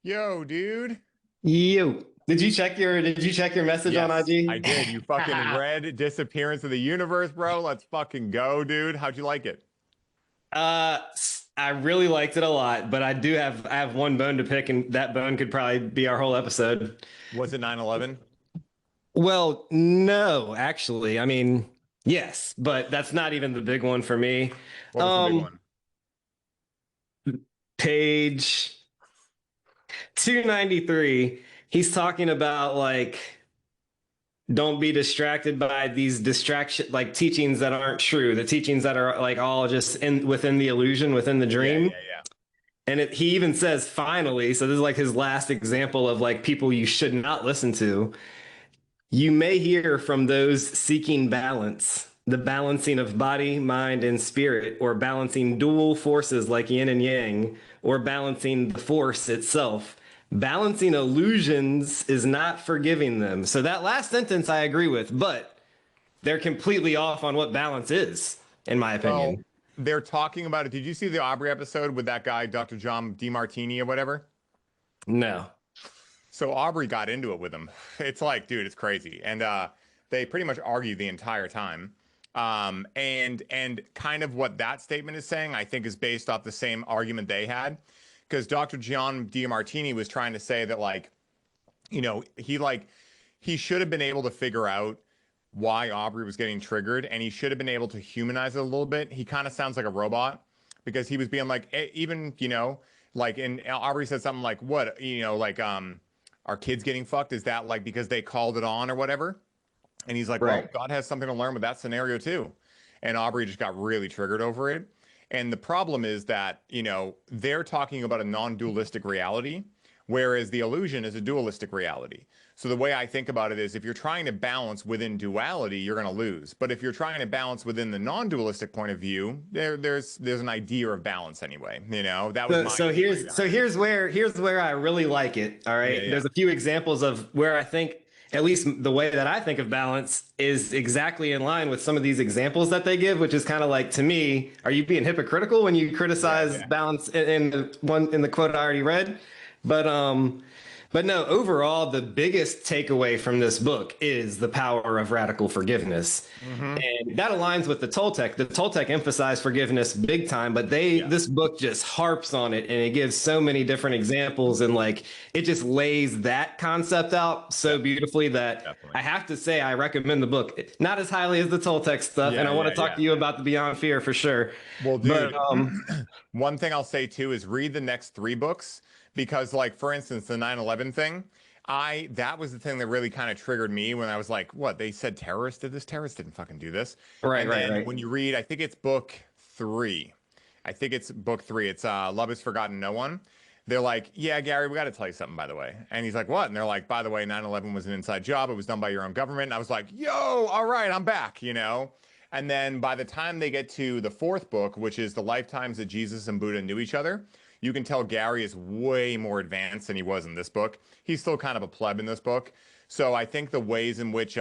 Yo, dude. You did you check your message on Yes, I IG? did. You fucking read Disappearance of the Universe, bro. Let's fucking go, dude. How'd you like it? I really liked it a lot, but I have one bone to pick, and that bone could probably be our whole episode. Was it 9/11? Well, no, actually. I mean, yes, but that's not even the big one for me. What was the big Um, one? Page 293, he's talking about like don't be distracted by these distraction like teachings that aren't true, the teachings that are like all just in within the illusion, within the Yeah, dream. yeah, yeah. And he even says finally, so this is like his last example of like people you should not listen to. You may hear from those seeking balance, the balancing of body, mind, and spirit, or balancing dual forces like yin and yang, or balancing the force itself. Balancing illusions is not forgiving them. So that last sentence I agree with, but they're completely off on what balance is, in my Well, opinion. they're talking about it. Did you see the Aubrey episode with that guy, Dr. John DeMartini or whatever? No. So Aubrey got into it with him. It's like, dude, it's crazy. And they pretty much argue the entire time. And kind of what that statement is saying, I think, is based off the same argument they had. Because Dr. John DeMartini was trying to say that, like, he should have been able to figure out why Aubrey was getting triggered, and he should have been able to humanize it a little bit. He kind of sounds like a robot because he was being like, even, like, and Aubrey said something like, what, like, our kids getting fucked? Is that like because they called it on or whatever? And he's like, well, Right. God has something to learn with that scenario too. And Aubrey just got really triggered over it. And the problem is that, they're talking about a non-dualistic reality, whereas the illusion is a dualistic reality. So the way I think about it is if you're trying to balance within duality, you're going to lose. But if you're trying to balance within the non-dualistic point of view, there's an idea of balance anyway. That was So, my so theory here's so behind it. here's where I really like it. All Yeah, right. yeah. There's a few examples of where I think at least the way that I think of balance is exactly in line with some of these examples that they give, which is kind of like to me, are you being hypocritical when you Yeah, criticize yeah. balance in the quote I already read? But no, overall, the biggest takeaway from this book is the power of radical forgiveness. Hmm. And that aligns with the Toltec. The Toltec emphasized forgiveness big time, but Yeah. this book just harps on it and it gives so many different examples and like it just lays that concept out so Definitely. beautifully that Definitely. I have to say I recommend the book. Not as highly as the Toltec stuff, and Yeah, I want yeah, to talk yeah. to you about the Beyond Fear for sure. Well, But dude, one thing I'll say too is read the next three books because, like, for instance, the 9/11 thing, that was the thing that really kind of triggered me when I was like, what, they said terrorists did this? Terrorists didn't fucking do this. right, And right, then right. when you read, I think it's book three. I think it's book three. It's Love Has Forgotten No One. They're like, yeah, Gary, we got to tell you something, by the way. And he's like, what? And they're like, by the way, 9/11 was an inside job. It was done by your own government. And I was like, yo, all right, I'm back. And then by the time they get to the fourth book, which is the lifetimes that Jesus and Buddha knew each other, you can tell Gary is way more advanced than he was in this book. He's still kind of a pleb in this book. So I think the ways in which he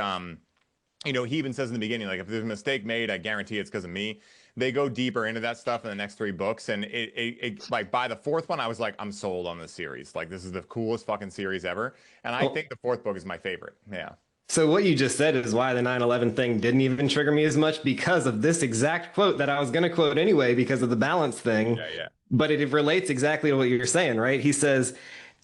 even says in the beginning, like, if there's a mistake made, I guarantee it's because of me. They go deeper into that stuff in the next three books. And it like by the fourth one, I was like, I'm sold on this series. Like, this is the coolest fucking series ever. And I Well, think the fourth book is my favorite. Yeah. so what you just said is why the 9/11 thing didn't even trigger me as much because of this exact quote that I was going to quote anyway because of the balance thing. Yeah, yeah. But it relates exactly to what you're saying, right? He says,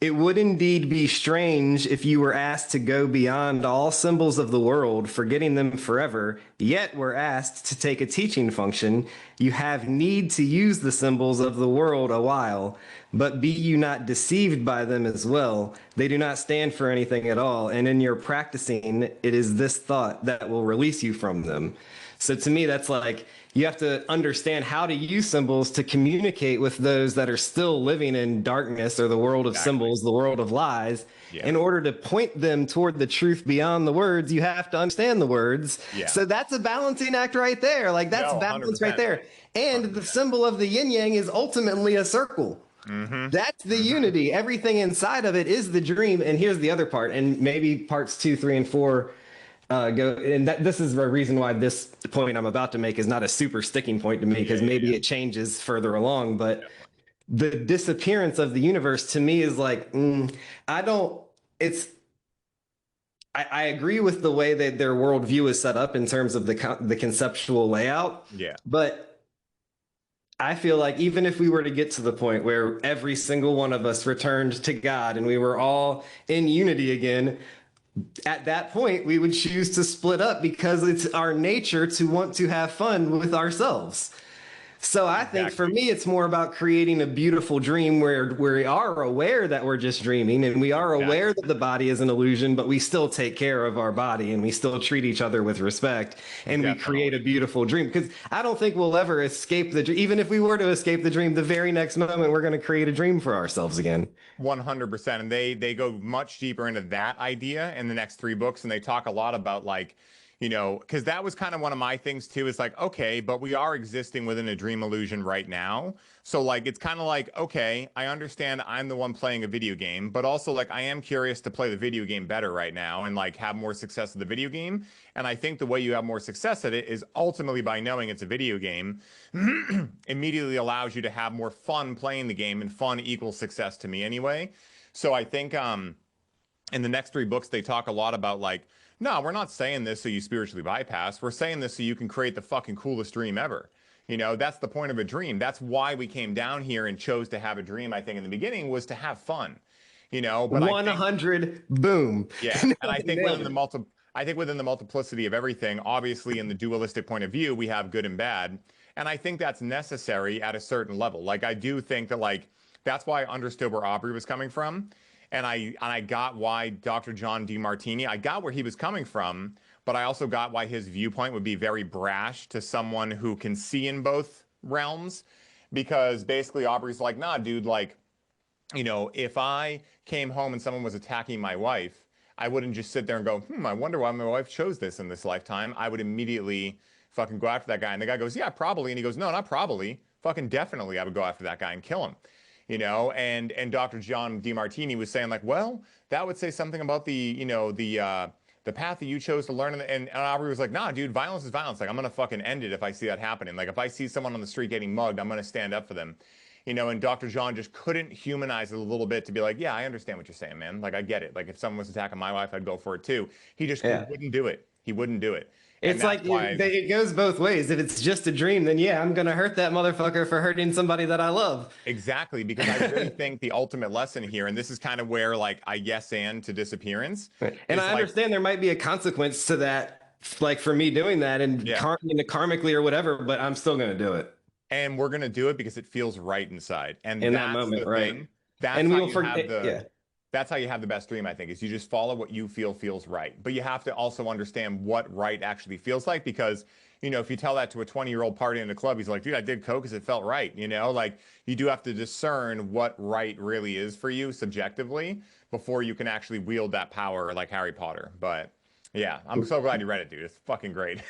it would indeed be strange if you were asked to go beyond all symbols of the world, forgetting them forever, yet were asked to take a teaching function. You have need to use the symbols of the world a while, but be you not deceived by them as well. They do not stand for anything at all, and in your practicing, it is this thought that will release you from them. So to me, that's like you have to understand how to use symbols to communicate with those that are still living in darkness or the world of Exactly. symbols, the world of lies. Yeah. In order to point them toward the truth beyond the words, you have to understand the words. Yeah. So that's a balancing act right there. Like that's No, balance right 100%. there. And the 100%. symbol of the yin yang is ultimately a circle. Mm-hmm. That's the Mm-hmm. unity. Everything inside of it is the dream. And here's the other part. And maybe parts 2, 3, and 4 go. And this is the reason why this point I'm about to make is not a super sticking point to me because Yeah, yeah, maybe yeah. it changes further along. But Definitely. the disappearance of the universe to me is like, I don't, it's, I agree with the way that their worldview is set up in terms of the conceptual layout, Yeah, but I feel like even if we were to get to the point where every single one of us returned to God and we were all in unity again, at that point we would choose to split up because it's our nature to want to have fun with ourselves. So I think for exactly. me, it's more about creating a beautiful dream where we are aware that we're just dreaming and we are aware Exactly. that the body is an illusion, but we still take care of our body and we still treat each other with respect and we create a Definitely. beautiful dream. Because I don't think we'll ever escape the dream. Even if we were to escape the dream, the very next moment, we're going to create a dream for ourselves again. 100%. And they go much deeper into that idea in the next three books. And they talk a lot about like, because that was kind of one of my things too. Is like, okay, but we are existing within a dream illusion right now. So like, it's kind of like, okay, I understand I'm the one playing a video game, but also like, I am curious to play the video game better right now and like have more success at the video game. And I think the way you have more success at it is ultimately by knowing it's a video game immediately allows you to have more fun playing the game, and fun equals success to me anyway. So I think in the next three books they talk a lot about like, no, we're not saying this so you spiritually bypass. We're saying this so you can create the fucking coolest dream ever. That's the point of a dream. That's why we came down here and chose to have a dream, I think, in the beginning, was to have fun. But I think 100, boom. yeah, and I think Nailed it. within the multiplicity of everything, obviously in the dualistic point of view, we have good and bad, and I think that's necessary at a certain level. Like I do think that like that's why I understood where Aubrey was coming from, and I got why Dr. John Demartini, I got where he was coming from, but I also got why his viewpoint would be very brash to someone who can see in both realms, because basically Aubrey's like, nah, dude, like if I came home and someone was attacking my wife, I wouldn't just sit there and go, I wonder why my wife chose this in this lifetime. I would immediately fucking go after that guy. And the guy goes, yeah, probably. And he goes, no, not probably. Fucking definitely I would go after that guy and kill him. And Dr. John Demartini was saying like, well, that would say something about the path that you chose to learn. And Aubrey was like, nah, dude, violence is violence. Like, I'm going to fucking end it if I see that happening. Like, if I see someone on the street getting mugged, I'm going to stand up for them. And Dr. John just couldn't humanize it a little bit to be like, yeah, I understand what you're saying, man. Like, I get it. Like, if someone was attacking my wife, I'd go for it too. He Yeah. wouldn't do it. He wouldn't do it. And It's that's like why, it goes both ways. If it's just a dream, then yeah, I'm gonna hurt that motherfucker for hurting somebody that I love. exactly, because I really think the ultimate lesson here, and this is kind of where, like, I yes and to disappearance And is I like, understand there might be a consequence to that, like for me doing that and yeah. karmically or whatever, but I'm still gonna do it And we're going to do it because it feels right inside. And in that that's moment, the right? thing. That's And we how will you have forget. the Yeah, that's how you have the best dream, I think, is you just follow what you feel feels right. But you have to also understand what right actually feels like, because, if you tell that to a 20-year-old party in a club, he's like, dude, I did coke because it felt right. Like you do have to discern what right really is for you subjectively before you can actually wield that power like Harry Potter. But yeah, I'm so glad you read it, dude. It's fucking great.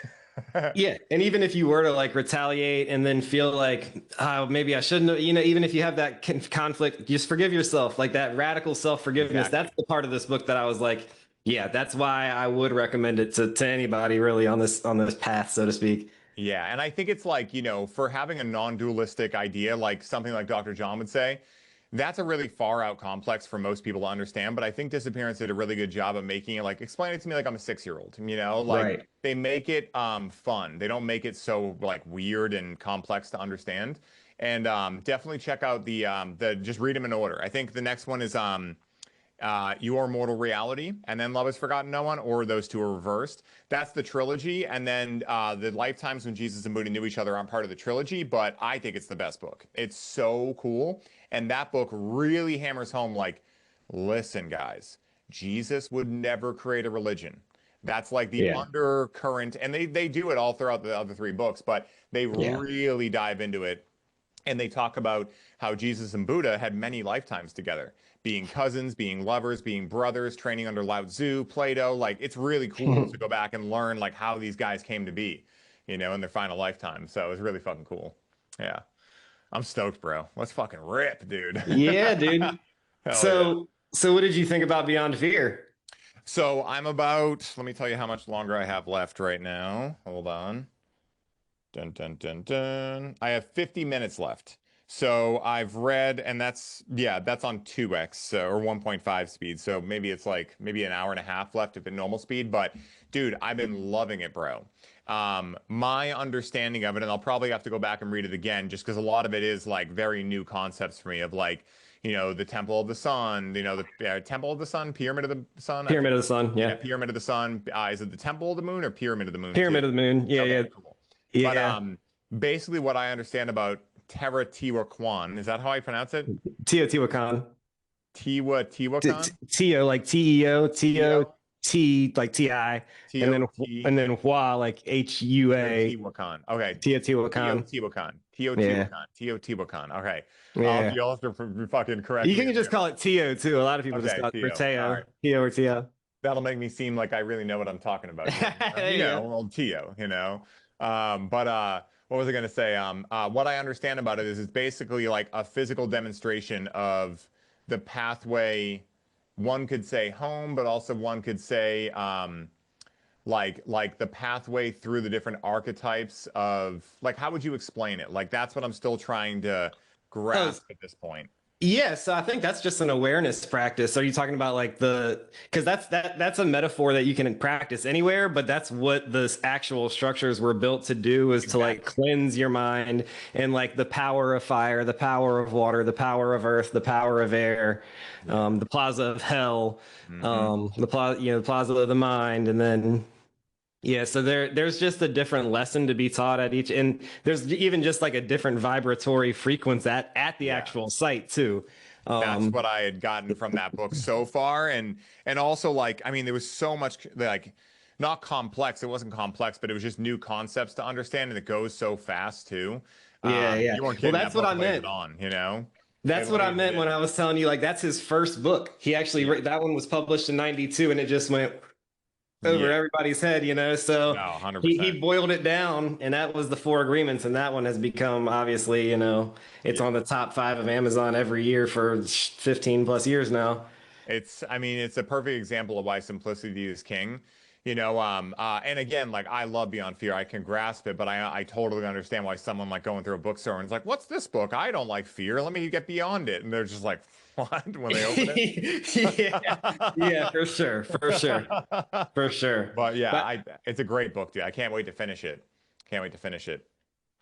yeah. And even if you were to like retaliate and then feel like, oh, maybe I shouldn't, even if you have that conflict, just forgive yourself. Like that radical self-forgiveness. That's Exactly. the part of this book that I was like, yeah, that's why I would recommend it to anybody really on this path, so to speak. Yeah, and I think it's like, for having a non-dualistic idea, like something like Dr. John would say, that's a really far out complex for most people to understand. But I think Disappearance did a really good job of making it like explain it to me like I'm a 6-year-old, like Right. they make it fun. They don't make it so like weird and complex to understand. And definitely check out the just read them in order. I think the next one is Your Mortal Reality, and then Love Has Forgotten No One, or those two are reversed. That's the trilogy, and then the Lifetimes When Jesus and Buddha Knew Each Other aren't part of the trilogy, but I think it's the best book. It's so cool, and that book really hammers home like, listen, guys, Jesus would never create a religion. That's like the Yeah. undercurrent, and they do it all throughout the other three books, but they Yeah. really dive into it, and they talk about how Jesus and Buddha had many lifetimes together, being cousins, being lovers, being brothers, training under Lao Tzu, Plato. Like it's really cool to go back and learn like how these guys came to be, in their final lifetime. So it was really fucking cool. Yeah. I'm stoked, bro. Let's fucking rip, dude. Yeah, dude. Hell yeah. So what did you think about Beyond Fear? So I'm about, let me tell you how much longer I have left right now. Hold on. Dun, dun, dun, dun. I have 50 minutes left. So I've read, and that's on 2x or 1.5 speed. So maybe it's like maybe an hour and a half left if at normal speed. But dude, I've been loving it, bro. My understanding of it, and I'll probably have to go back and read it again, just because a lot of it is like very new concepts for me of like, the Temple of the Sun, the Temple of the Sun, Pyramid of the Sun. I Pyramid forget. of the Sun. Yeah, Yeah. Pyramid of the Sun. Is it the Temple of the Moon or Pyramid of the Moon too? Pyramid of the Moon. Yeah. Okay, Yeah. cool. But Yeah. basically what I understand about Teotihuacan, is that how I pronounce it? Teotihuacan. Tiwakan? Teo like Teo, Teo, Teo? T like Ti, and then T and then Hua like Hua. Teotihuacan. Okay. Teotihuacan. Teotihuacan. Yeah. Teotihuacan. Okay. Yeah. You'll have to fucking correct You me. can just call it Teo too. A lot of people just Okay, call it Teo. or Teo. All right. Teo or Teo. That'll make me seem like I really know what I'm talking about. Yeah. Old Tio, But what was I going to say? What I understand about it is it's basically like a physical demonstration of the pathway. One could say home, but also one could say like the pathway through the different archetypes of like how would you explain it? Like that's what I'm still trying to grasp at this point. Yeah, so I think that's just an awareness practice. Are you talking about like because that's a metaphor that you can practice anywhere, but that's what the actual structures were built to do is to like cleanse your mind and like the power of fire, the power of water, the power of earth, the power of air, the plaza of hell, the plaza of the mind, and then yeah, so there's just a different lesson to be taught at each, and there's even just like a different vibratory frequency at the actual site too. That's what I had gotten from that book so far, and also like I mean there was so much like not complex. It wasn't complex, but it was just new concepts to understand, and it goes so fast too. Yeah. You weren't Well, kidding. that's what I meant. That's what I meant when I was telling you like that's his first book. He actually that one was published in '92, and it just went over everybody's head, so 100%. He boiled it down, and that was the Four Agreements, and that one has become obviously it's on the top 5 of Amazon every year for 15 plus years now. It's a perfect example of why simplicity is king. And again, like I love Beyond Fear. I can grasp it, but I totally understand why someone like going through a bookstore and it's like, what's this book? I don't like fear. Let me get beyond it. And they're just like, what? When they open it? Yeah, for sure. But yeah, it's a great book, dude. I can't wait to finish it.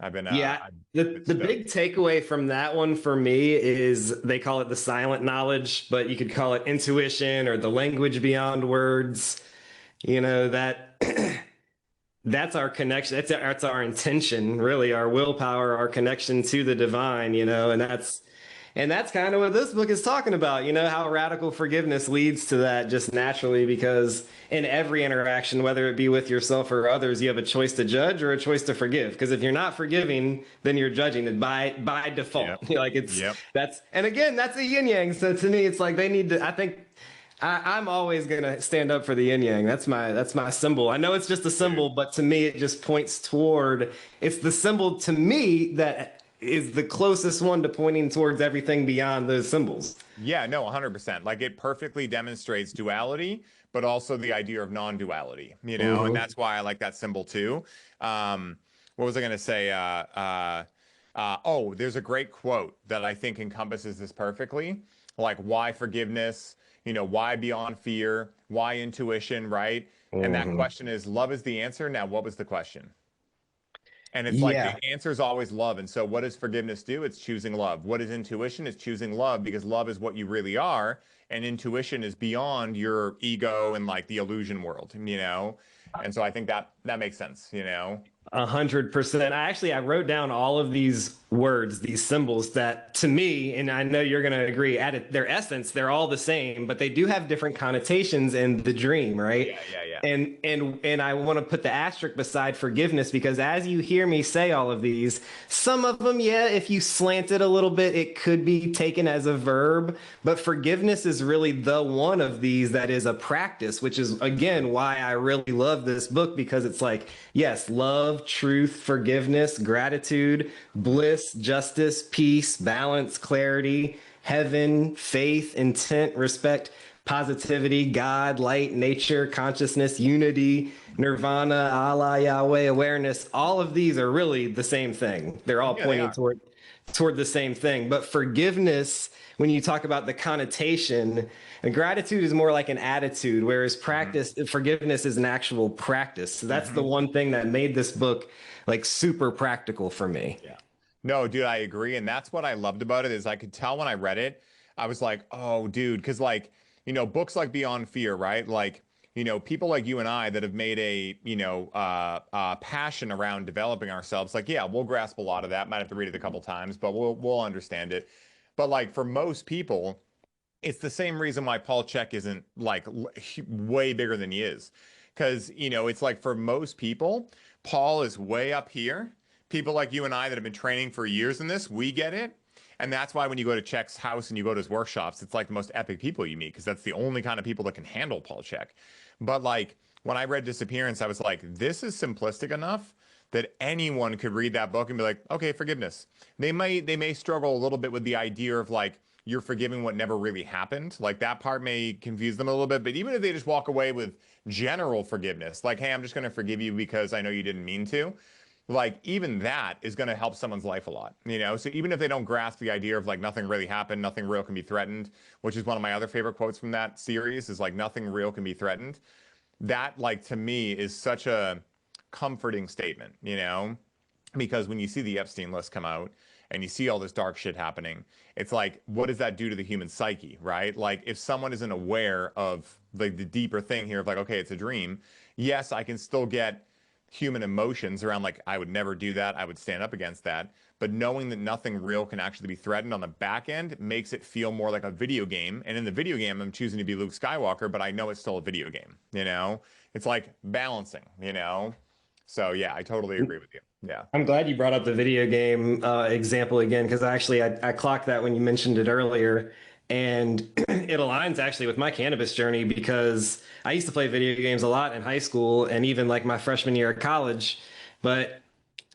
I've been the big takeaway from that one for me is they call it the silent knowledge, but you could call it intuition or the language beyond words. That's our connection. That's our intention, really, our willpower, our connection to the divine, and that's kind of what this book is talking about, how radical forgiveness leads to that just naturally, because in every interaction, whether it be with yourself or others, you have a choice to judge or a choice to forgive. Because if you're not forgiving, then you're judging it by default. And again, that's a yin yang. So to me, it's like they need to, I think, I'm always gonna stand up for the yin yang. That's my symbol. I know it's just a symbol, but to me, it just points toward. It's the symbol to me that is the closest one to pointing towards everything beyond those symbols. Yeah, no, 100%. Like it perfectly demonstrates duality, but also the idea of non-duality. And that's why I like that symbol too. What was I gonna say? There's a great quote that I think encompasses this perfectly. Like why forgiveness. Why beyond fear? Why intuition, right? And that question is love is the answer. Now, what was the question? And it's like the answer is always love. And so what does forgiveness do? It's choosing love. What is intuition? It's choosing love because love is what you really are. And intuition is beyond your ego and like the illusion world, And so I think that makes sense, 100%. I wrote down all of these words, these symbols that to me, and I know you're going to agree, at their essence, they're all the same, but they do have different connotations in the dream, right? Yeah. And I want to put the asterisk beside forgiveness because as you hear me say all of these, some of them, if you slant it a little bit, it could be taken as a verb, but forgiveness is really the one of these that is a practice, which is, again, why I really love this book because it's like, yes, love, truth, forgiveness, gratitude, bliss, justice, peace, balance, clarity, heaven, faith, intent, respect, positivity, God, light, nature, consciousness, unity, nirvana, Allah, Yahweh, awareness. All of these are really the same thing. They're all pointing toward toward the same thing. But forgiveness, when you talk about the connotation, and gratitude is more like an attitude, whereas practice, forgiveness is an actual practice. So that's the one thing that made this book like super practical for me. Yeah. No, dude, I agree. And that's what I loved about it is I could tell when I read it, I was like, oh, dude, because like, books like Beyond Fear, right? Like, people like you and I that have made a, passion around developing ourselves. Like, yeah, we'll grasp a lot of that. Might have to read it a couple times, but we'll understand it. But like for most people, it's the same reason why Paul Check isn't like way bigger than he is. Because, it's like for most people, Paul is way up here. People like you and I that have been training for years in this, we get it. And that's why when you go to Check's house and you go to his workshops, it's like the most epic people you meet because that's the only kind of people that can handle Paul Check. But like when I read Disappearance, I was like, this is simplistic enough that anyone could read that book and be like, okay, forgiveness. They may struggle a little bit with the idea of like you're forgiving what never really happened. Like that part may confuse them a little bit, but even if they just walk away with general forgiveness, like, hey, I'm just going to forgive you because I know you didn't mean to. Like even that is going to help someone's life a lot, So even if they don't grasp the idea of like nothing really happened, nothing real can be threatened, which is one of my other favorite quotes from that series is like nothing real can be threatened. That like to me is such a comforting statement, because when you see the Epstein list come out and you see all this dark shit happening, it's like, what does that do to the human psyche, right? Like, if someone isn't aware of like the deeper thing here of like, okay, it's a dream. Yes, I can still get human emotions around like, I would never do that. I would stand up against that. But knowing that nothing real can actually be threatened on the back end makes it feel more like a video game. And in the video game, I'm choosing to be Luke Skywalker, but I know it's still a video game, It's like balancing. So yeah, I totally agree with you. Yeah. I'm glad you brought up the video game example again, because I clocked that when you mentioned it earlier. And it aligns actually with my cannabis journey because I used to play video games a lot in high school and even like my freshman year of college. But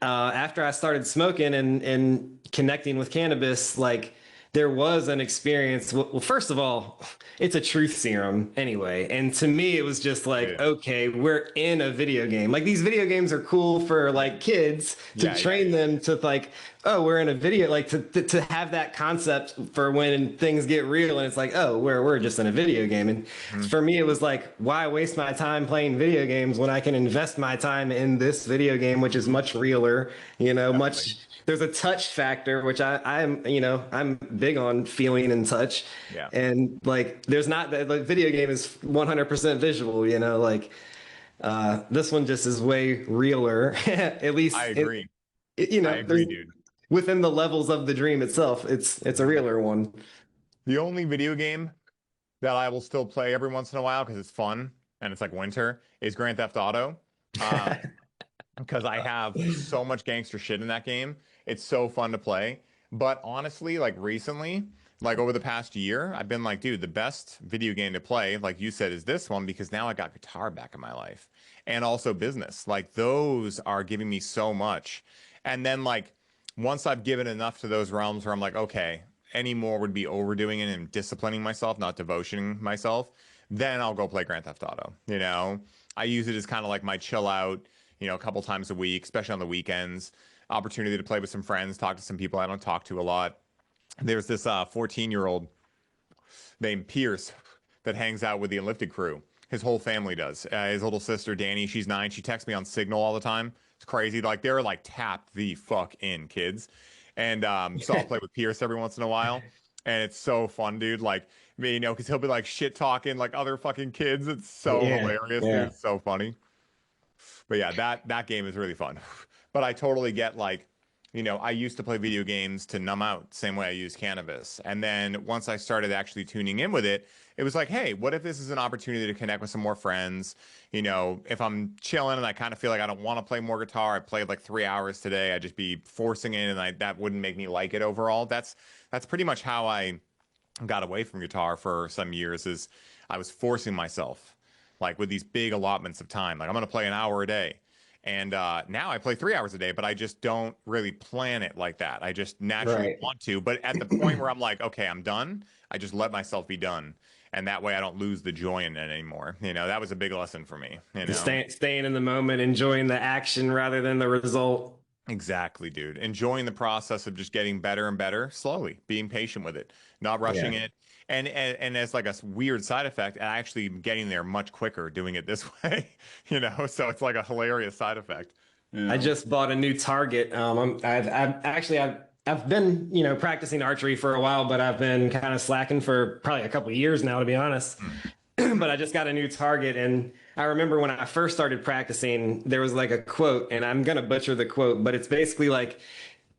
after I started smoking and connecting with cannabis, like there was an experience. Well, first of all, it's a truth serum anyway. And to me, it was just like, Yeah. okay, we're in a video game. Like these video games are cool for like kids to train them to like, oh, we're in a video, like to have that concept for when things get real. And it's like, oh, we're just in a video game. And for me, it was like, why waste my time playing video games when I can invest my time in this video game, which is much realer, much. There's a touch factor, which I'm big on feeling and touch. Yeah. And like, there's not that like video game is 100% visual, like this one just is way realer, at least. I agree. I agree, dude. Within the levels of the dream itself, it's a realer one. The only video game that I will still play every once in a while because it's fun and it's like winter is Grand Theft Auto. Because I have so much gangster shit in that game. It's so fun to play. But honestly, like recently, like over the past year, I've been like, dude, the best video game to play, like you said, is this one because now I got guitar back in my life and also business. Like those are giving me so much. And then like once I've given enough to those realms where I'm like, okay, any more would be overdoing it and disciplining myself, not devotioning myself, then I'll go play Grand Theft Auto. I use it as kind of like my chill out, a couple times a week, especially on the weekends. Opportunity to play with some friends, talk to some people I don't talk to a lot. There's this 14-year-old named Pierce that hangs out with the Unlifted crew. His whole family does. His little sister, Danny, she's 9. She texts me on Signal all the time. It's crazy. Like, they're like tapped the fuck in, kids. And so I'll play with Pierce every once in a while. And it's so fun, dude. Like, because he'll be like shit talking like other fucking kids. It's so hilarious, dude. It's so funny. But yeah, that game is really fun. But I totally get like, I used to play video games to numb out, same way I use cannabis. And then once I started actually tuning in with it, it was like, hey, what if this is an opportunity to connect with some more friends? If I'm chilling and I kind of feel like I don't want to play more guitar, I played like 3 hours today, I'd just be forcing it and that wouldn't make me like it overall. That's pretty much how I got away from guitar for some years is I was forcing myself like with these big allotments of time. Like I'm going to play an hour a day. And now I play 3 hours a day, but I just don't really plan it like that. I just naturally want to. But at the point where I'm like, okay, I'm done, I just let myself be done. And that way I don't lose the joy in it anymore. That was a big lesson for me. Staying in the moment, enjoying the action rather than the result. Exactly, dude. Enjoying the process of just getting better and better slowly, being patient with it, not rushing Yeah. it. And as like a weird side effect, I actually am getting there much quicker doing it this way, you know? So it's like a hilarious side effect, you I know? just bought a new target. I've been, practicing archery for a while, but I've been kind of slacking for probably a couple of years now, to be honest. Hmm. But I just got a new target, and I remember when I first started practicing, there was like a quote, and I'm gonna butcher the quote, but it's basically like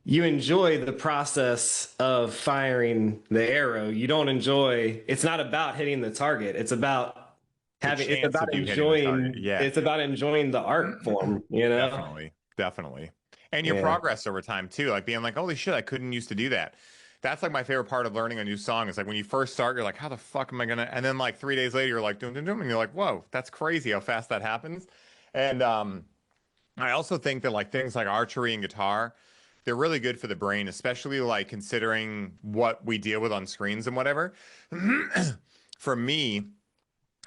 you enjoy the process of firing the arrow. You don't enjoy, it's not about hitting the target. The It's chance about of you hitting the target. enjoying, Yeah. it's about enjoying the art form, you know? Definitely, definitely. And your Yeah. progress over time too, like being like, holy shit, I couldn't used to do that. That's like my favorite part of learning a new song is like when you first start, you're like, how the fuck am I gonna? And then like 3 days later, you're like, doom, doom, doom, and you're like, whoa, that's crazy how fast that happens. And I also think that like things like archery and guitar, they're really good for the brain, especially like considering what we deal with on screens and whatever. For me,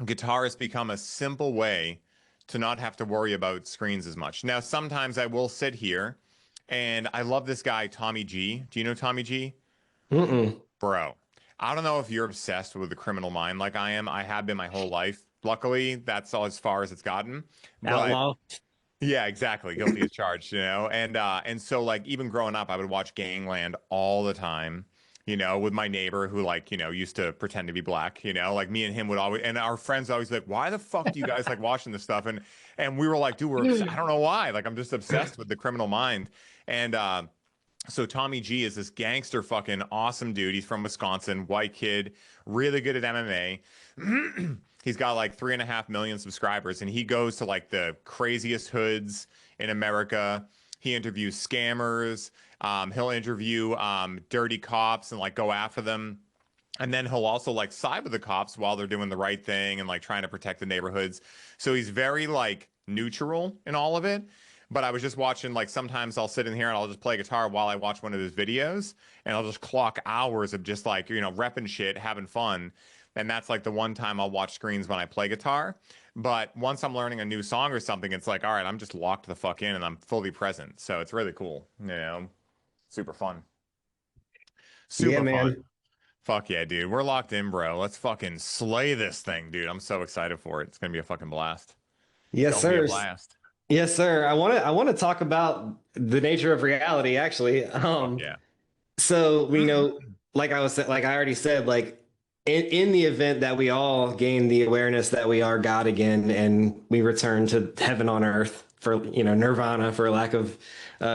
guitar has become a simple way to not have to worry about screens as much. Now, sometimes I will sit here and I love this guy, Tommy G. Do you know Tommy G? Mm-mm. Bro, I don't know if you're obsessed with the criminal mind like I am. I have been my whole life. Luckily, that's all as far as it's gotten. But Outlaw. yeah, exactly. Guilty as charged, you know. And so like even growing up, I would watch Gangland all the time, you know, with my neighbor who like, you know, used to pretend to be black, you know, like me and him would always and our friends always like, why the fuck do you guys like watching this stuff? And we were like, dude, I don't know why. Like I'm just obsessed with the criminal mind. And so Tommy G is this gangster fucking awesome dude. He's from Wisconsin, white kid, really good at MMA. He's got like 3.5 million subscribers, and he goes to like the craziest hoods in America. He interviews scammers. He'll interview dirty cops and like go after them. And then he'll also like side with the cops while they're doing the right thing and like trying to protect the neighborhoods. So he's very like neutral in all of it. But I was just watching, like, sometimes I'll sit in here and I'll just play guitar while I watch one of his videos, and I'll just clock hours of just like, you know, repping shit, having fun. And that's like the one time I'll watch screens when I play guitar. But once I'm learning a new song or something, it's like, all right, I'm just locked the fuck in and I'm fully present. So it's really cool. You know, super fun. Yeah, Super fun. man. Fuck yeah, dude. We're locked in, bro. Let's fucking slay this thing, dude. I'm so excited for it. It's gonna be a fucking blast. It's Yes, gonna be a sir. blast. Yes, sir. I want to talk about the nature of reality, actually. Fuck yeah. So we know, like I already said, like in the event that we all gain the awareness that we are God again and we return to heaven on earth for, nirvana, for lack of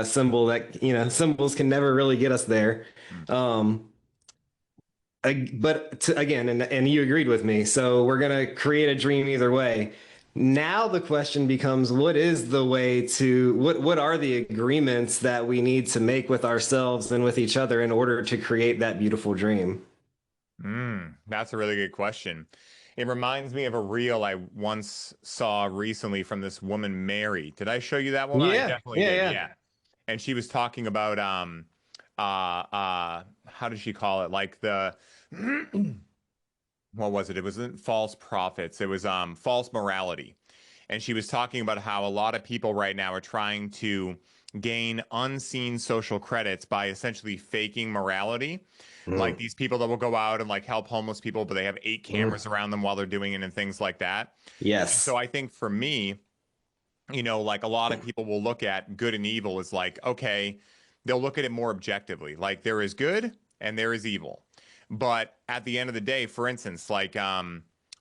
symbol, that, symbols can never really get us there. Mm. Um, again, and you agreed with me, so we're gonna create a dream either way. Now the question becomes, what are the agreements that we need to make with ourselves and with each other in order to create that beautiful dream? That's a really good question. It reminds me of a reel I once saw recently from this woman, Mary. Did I show you that woman? I Yeah, definitely yeah, did. yeah. Yeah. And she was talking about how did she call it? Like the what was it? It wasn't false prophets. It was false morality. And she was talking about how a lot of people right now are trying to gain unseen social credits by essentially faking morality. Like Mm, these people that will go out and like help homeless people, but they have eight mm. cameras around them while they're doing it and things like that. And so Yes. I think for me, you know, like a lot of people will look at good and evil as like, okay, they'll look at it more objectively. Like there is good and there is evil. But at the end of the day, for instance, like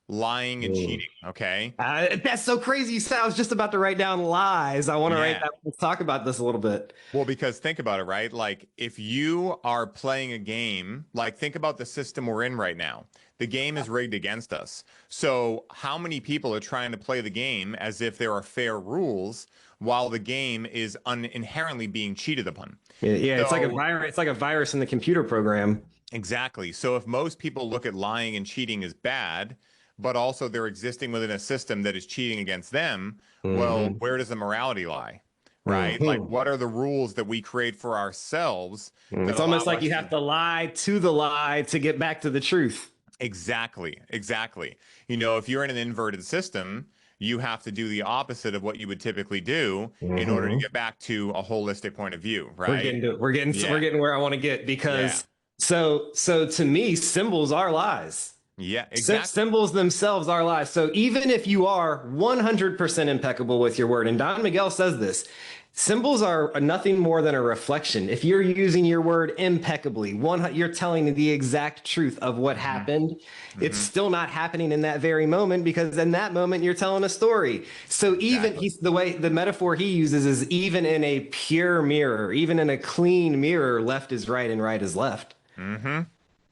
lying and Mm. cheating, okay? That's so crazy. I was just about to write down lies. I want to write Yeah. that. Let's talk about this a little bit. Well, because think about it, right? Like if you are playing a game, like think about the system we're in right now. The game is rigged against us. So how many people are trying to play the game as if there are fair rules while the game is inherently being cheated upon? Yeah, yeah, it's like a So virus. It's like a virus in the computer program. exactly. So if most people look at lying and cheating as bad, but also they're existing within a system that is cheating against them, well, Hmm. where does the morality lie? Right? Like, Hmm. what are the rules that we create for ourselves that It's allow almost like us you have to to lie to the lie to get back to the truth. exactly, exactly. You know, if you're in an inverted system, you have to do the opposite of what you would typically do in order to Mhm. get back to a holistic point of view, We're right? getting to we're Yeah. getting where I want to get Yeah. because so to me, symbols are lies. Yeah, exactly. Symbols themselves are lies. So even if you are 100% impeccable with your word, and Don Miguel says this, symbols are nothing more than a reflection. If you're using your word impeccably, you're telling the exact truth of what Hmm. happened. It's Hmm. still not happening in that very moment because in that moment you're telling a story. So even Exactly. he's the way the metaphor he uses is even in a pure mirror, even in a clean mirror, left is right and right is left. Hmm.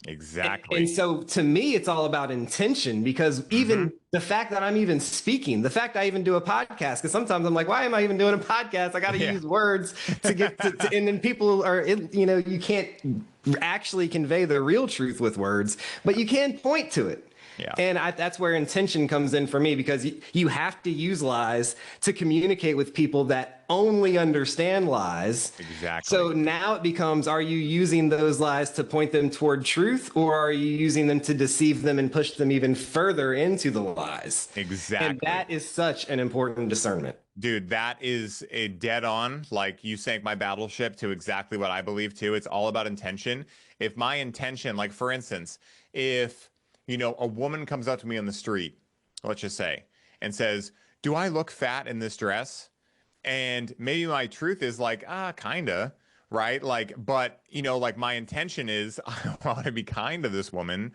And Exactly. so to me, it's all about intention because Hmm. even the fact that I'm even speaking, the fact I even do a podcast, because sometimes I'm like, why am I even doing a podcast? I got to Yeah. use words to get to, and then people are, you can't actually convey the real truth with words, but you can point to it. Yeah. And that's where intention comes in for me because you have to use lies to communicate with people that only understand lies. So Exactly. now it becomes, are you using those lies to point them toward truth or are you using them to deceive them and push them even further into the lies? And Exactly. that is such an important discernment. Dude, that is a dead on. Like you sank my battleship to exactly what I believe too. It's all about intention. If my intention, like for instance, if a woman comes up to me on the street, let's just say, and says, "Do I look fat in this dress?" And maybe my truth is like, kinda, right? Like, but like my intention is I want to be kind to this woman.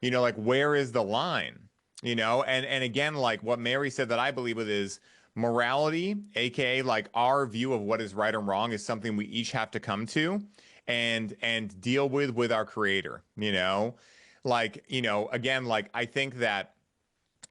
Like where is the line? And again, like what Mary said that I believe with is morality, aka like our view of what is right and wrong is something we each have to come to and deal with our creator, Like, again, like I think that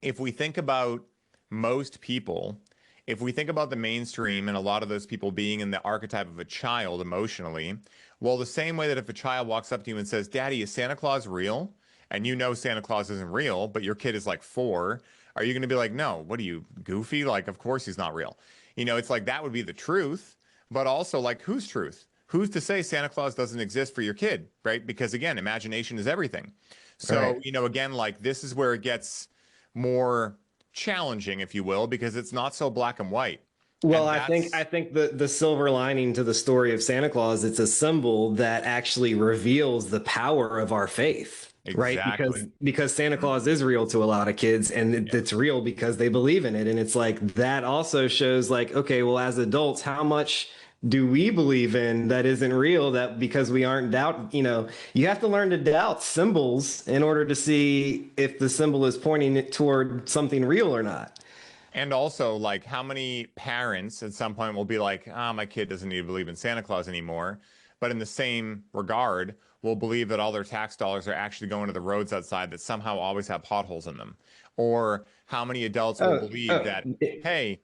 if we think about most people, if we think about the mainstream and a lot of those people being in the archetype of a child emotionally, well, the same way that if a child walks up to you and says, "Daddy, is Santa Claus real?" And you know Santa Claus isn't real, but your kid is like 4, are you going to be like, "No, what are you, goofy? Like, of course he's not real." It's like that would be the truth, but also like whose truth? Who's to say Santa Claus doesn't exist for your kid, right? Because again, imagination is everything. So, Right. again, like this is where it gets more challenging, if you will, because it's not so black and white. Well, And I think the silver lining to the story of Santa Claus, it's a symbol that actually reveals the power of our faith, right? exactly. Because Santa Claus is real to a lot of kids and Yeah. it's real because they believe in it. And it's like that also shows like, okay, well, as adults, how much do we believe in that isn't real that because we aren't you have to learn to doubt symbols in order to see if the symbol is pointing it toward something real or not. And also, like, how many parents at some point will be like, my kid doesn't need to believe in Santa Claus anymore. But in the same regard, will believe that all their tax dollars are actually going to the roads outside that somehow always have potholes in them. Or how many adults will Oh, believe oh, that, hey,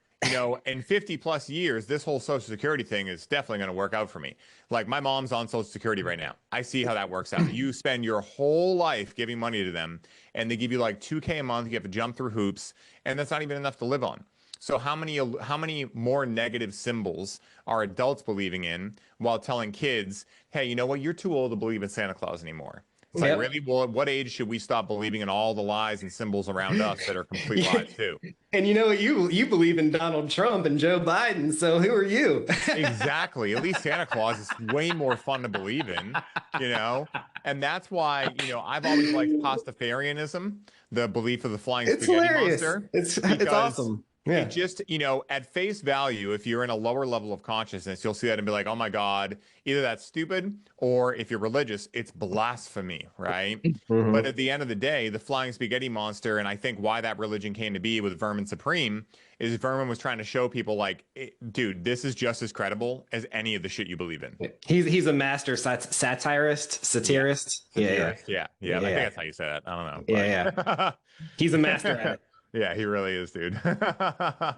in 50 plus years, this whole Social Security thing is definitely going to work out for me. Like my mom's on Social Security right now. I see how that works out. You spend your whole life giving money to them, and they give you like 2K a month. You have to jump through hoops, and that's not even enough to live on. So how many more negative symbols are adults believing in while telling kids, hey, you know what? You're too old to believe in Santa Claus anymore. It's like, yep. really? Well, at what age should we stop believing in all the lies and symbols around us that are complete lies too? And you know what? You believe in Donald Trump and Joe Biden, so who are you? Exactly. At least Santa Claus is way more fun to believe in, you know? And that's why, I've always liked Pastafarianism, the belief of the flying It's spaghetti hilarious. monster, It's because awesome. it Yeah. just, at face value, if you're in a lower level of consciousness, you'll see that and be like, oh my God, either that's stupid, or if you're religious, it's blasphemy, right? But Hmm. at the end of the day, the flying spaghetti monster, and I think why that religion came to be with Vermin Supreme, is Vermin was trying to show people like, dude, this is just as credible as any of the shit you believe in. He's a master Yeah. satirist. Yeah, yeah, Satirist. Yeah. Yeah. I think yeah, that's how you say that. I don't know. yeah, yeah. He's a master at But it. yeah, he really is, dude. So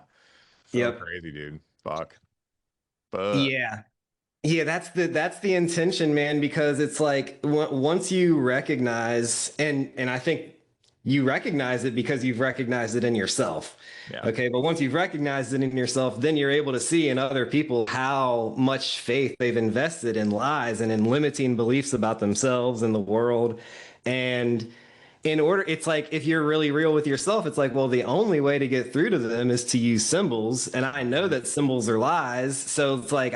Yep. crazy, dude. Fuck. But Yeah. Yeah, that's the intention, man, because it's like once you recognize and I think you recognize it because you've recognized it in yourself. yeah. Okay, but once you've recognized it in yourself, then you're able to see in other people how much faith they've invested in lies and in limiting beliefs about themselves and the world. And in order, it's like if you're really real with yourself, it's like, well, the only way to get through to them is to use symbols, and I know that symbols are lies. So it's like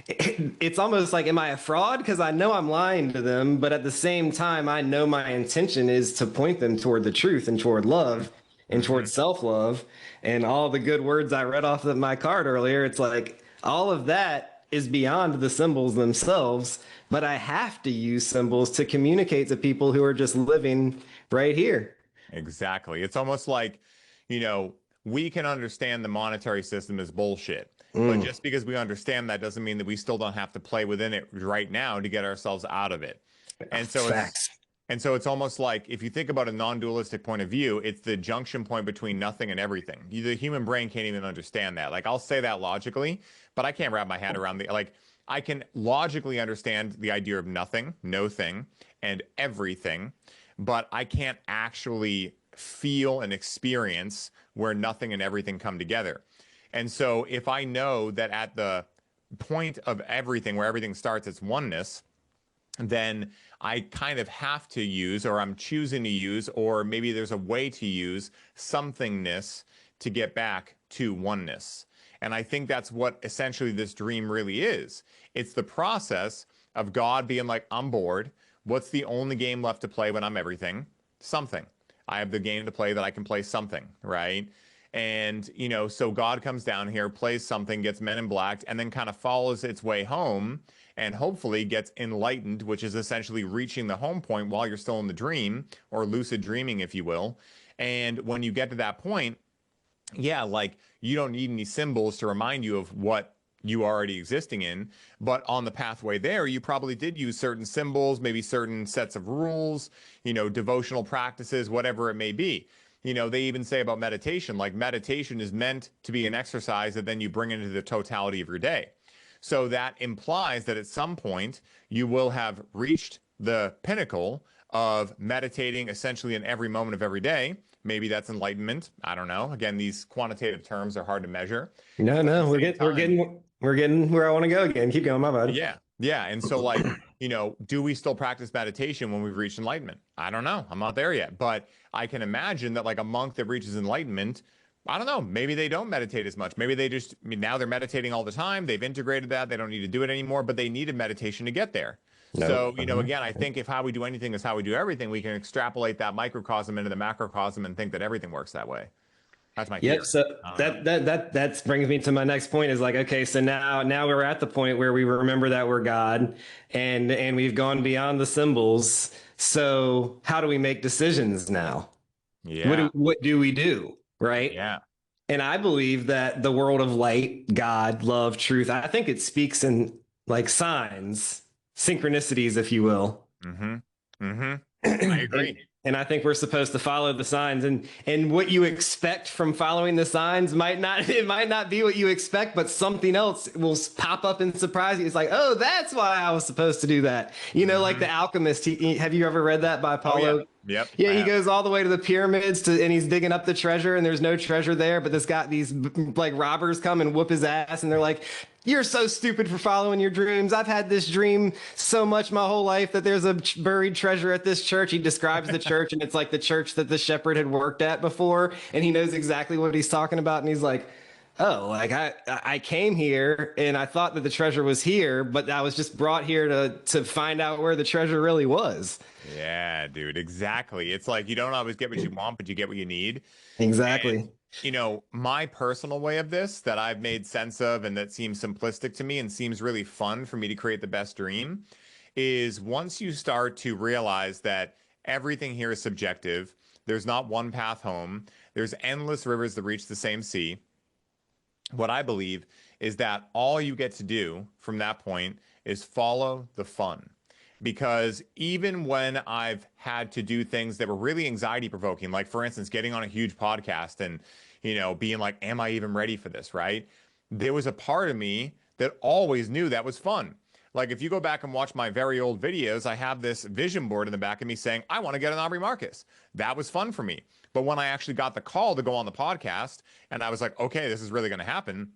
it's almost like, am I a fraud because I know I'm lying to them, but at the same time I know my intention is to point them toward the truth and toward love and toward self-love and all the good words I read off of my card earlier. It's like all of that is beyond the symbols themselves, but I have to use symbols to communicate to people who are just living right here. Exactly. It's almost like, you know, we can understand the monetary system is bullshit. But just because we understand that doesn't mean that we still don't have to play within it right now to get ourselves out of it. And so Facts. it's almost like if you think about a non-dualistic point of view, it's the junction point between nothing and everything. The human brain can't even understand that. Like I'll say that logically, but I can't wrap my head around the like I can logically understand the idea of nothing, no thing, and everything, but I can't actually feel and experience where nothing and everything come together. And so if I know that at the point of everything, where everything starts, it's oneness, then I kind of have to use, or I'm choosing to use, or maybe there's a way to use somethingness to get back to oneness. And I think that's what essentially this dream really is. It's the process of God being like, I'm bored. What's the only game left to play when I'm everything? Something. I have the game to play that I can play something, right? And, you know, so God comes down here, plays something, gets Men in Black, and then kind of follows its way home and hopefully gets enlightened, which is essentially reaching the home point while you're still in the dream, or lucid dreaming, if you will. And when you get to that point, yeah, like you don't need any symbols to remind you of what you are already existing in. But on the pathway there, you probably did use certain symbols, maybe certain sets of rules, you know, devotional practices, whatever it may be. You know, they even say about meditation, like meditation is meant to be an exercise that then you bring into the totality of your day. So that implies that at some point you will have reached the pinnacle of meditating essentially in every moment of every day. Maybe that's enlightenment. I don't know. Again, these quantitative terms are hard to measure. No, But at no, the same time, we're getting where I want to go again. Keep going, my bad. yeah. Yeah. And so, like, you know, do we still practice meditation when we've reached enlightenment? I don't know. I'm not there yet. But I can imagine that, like, a monk that reaches enlightenment, I don't know. Maybe they don't meditate as much. Maybe they just, I mean, now they're meditating all the time. They've integrated that. They don't need to do it anymore, but they needed meditation to get there. No. So, you know, again, I think if how we do anything is how we do everything, we can extrapolate that microcosm into the macrocosm and think that everything works that way. That's my theory. Yep. So that brings me to my next point is like, okay, so now we're at the point where we remember that we're God and we've gone beyond the symbols. So how do we make decisions now? Yeah. What do we do? Right. Yeah. And I believe that the world of light, God, love, truth, I think it speaks in like signs, synchronicities, if you will. Mm-hmm. Mm-hmm. I agree. And I think we're supposed to follow the signs, and what you expect from following the signs might not be what you expect, but something else will pop up and surprise you. It's like, oh, that's why I was supposed to do that. You know, like the Alchemist. Have you ever read that by Paulo? Oh, yeah. Yep. Yeah, he goes all the way to the pyramids and he's digging up the treasure, and there's no treasure there, but these like robbers come and whoop his ass, and they're like, you're so stupid for following your dreams. I've had this dream so much my whole life that there's a buried treasure at this church. He describes the church, and it's like the church that the shepherd had worked at before, and he knows exactly what he's talking about, and he's like, oh, like I came here and I thought that the treasure was here, but I was just brought here to find out where the treasure really was. Yeah, dude, exactly. It's like you don't always get what you want, but you get what you need. Exactly. And, you know, my personal way of this that I've made sense of and that seems simplistic to me and seems really fun for me to create the best dream is once you start to realize that everything here is subjective, there's not one path home, there's endless rivers that reach the same sea. What I believe is that all you get to do from that point is follow the fun. Because even when I've had to do things that were really anxiety provoking, like for instance, getting on a huge podcast and, you know, being like, am I even ready for this? Right. There was a part of me that always knew that was fun. Like if you go back and watch my very old videos, I have this vision board in the back of me saying, I want to get an Aubrey Marcus. That was fun for me. But when I actually got the call to go on the podcast and I was like, okay, this is really going to happen,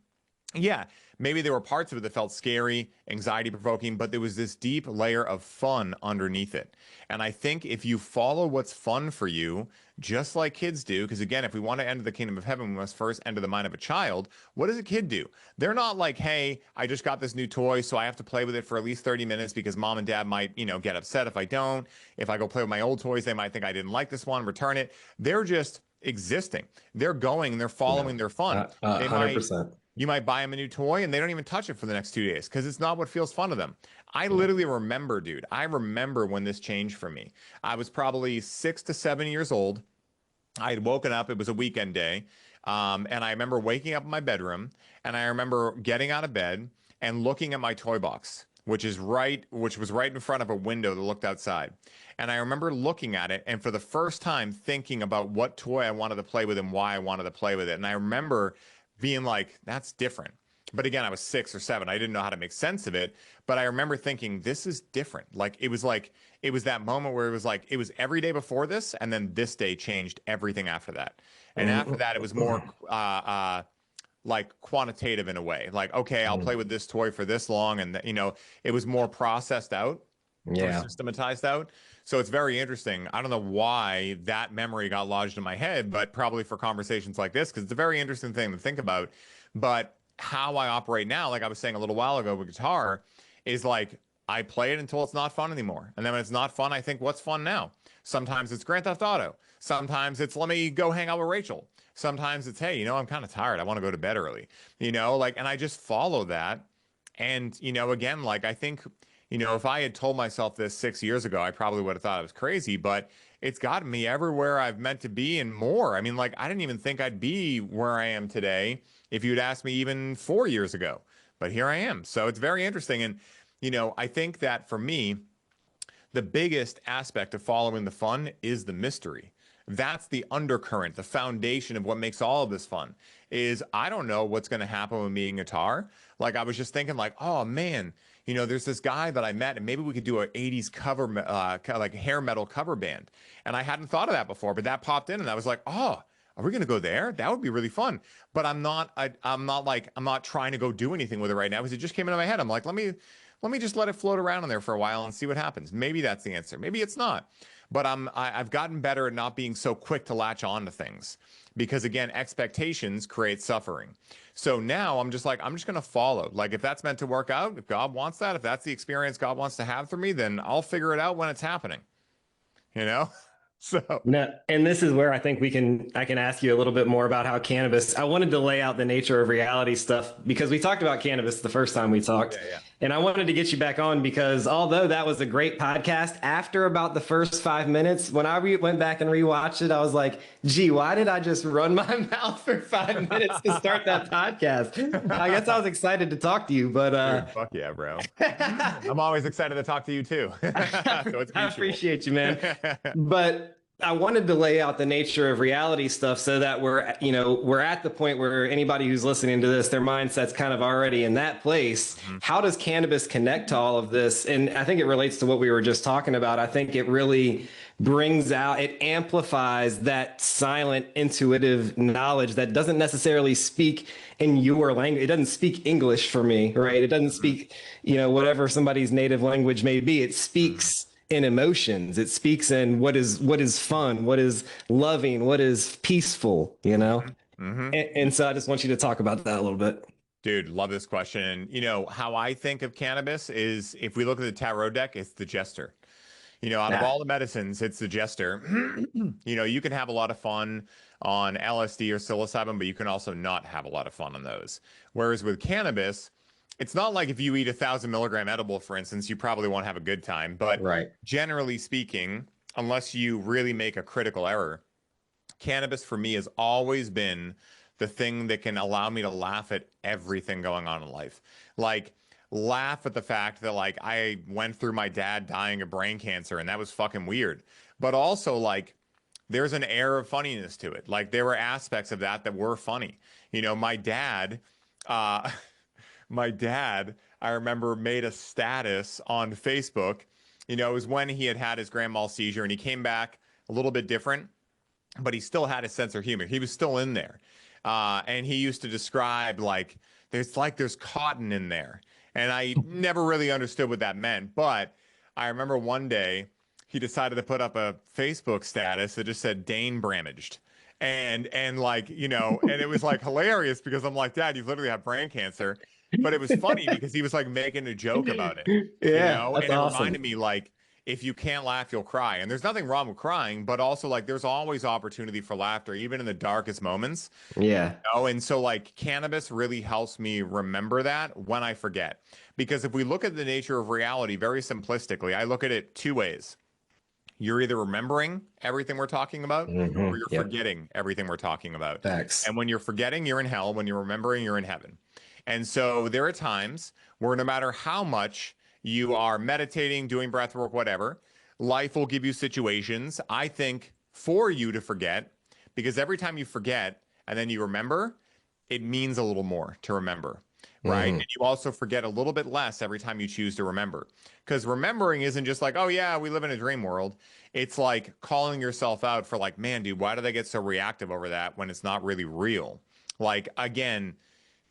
Yeah, maybe there were parts of it that felt scary, anxiety provoking, but there was this deep layer of fun underneath it. And I think if you follow what's fun for you, just like kids do, because again, if we want to enter the kingdom of heaven, we must first enter the mind of a child. What does a kid do? They're not like, hey, I just got this new toy, so I have to play with it for at least 30 minutes because mom and dad might, get upset if I don't. If I go play with my old toys, they might think I didn't like this one, return it. They're just existing. They're going, they're Yeah, following their fun. They might 100%. You might buy them a new toy and they don't even touch it for the next 2 days because it's not what feels fun to them. I literally remember, dude, I remember when this changed for me. I was probably 6 to 7 years old. I had woken up, it was a weekend day. And I remember waking up in my bedroom and I remember getting out of bed and looking at my toy box, which was right in front of a window that looked outside. And I remember looking at it and for the first time thinking about what toy I wanted to play with and why I wanted to play with it. And I remember being like, that's different. But again, I was 6 or 7. I didn't know how to make sense of it. But I remember thinking, this is different. It was that moment where it was every day before this. And then this day changed everything after that. And after that, it was more like quantitative in a way. Like, okay, I'll play with this toy for this long. And, it was more processed out or Yeah. systematized out. So it's very interesting. I don't know why that memory got lodged in my head, but probably for conversations like this, because it's a very interesting thing to think about. But how I operate now, like I was saying a little while ago with guitar, is like I play it until it's not fun anymore. And then when it's not fun, I think, what's fun now? Sometimes it's Grand Theft Auto. Sometimes it's let me go hang out with Rachel. Sometimes it's, hey, I'm kind of tired. I want to go to bed early. And I just follow that. And, again, like I think if I had told myself this 6 years ago, I probably would have thought I was crazy, but it's gotten me everywhere I've meant to be and more. I mean, like, I didn't even think I'd be where I am today if you'd asked me even 4 years ago, but here I am. So it's very interesting. And, I think that for me, the biggest aspect of following the fun is the mystery. That's the undercurrent, the foundation of what makes all of this fun is I don't know what's going to happen with me and guitar. Like I was just thinking like, oh man, there's this guy that I met and maybe we could do an 80s cover, kind of like hair metal cover band. And I hadn't thought of that before, but that popped in and I was like, oh, are we going to go there? That would be really fun. But I'm not trying to go do anything with it right now because it just came into my head. I'm like, let me just let it float around in there for a while and see what happens. Maybe that's the answer. Maybe it's not. But I've gotten better at not being so quick to latch on to things because again, expectations create suffering. So now I'm just going to follow. Like if that's meant to work out, if God wants that, if that's the experience God wants to have for me, then I'll figure it out when it's happening. You know? So No, and this is where I think I can ask you a little bit more about how cannabis. I wanted to lay out the nature of reality stuff because we talked about cannabis the first time we talked. yeah. And I wanted to get you back on because although that was a great podcast, after about the first 5 minutes, when I went back and rewatched it, I was like, gee, why did I just run my mouth for 5 minutes to start that podcast? I guess I was excited to talk to you, but dude, fuck yeah, bro. I'm always excited to talk to you too. So it's I mutual. appreciate you, man. But I wanted to lay out the nature of reality stuff so that we're at the point where anybody who's listening to this, their mindset's kind of already in that place. Mm-hmm. How does cannabis connect to all of this? And I think it relates to what we were just talking about. I think it really it amplifies that silent, intuitive knowledge that doesn't necessarily speak in your language. It doesn't speak English for me, right? It doesn't speak, whatever somebody's native language may be. It speaks in emotions. It speaks in what is fun, what is loving, what is peaceful, And so I just want you to talk about that a little bit. Dude, love this question. How I think of cannabis is if we look at the tarot deck, it's the Jester. Out of all the medicines, it's the Jester. You can have a lot of fun on LSD or psilocybin, but you can also not have a lot of fun on those. Whereas with cannabis, it's not like if you eat 1,000 milligram edible, for instance, you probably won't have a good time. But generally speaking, unless you really make a critical error, cannabis for me has always been the thing that can allow me to laugh at everything going on in life. Like, laugh at the fact that like I went through my dad dying of brain cancer and that was fucking weird. But also like there's an air of funniness to it. Like there were aspects of that were funny. My dad, I remember made a status on Facebook. It was when he had his grand mal seizure and he came back a little bit different, but he still had his sense of humor. He was still in there. And he used to describe there's cotton in there. And I never really understood what that meant. But I remember one day he decided to put up a Facebook status that just said Dane Bramaged. And like, and it was like hilarious because I'm like, Dad, you've literally had brain cancer. But it was funny because he was like making a joke about it, Yeah, that's and it awesome. reminded me like, if you can't laugh, you'll cry. And there's nothing wrong with crying, but also like there's always opportunity for laughter, even in the darkest moments. Yeah. And so like cannabis really helps me remember that when I forget. Because if we look at the nature of reality very simplistically, I look at it two ways. You're either remembering everything we're talking about or you're Yep. forgetting everything we're talking about. Facts. And when you're forgetting, you're in hell. When you're remembering, you're in heaven. And so there are times where no matter how much you are meditating, doing breath work, whatever, life will give you situations, I think, for you to forget, because every time you forget and then you remember, it means a little more to remember, right? Hmm. And you also forget a little bit less every time you choose to remember. Because remembering isn't just like, oh, yeah, we live in a dream world. It's like calling yourself out for like, man, dude, why do they get so reactive over that when it's not really real? Like, again,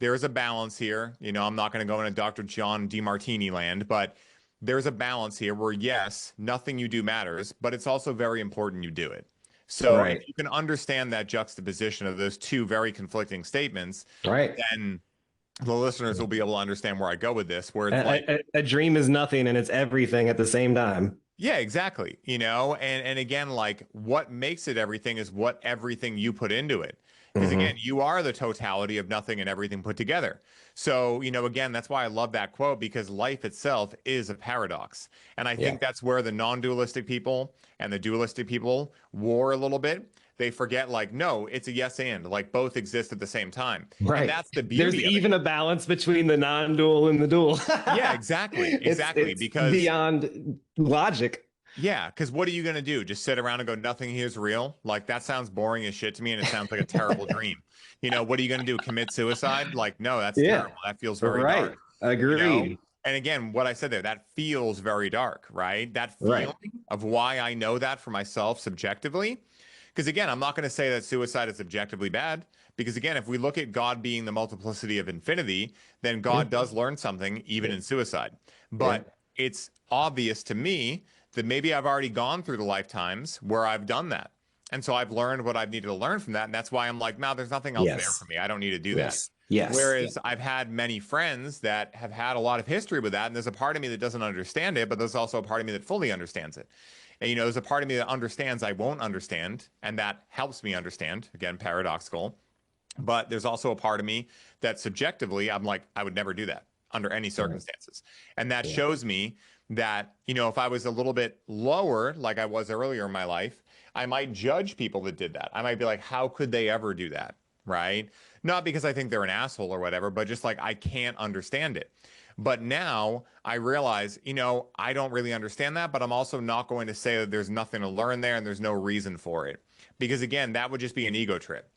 there's a balance here. I'm not going to go into Dr. John DeMartini land, but there's a balance here where, yes, nothing you do matters, but it's also very important you do it. So if Right. you can understand that juxtaposition of those two very conflicting statements, Right. then the listeners will be able to understand where I go with this, where it's like, A dream is nothing and it's everything at the same time. yeah, exactly. And again, like what makes it everything is what everything you put into it. Because again, Hmm. you are the totality of nothing and everything put together. So, again, that's why I love that quote because life itself is a paradox. And I Yeah. think that's where the non-dualistic people and the dualistic people war a little bit. They forget like, no, it's a yes and like both exist at the same time. And Right. that's the There's beauty of it. even a balance between the non-dual and the dual. Yeah, exactly. Exactly. It's Because beyond logic. yeah, because what are you going to do? Just sit around and go, nothing here is real? Like, that sounds boring as shit to me, and it sounds like a terrible dream. What are you going to do? Commit suicide? Like, no, that's Yeah. terrible. That feels very Right. dark, you know? Agreed. And again, what I said there, that feels very dark, right? That Right. feeling of why I know that for myself subjectively. Because again, I'm not going to say that suicide is objectively bad. Because again, if we look at God being the multiplicity of infinity, then Yeah. God does learn something even in suicide. Yeah. But it's obvious to me that maybe I've already gone through the lifetimes where I've done that. And so I've learned what I've needed to learn from that. And that's why I'm like, no, there's nothing else there for Yes. me. I don't need to do that. Yes. Yes. Whereas I've had many friends that have had a lot of history with that. And there's a part of me that doesn't understand it, but there's also a part of me that fully understands it. And, there's a part of me that understands I won't understand. And that helps me understand. Again, paradoxical. But there's also a part of me that subjectively, I'm like, I would never do that under any Right. circumstances. And that Yeah. shows me that, if I was a little bit lower, like I was earlier in my life, I might judge people that did that. I might be like, how could they ever do that? Right. Not because I think they're an asshole or whatever, but just like I can't understand it. But now I realize, I don't really understand that, but I'm also not going to say that there's nothing to learn there and there's no reason for it. Because again, that would just be an ego trip.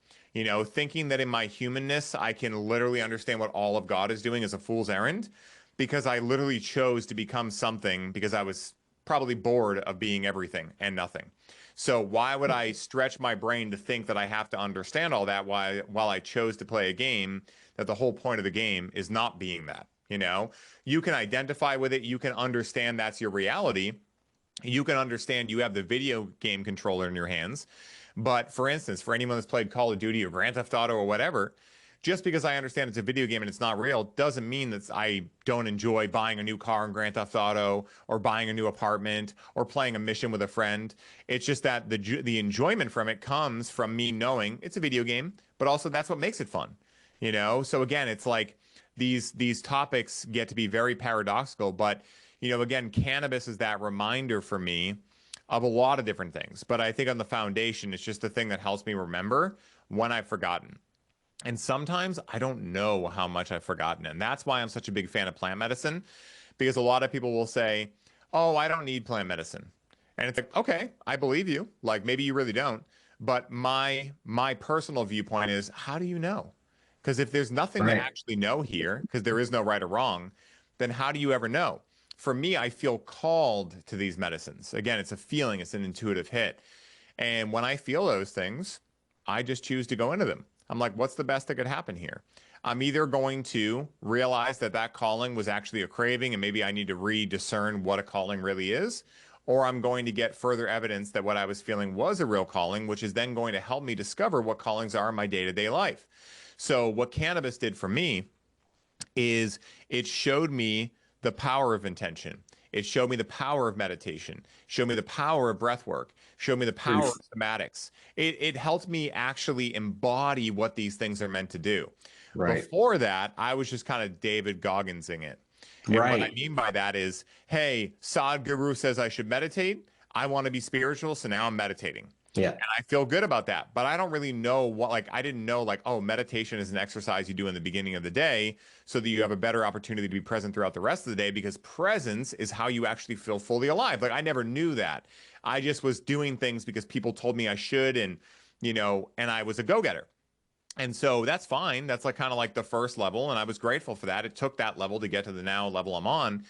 Thinking that in my humanness, I can literally understand what all of God is doing is a fool's errand because I literally chose to become something because I was probably bored of being everything and nothing. So why would I stretch my brain to think that I have to understand all that while I chose to play a game that the whole point of the game is not being that, You can identify with it, you can understand that's your reality. You can understand you have the video game controller in your hands. But for instance, for anyone that's played Call of Duty or Grand Theft Auto or whatever, just because I understand it's a video game and it's not real doesn't mean that I don't enjoy buying a new car in Grand Theft Auto or buying a new apartment or playing a mission with a friend. It's just that the enjoyment from it comes from me knowing it's a video game, but also that's what makes it fun. So again, it's like these topics get to be very paradoxical, but again, cannabis is that reminder for me of a lot of different things. But I think on the foundation, it's just the thing that helps me remember when I've forgotten. And sometimes I don't know how much I've forgotten. And that's why I'm such a big fan of plant medicine, because a lot of people will say, oh, I don't need plant medicine. And it's like, okay, I believe you. Like maybe you really don't. But my personal viewpoint is, how do you know? Because if there's nothing to Right. actually know here, because there is no right or wrong, then how do you ever know? For me, I feel called to these medicines. Again, it's a feeling, it's an intuitive hit. And when I feel those things, I just choose to go into them. I'm like, what's the best that could happen here? I'm either going to realize that that calling was actually a craving and maybe I need to rediscern what a calling really is, or I'm going to get further evidence that what I was feeling was a real calling, which is then going to help me discover what callings are in my day-to-day life. So what cannabis did for me is it showed me the power of intention. It showed me the power of meditation, showed me the power of breath work, showed me the power of Truth. somatics. It helped me actually embody what these things are meant to do. Right. Before that, I was just kind of David Gogginsing it. And what I Right. mean by that is, hey, Sadhguru says I should meditate. I want to be spiritual, so now I'm meditating. Yeah. And I feel good about that. But I don't really know what, like, I didn't know, like, oh, meditation is an exercise you do in the beginning of the day so that you have a better opportunity to be present throughout the rest of the day because presence is how you actually feel fully alive. Like, I never knew that. I just was doing things because people told me I should and, and I was a go-getter. And so that's fine. That's like kind of like the first level. And I was grateful for that. It took that level to get to the now level I'm on.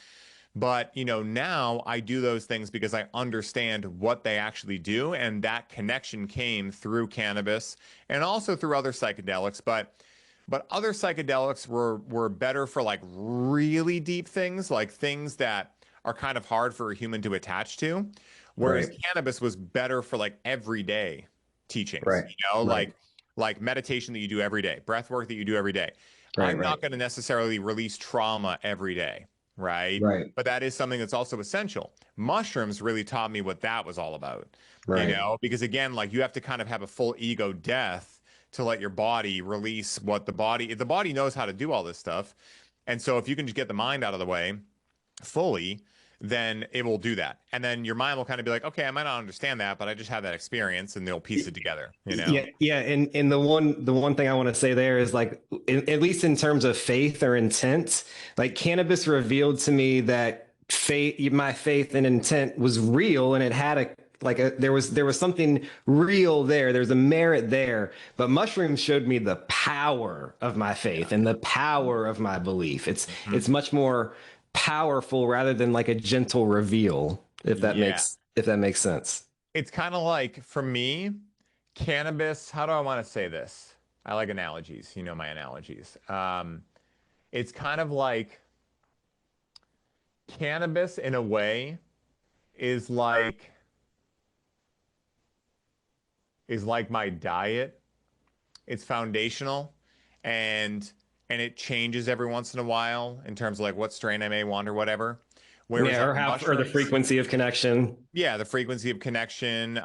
But, now I do those things because I understand what they actually do. And that connection came through cannabis and also through other psychedelics. But other psychedelics were better for like really deep things, like things that are kind of hard for a human to attach to. Whereas Right. cannabis was better for like everyday teachings, Right. Right. like meditation that you do every day, breath work that you do every day. Right. I'm Right. not going to necessarily release trauma every day, right? Right. But that is something that's also essential. Mushrooms really taught me what that was all about, Right. because again, like you have to kind of have a full ego death to let your body release what the body knows how to do all this stuff. And so if you can just get the mind out of the way fully, then it will do that. And then your mind will kind of be like, okay, I might not understand that, but I just have that experience and they'll piece it together. Yeah, yeah, and the one thing I want to say there is like, at least in terms of faith or intent, like cannabis revealed to me that my faith and intent was real, and it had there was something real there. There's a merit there, but mushrooms showed me the power of my faith Yeah. and the power of my belief. It's Mhm. it's much more powerful rather than like a gentle reveal, if that Yeah. makes sense. It's kind of like for me, cannabis, how do I want to say this? I like analogies. You know my analogies. It's kind of like cannabis in a way is like is like my diet. It's foundational and it changes every once in a while in terms of like what strain I may want or whatever. Whereas Yeah, like or the mushrooms, frequency of connection, yeah, the frequency of connection,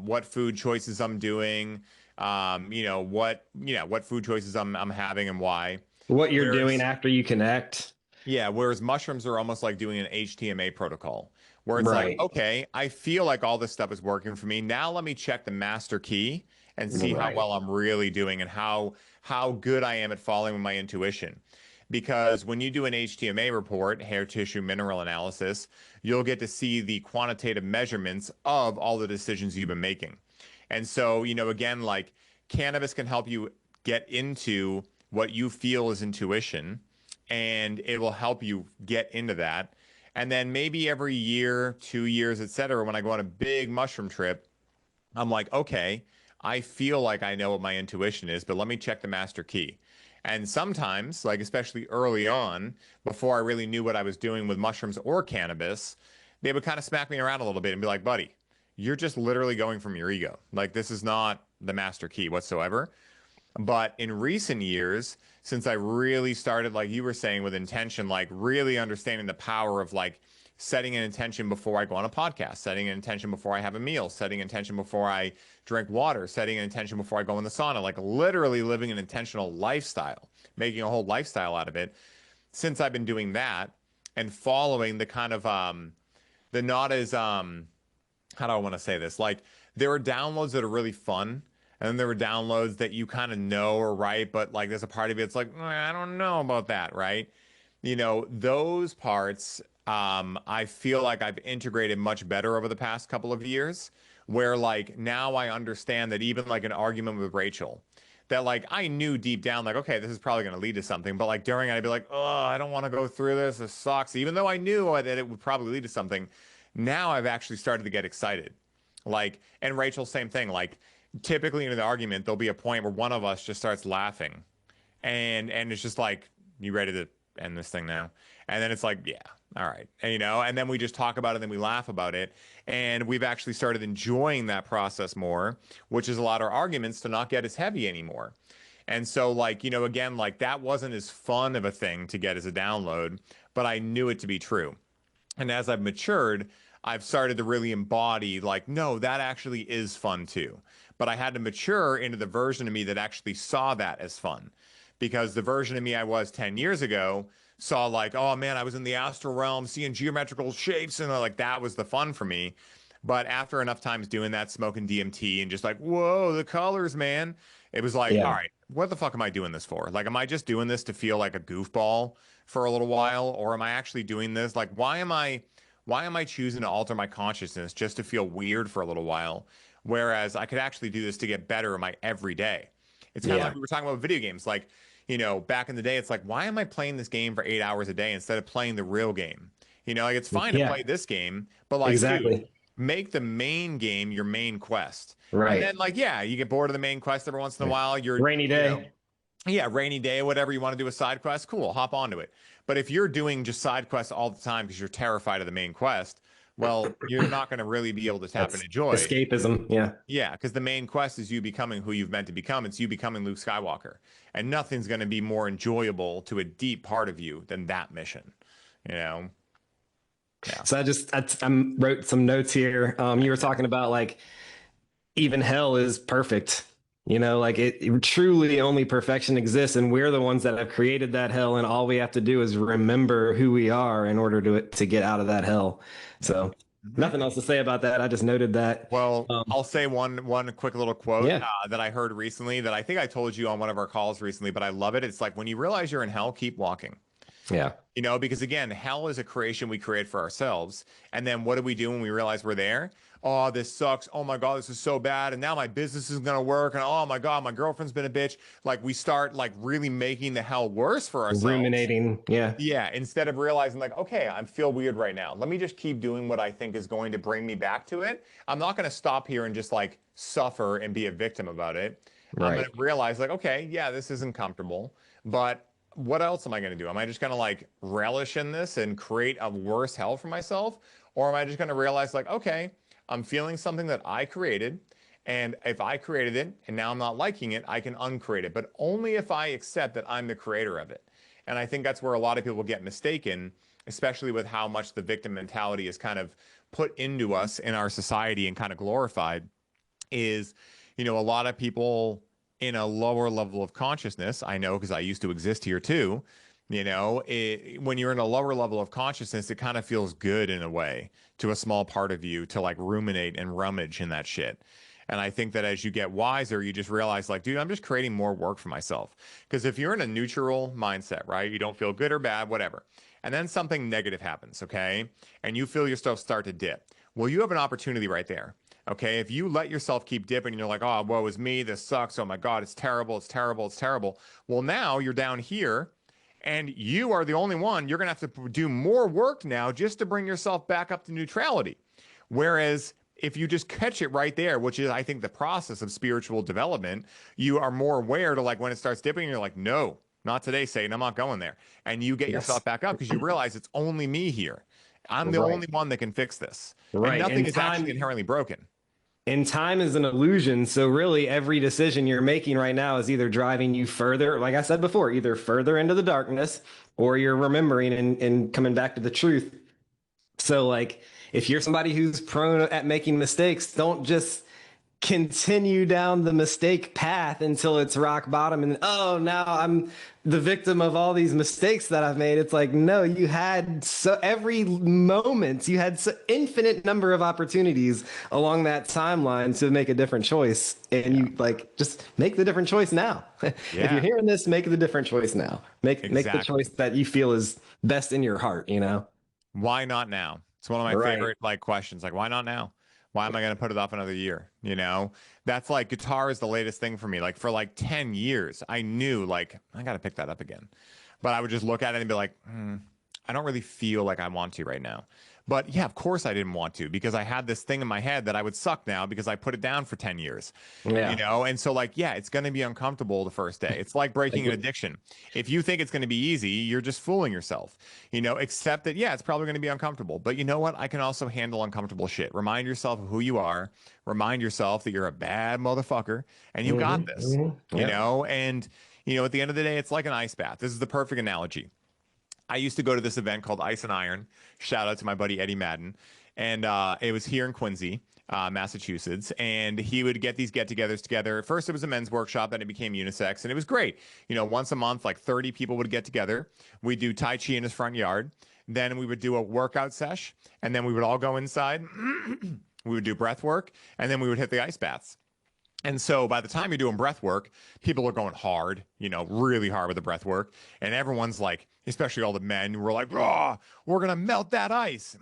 what food choices I'm doing, what food choices I'm having and why. what you're doing Whereas after you connect. Yeah, whereas mushrooms are almost like doing an HTMA protocol, where it's like, Right, okay, I feel like all this stuff is working for me. Now let me check the master key and see how right. well I'm really doing and how good I am at following my intuition. Because when you do an HTMA report, hair tissue mineral analysis, you'll get to see the quantitative measurements of all the decisions you've been making. And so, again, like cannabis can help you get into what you feel is intuition and it will help you get into that. And then maybe every year, 2 years, et cetera, when I go on a big mushroom trip, I'm like, okay, I feel like I know what my intuition is, but let me check the master key. And sometimes, like especially early on, before I really knew what I was doing with mushrooms or cannabis, they would kind of smack me around a little bit and be like, buddy, you're just literally going from your ego. Like, this is not the master key whatsoever. But in recent years, since I really started, like you were saying, with intention, like really understanding the power of like setting an intention before I go on a podcast, setting an intention before I have a meal, setting an intention before I drink water, setting an intention before I go in the sauna, like literally living an intentional lifestyle, making a whole lifestyle out of it. Since I've been doing that and following the kind of the not as how do I want to say this? Like there are downloads that are really fun, and then there were downloads that you kind of know are right, but like there's a part of it, it's like, I don't know about that, right? Those parts, I feel like I've integrated much better over the past couple of years, where like now I understand that even like an argument with Rachel, that like I knew deep down, like, okay, this is probably going to lead to something, but like during it, I'd be like, oh, I don't want to go through this. This sucks. Even though I knew that it would probably lead to something, now I've actually started to get excited. Like, and Rachel, same thing. Like, typically in the argument, there'll be a point where one of us just starts laughing, and it's just like, you ready to end this thing now? And then it's like, yeah, all right, and and then we just talk about it, and then we laugh about it, and we've actually started enjoying that process more, which has allowed our arguments to not get as heavy anymore. And so, like, again, like that wasn't as fun of a thing to get as a download, but I knew it to be true. And as I've matured, I've started to really embody, like, no, that actually is fun too. But I had to mature into the version of me that actually saw that as fun. Because the version of me I was 10 years ago saw, like, oh man, I was in the astral realm seeing geometrical shapes, and like that was the fun for me. But after enough times doing that, smoking DMT and just like, whoa, the colors, man, it was like, all Yeah. right, what the fuck am I doing this for? Like, am I just doing this to feel like a goofball for a little while, or am I actually doing this? Like, why am I choosing to alter my consciousness just to feel weird for a little while? Whereas I could actually do this to get better in my everyday. It's kind of like Yeah. we were talking about video games. Like, back in the day, it's like, why am I playing this game for 8 hours a day instead of playing the real game? Like, it's fine to Yeah. play this game, but like, dude, Exactly. make the main game your main quest. And then, Right. like, yeah, you get bored of the main quest every once in a while. Rainy day. Yeah, rainy day, whatever, you want to do a side quest, cool, hop onto it. But if you're doing just side quests all the time because you're terrified of the main quest, well, you're not going to really be able to tap That's into joy. escapism. Yeah. Yeah, because the main quest is you becoming who you've meant to become. It's you becoming Luke Skywalker. And nothing's going to be more enjoyable to a deep part of you than that mission. You know? Yeah. So I wrote some notes here. You were talking about like even hell is perfect. Like it truly only perfection exists, and we're the ones that have created that hell, and all we have to do is remember who we are in order to get out of that hell. So Mhm. nothing else to say about that. I just noted that. Well, Um, I'll say one quick little quote yeah, that I heard recently that I think I told you on one of our calls recently, but I love it. It's like, when you realize you're in hell, keep walking. yeah, Because again, hell is a creation we create for ourselves. And then what do we do when we realize we're there? Oh, this sucks. Oh my God, this is so bad. And now my business isn't going to work. And oh my God, my girlfriend's been a bitch. Like, we start like really making the hell worse for ourselves. ruminating. Yeah, Yeah, instead of realizing, like, okay, I feel weird right now. Let me just keep doing what I think is going to bring me back to it. I'm not going to stop here and just like suffer and be a victim about it. I'm going right. to realize, like, okay, yeah, this isn't comfortable, but what else am I going to do? Am I just going to like relish in this and create a worse hell for myself? Or am I just going to realize, like, okay, I'm feeling something that I created. And if I created it and now I'm not liking it, I can uncreate it, but only if I accept that I'm the creator of it. And I think that's where a lot of people get mistaken, especially with how much the victim mentality is kind of put into us in our society and kind of glorified. Is, a lot of people in a lower level of consciousness, I know because I used to exist here too, when you're in a lower level of consciousness, it kind of feels good in a way to a small part of you to like ruminate and rummage in that shit. And I think that as you get wiser, you just realize, like, dude, I'm just creating more work for myself. Because if you're in a neutral mindset, right, you don't feel good or bad, whatever, and then something negative happens, okay, and you feel yourself start to dip, well, you have an opportunity right there. Okay, if you let yourself keep dipping and you're like, oh, woe is me, this sucks, oh my God, it's terrible, it's terrible, it's terrible. Well, now you're down here and you are the only one. You're going to have to do more work now just to bring yourself back up to neutrality. Whereas if you just catch it right there, which is, I think, the process of spiritual development, you are more aware to, like, when it starts dipping, you're like, no, not today, Satan, I'm not going there. And you get Yes. yourself back up because you realize it's only me here. I'm the Right. only one that can fix this. And Right. nothing And is actually inherently broken. time is an illusion. So really every decision you're making right now is either driving you further, like I said before, either further into the darkness, or you're remembering and coming back to the truth. So like if you're somebody who's prone at making mistakes, don't just continue down the mistake path until it's rock bottom and oh, now I'm the victim of all these mistakes that I've made. It's like, no, you had so every moment you had so infinite number of opportunities along that timeline to make a different choice, and Yeah. you like just make the different choice now. If you're Yeah, hearing this, make the different choice now. Make the exactly. choice that you feel is best in your heart. Why not now? It's one of my Right. favorite like questions. Like, why not now? Why am I going to put it off another year? That's like, guitar is the latest thing for me. Like, for like 10 years, I knew, like, I got to pick that up again. But I would just look at it and be like, I don't really feel like I want to right now. But yeah, of course I didn't want to, because I had this thing in my head that I would suck now because I put it down for 10 years, you Yeah. know? And so like, yeah, it's going to be uncomfortable the first day. It's like breaking an addiction. If you think it's going to be easy, you're just fooling yourself, you know, except that, yeah, it's probably going to be uncomfortable. But you know what? I can also handle uncomfortable shit. Remind yourself of who you are. Remind yourself that you're a bad motherfucker and you got this, you Yeah. know? And, you know, at the end of the day, it's like an ice bath. This is the perfect analogy. I used to go to this event called Ice and Iron. Shout out to my buddy Eddie Madden. And it was here in Quincy, Massachusetts. And he would get these get togethers together. At first, it was a men's workshop, then it became unisex. And it was great. You know, once a month, like 30 people would get together. We'd do Tai Chi in his front yard. Then we would do a workout sesh. And then we would all go inside. We would do breath work. And then we would hit the ice baths. And so by the time you're doing breath work, people are going hard, you know, really hard with the breath work. And everyone's like, especially all the men, were like, oh, we're going to melt that ice.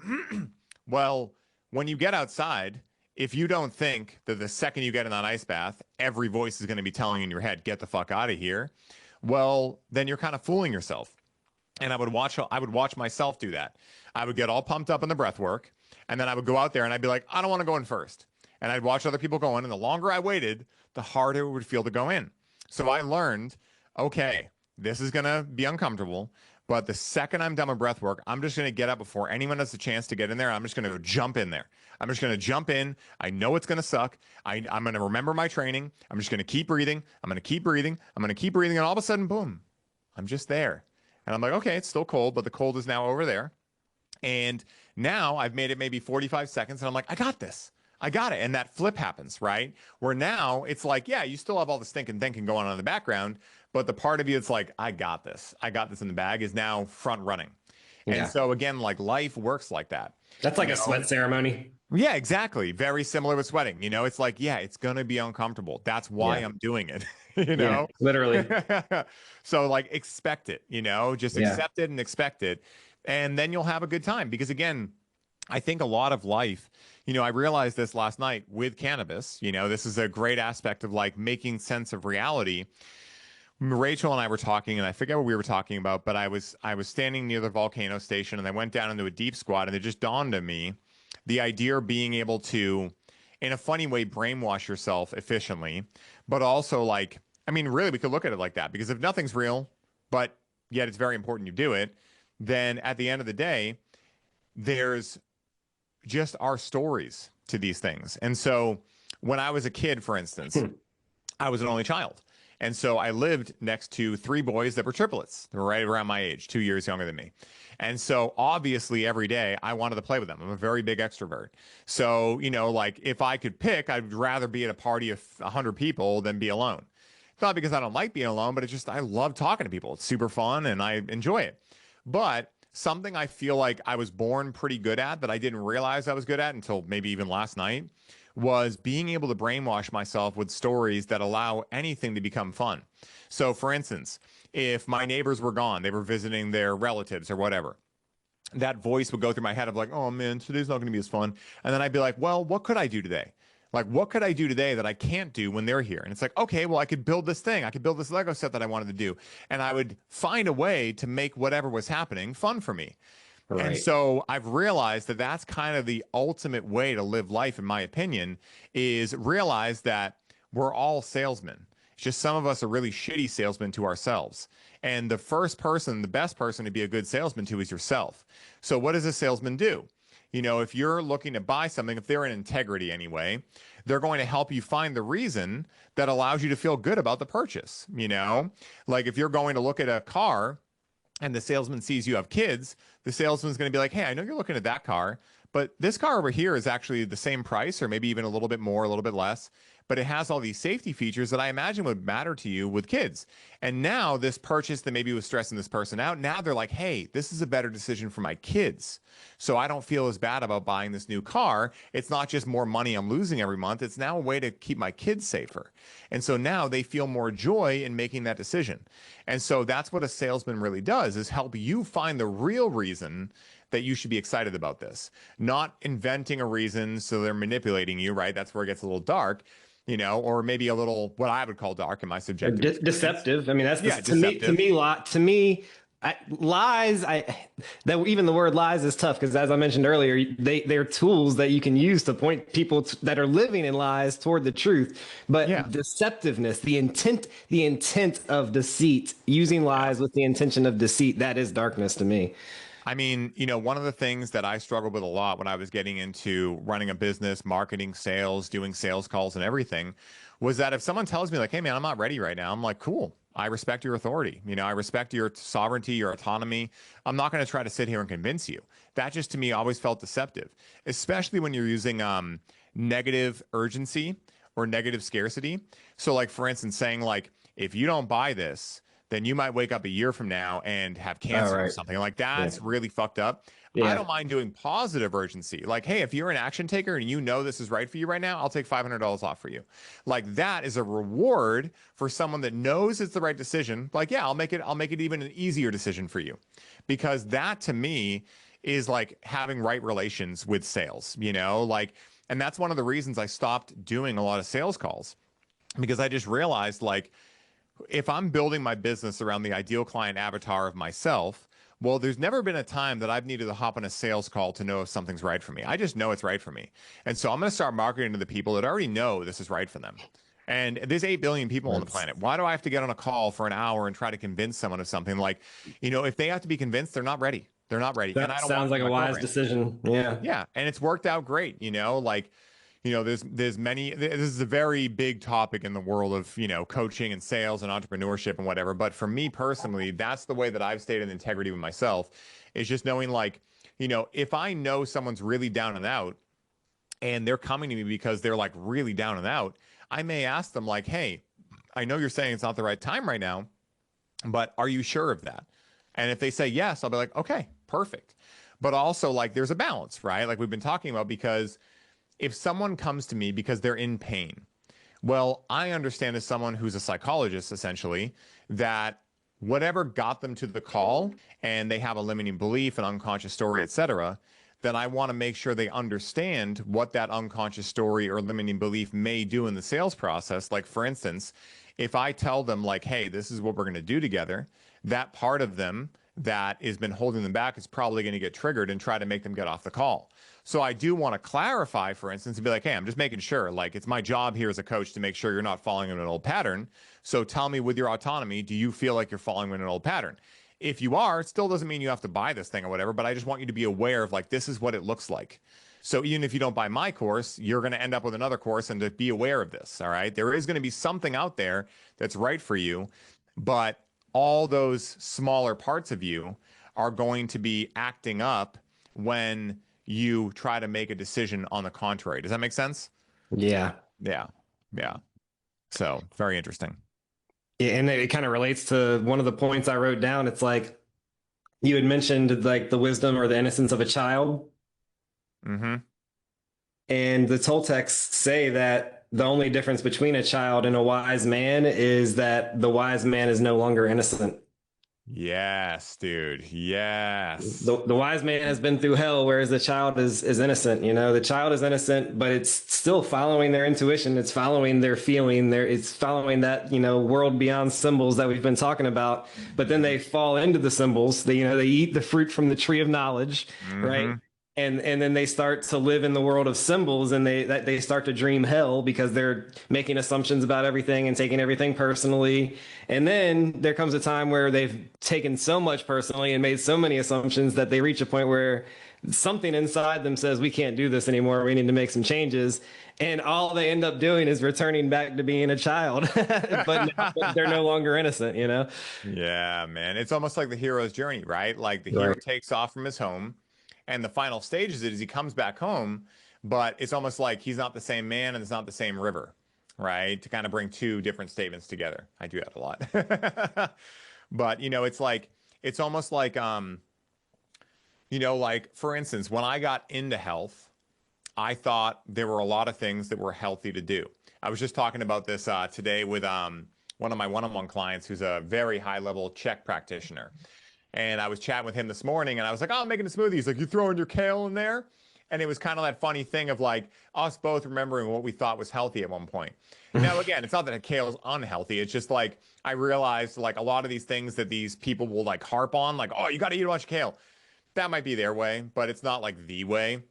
Well, when you get outside, if you don't think that the second you get in that ice bath, every voice is going to be telling you in your head, get the fuck out of here. Well, then you're kind of fooling yourself. And I would watch myself do that. I would get all pumped up in the breath work. And then I would go out there and I'd be like, I don't want to go in first. And I'd watch other people go in, and the longer I waited, the harder it would feel to go in. So I learned, okay, this is going to be uncomfortable, but the second I'm done with breath work, I'm just going to get up before anyone has a chance to get in there. I'm just going to jump in there. I'm just going to jump in. I know it's going to suck. I'm going to remember my training. I'm just going to keep breathing. I'm going to keep breathing. I'm going to keep breathing. And all of a sudden, boom, I'm just there. And I'm like, okay, it's still cold, but the cold is now over there. And now I've made it maybe 45 seconds, and I'm like, I got this. I got it. And that flip happens, right? Where now it's like, yeah, you still have all this thinking going on in the background, but the part of you that's like, I got this in the bag is now front running. Yeah. And so again, like life works like that. That's like a sweat ceremony. Yeah, exactly. Very similar with sweating. You know, it's like, yeah, it's going to be uncomfortable. That's why I'm doing it, you know? Yeah, literally. So like expect it, you know, just accept it and expect it. And then you'll have a good time, because again, I think a lot of life, you know, I realized this last night with cannabis. You know, this is a great aspect of like making sense of reality. Rachel and I were talking, and I forget what we were talking about, but I was standing near the volcano station, and I went down into a deep squat, and it just dawned on me the idea of being able to, in a funny way, brainwash yourself efficiently, but also like, I mean, really, we could look at it like that, because if nothing's real, but yet it's very important you do it, then at the end of the day, there's just our stories to these things. And so when I was a kid, for instance, I was an only child. And so I lived next to 3 boys that were triplets. They were right around my age, 2 years younger than me. And so obviously every day I wanted to play with them. I'm a very big extrovert. So, you know, like if I could pick, I'd rather be at a party of 100 people than be alone. It's not because I don't like being alone, but it's just I love talking to people. It's super fun and I enjoy it. But something I feel like I was born pretty good at that I didn't realize I was good at until maybe even last night was being able to brainwash myself with stories that allow anything to become fun. So for instance, if my neighbors were gone, they were visiting their relatives or whatever, that voice would go through my head of like, oh man, today's not going to be as fun. And then I'd be like, well, what could I do today? Like, what could I do today that I can't do when they're here? And it's like, okay, well, I could build this thing. I could build this Lego set that I wanted to do. And I would find a way to make whatever was happening fun for me. Right. And so I've realized that that's kind of the ultimate way to live life, in my opinion, is realize that we're all salesmen. It's just some of us are really shitty salesmen to ourselves. And the first person, the best person to be a good salesman to is yourself. So what does a salesman do? You know, if you're looking to buy something, if they're in integrity anyway, they're going to help you find the reason that allows you to feel good about the purchase. You know, like if you're going to look at a car and the salesman sees you have kids, the salesman's going to be like, hey, I know you're looking at that car, but this car over here is actually the same price or maybe even a little bit more, a little bit less. But it has all these safety features that I imagine would matter to you with kids. And now this purchase that maybe was stressing this person out, now they're like, hey, this is a better decision for my kids. So I don't feel as bad about buying this new car. It's not just more money I'm losing every month. It's now a way to keep my kids safer. And so now they feel more joy in making that decision. And so that's what a salesman really does, is help you find the real reason that you should be excited about this. Not inventing a reason so they're manipulating you, right? That's where it gets a little dark. You know, or maybe a little what I would call dark in my subjective deceptive. I mean, that's yeah, to me. Lies, that even the word lies is tough because, as I mentioned earlier, they're tools that you can use to point people that are living in lies toward the truth. Yeah. But deceptiveness, the intent of deceit, using Yeah. lies with the intention of deceit, that is darkness to me. I mean, one of the things that I struggled with a lot when I was getting into running a business, marketing, sales, doing sales calls and everything was that if someone tells me like, "Hey man, I'm not ready right now." I'm like, "Cool. I respect your authority. I respect your sovereignty, your autonomy. I'm not going to try to sit here and convince you." That just to me always felt deceptive, especially when you're using negative urgency or negative scarcity. So like for instance, saying like, "If you don't buy this, then you might wake up a year from now and have All cancer or right. something." Like Yeah. that's really fucked up. I Yeah. don't mind doing positive urgency. Like, hey, if you're an action taker and you know this is right for you right now, I'll take $500 off for you. Like that is a reward for someone that knows it's the right decision. Like, yeah, I'll make it even an easier decision for you. Because that to me is like having right relations with sales, like, and that's one of the reasons I stopped doing a lot of sales calls because I just realized like if I'm building my business around the ideal client avatar of myself, well, there's never been a time that I've needed to hop on a sales call to know if something's right for me. I just know it's right for me. And so I'm going to start marketing to the people that already know this is right for them. And there's 8 billion people on the That's, planet. Why do I have to get on a call for an hour and try to convince someone of something? Like, if they have to be convinced, they're not ready. They're not ready. And that I don't want sounds them like in a my wise program. decision. Yeah. Yeah, and it's worked out great, like, there's many this is a very big topic in the world of, coaching and sales and entrepreneurship and whatever, but for me personally, that's the way that I've stayed in integrity with myself is just knowing like, if I know someone's really down and out and they're coming to me because they're like really down and out, I may ask them like, "Hey, I know you're saying it's not the right time right now, but are you sure of that?" And if they say yes, I'll be like, "Okay, perfect." But also like there's a balance, right? Like we've been talking about, because if someone comes to me because they're in pain, well, I understand as someone who's a psychologist, essentially, that whatever got them to the call and they have a limiting belief, an unconscious story, etc., then I want to make sure they understand what that unconscious story or limiting belief may do in the sales process. Like, for instance, if I tell them, like, "Hey, this is what we're going to do together," that part of them that has been holding them back is probably going to get triggered and try to make them get off the call. So I do want to clarify, for instance, and be like, "Hey, I'm just making sure, like, it's my job here as a coach to make sure you're not falling in an old pattern. So tell me with your autonomy, do you feel like you're falling in an old pattern? If you are, it still doesn't mean you have to buy this thing or whatever, but I just want you to be aware of like, this is what it looks like. So even if you don't buy my course, you're going to end up with another course, and to be aware of this. All right. There is going to be something out there that's right for you, but all those smaller parts of you are going to be acting up when you try to make a decision on the contrary." Does that make sense? Yeah. Yeah. Yeah. So very interesting. Yeah, and it kind of relates to one of the points I wrote down. It's like you had mentioned like the wisdom or the innocence of a child. Mm-hmm. And the Toltecs say that the only difference between a child and a wise man is that the wise man is no longer innocent. Yes, dude. Yes. The wise man has been through hell, whereas the child is innocent. The child is innocent, but it's still following their intuition. It's following their feeling. It's following that, world beyond symbols that we've been talking about. But then they fall into the symbols. They eat the fruit from the tree of knowledge, right? Mm-hmm. And then they start to live in the world of symbols, and they start to dream hell because they're making assumptions about everything and taking everything personally. And then there comes a time where they've taken so much personally and made so many assumptions that they reach a point where something inside them says, "We can't do this anymore. We need to make some changes." And all they end up doing is returning back to being a child, but they're no longer innocent, Yeah, man. It's almost like the hero's journey, right? Like the hero Right. takes off from his home, and the final stage is he comes back home, but it's almost like he's not the same man and it's not the same river, right? To kind of bring two different statements together. I do that a lot. But it's almost like like for instance, when I got into health, I thought there were a lot of things that were healthy to do. I was just talking about this today with one of my one-on-one clients who's a very high-level Czech practitioner. And I was chatting with him this morning, and I was like, "Oh, I'm making a smoothie." He's like, "You throwing your kale in there?" And it was kind of that funny thing of like us both remembering what we thought was healthy at one point. Now, again, it's not that kale's unhealthy. It's just like I realized like a lot of these things that these people will like harp on, like, oh, you got to eat a bunch of kale. That might be their way, but it's not like the way.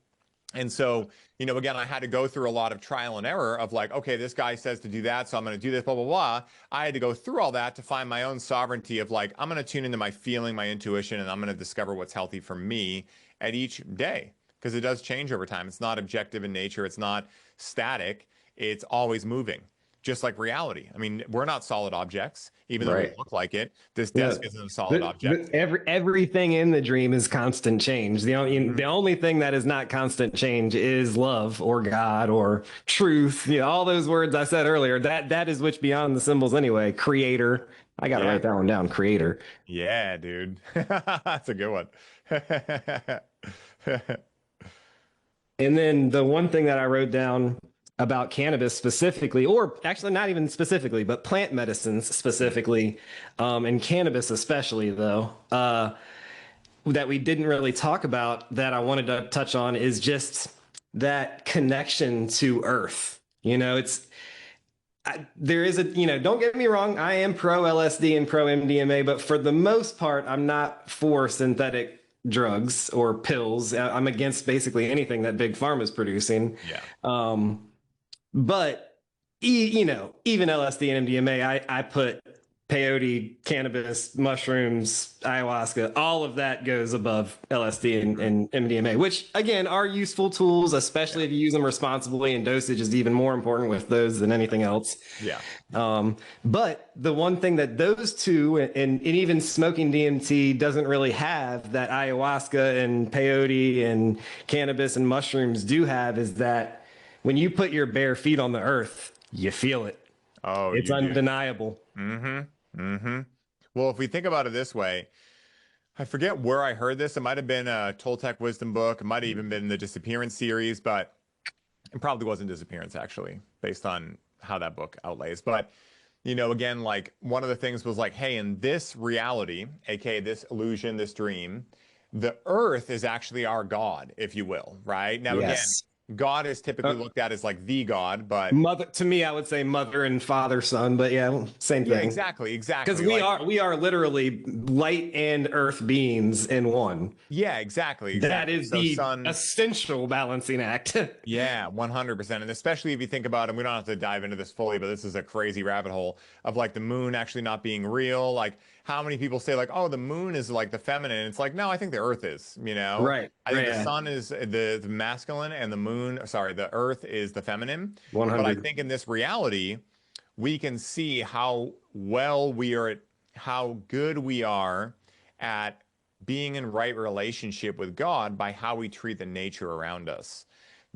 And so, again, I had to go through a lot of trial and error of like, okay, this guy says to do that, so I'm going to do this, blah, blah, blah. I had to go through all that to find my own sovereignty of like, I'm going to tune into my feeling, my intuition, and I'm going to discover what's healthy for me at each day because it does change over time. It's not objective in nature. It's not static. It's always moving, just like reality. I mean, we're not solid objects, even though we look like it. This desk isn't a solid object. Everything in the dream is constant change. The only thing that is not constant change is love or God or truth. All those words I said earlier, that is which beyond the symbols anyway. Creator. I got to write that one down. Creator. Yeah, dude. That's a good one. And then the one thing that I wrote down about cannabis specifically, or actually not even specifically, but plant medicines specifically, and cannabis especially, though, that we didn't really talk about that I wanted to touch on is just that connection to Earth. There is don't get me wrong, I am pro LSD and pro MDMA, but for the most part, I'm not for synthetic drugs or pills. I'm against basically anything that Big Pharma is producing. Yeah. But even LSD and MDMA, I put peyote, cannabis, mushrooms, ayahuasca, all of that goes above LSD and MDMA, which again are useful tools, especially if you use them responsibly, and dosage is even more important with those than anything else. Yeah. But the one thing that those two and even smoking DMT doesn't really have that ayahuasca and peyote and cannabis and mushrooms do have is that when you put your bare feet on the earth, you feel it. Oh, it's undeniable. Well, if we think about it this way, I forget where I heard this. It might have been a Toltec wisdom book. It might have even been the Disappearance series, but it probably wasn't Disappearance, actually, based on how that book outlays. But, again, like one of the things was like, hey, in this reality, aka this illusion, this dream, the earth is actually our God, if you will, right? Now, again, God is typically looked at as like the God, but mother to me, I would say mother and father, son, but yeah, same thing. Yeah, exactly. Because we are literally light and earth beings in one. Yeah, exactly. That is the essential balancing act. Yeah, 100%. And especially if you think about it, we don't have to dive into this fully, but this is a crazy rabbit hole of like the moon actually not being real. Like how many people say like, oh, the moon is like the feminine. It's like, no, I think the earth is, Right. I think the sun is the masculine and the earth is the feminine. 100. But I think in this reality, we can see how good we are at being in right relationship with God by how we treat the nature around us.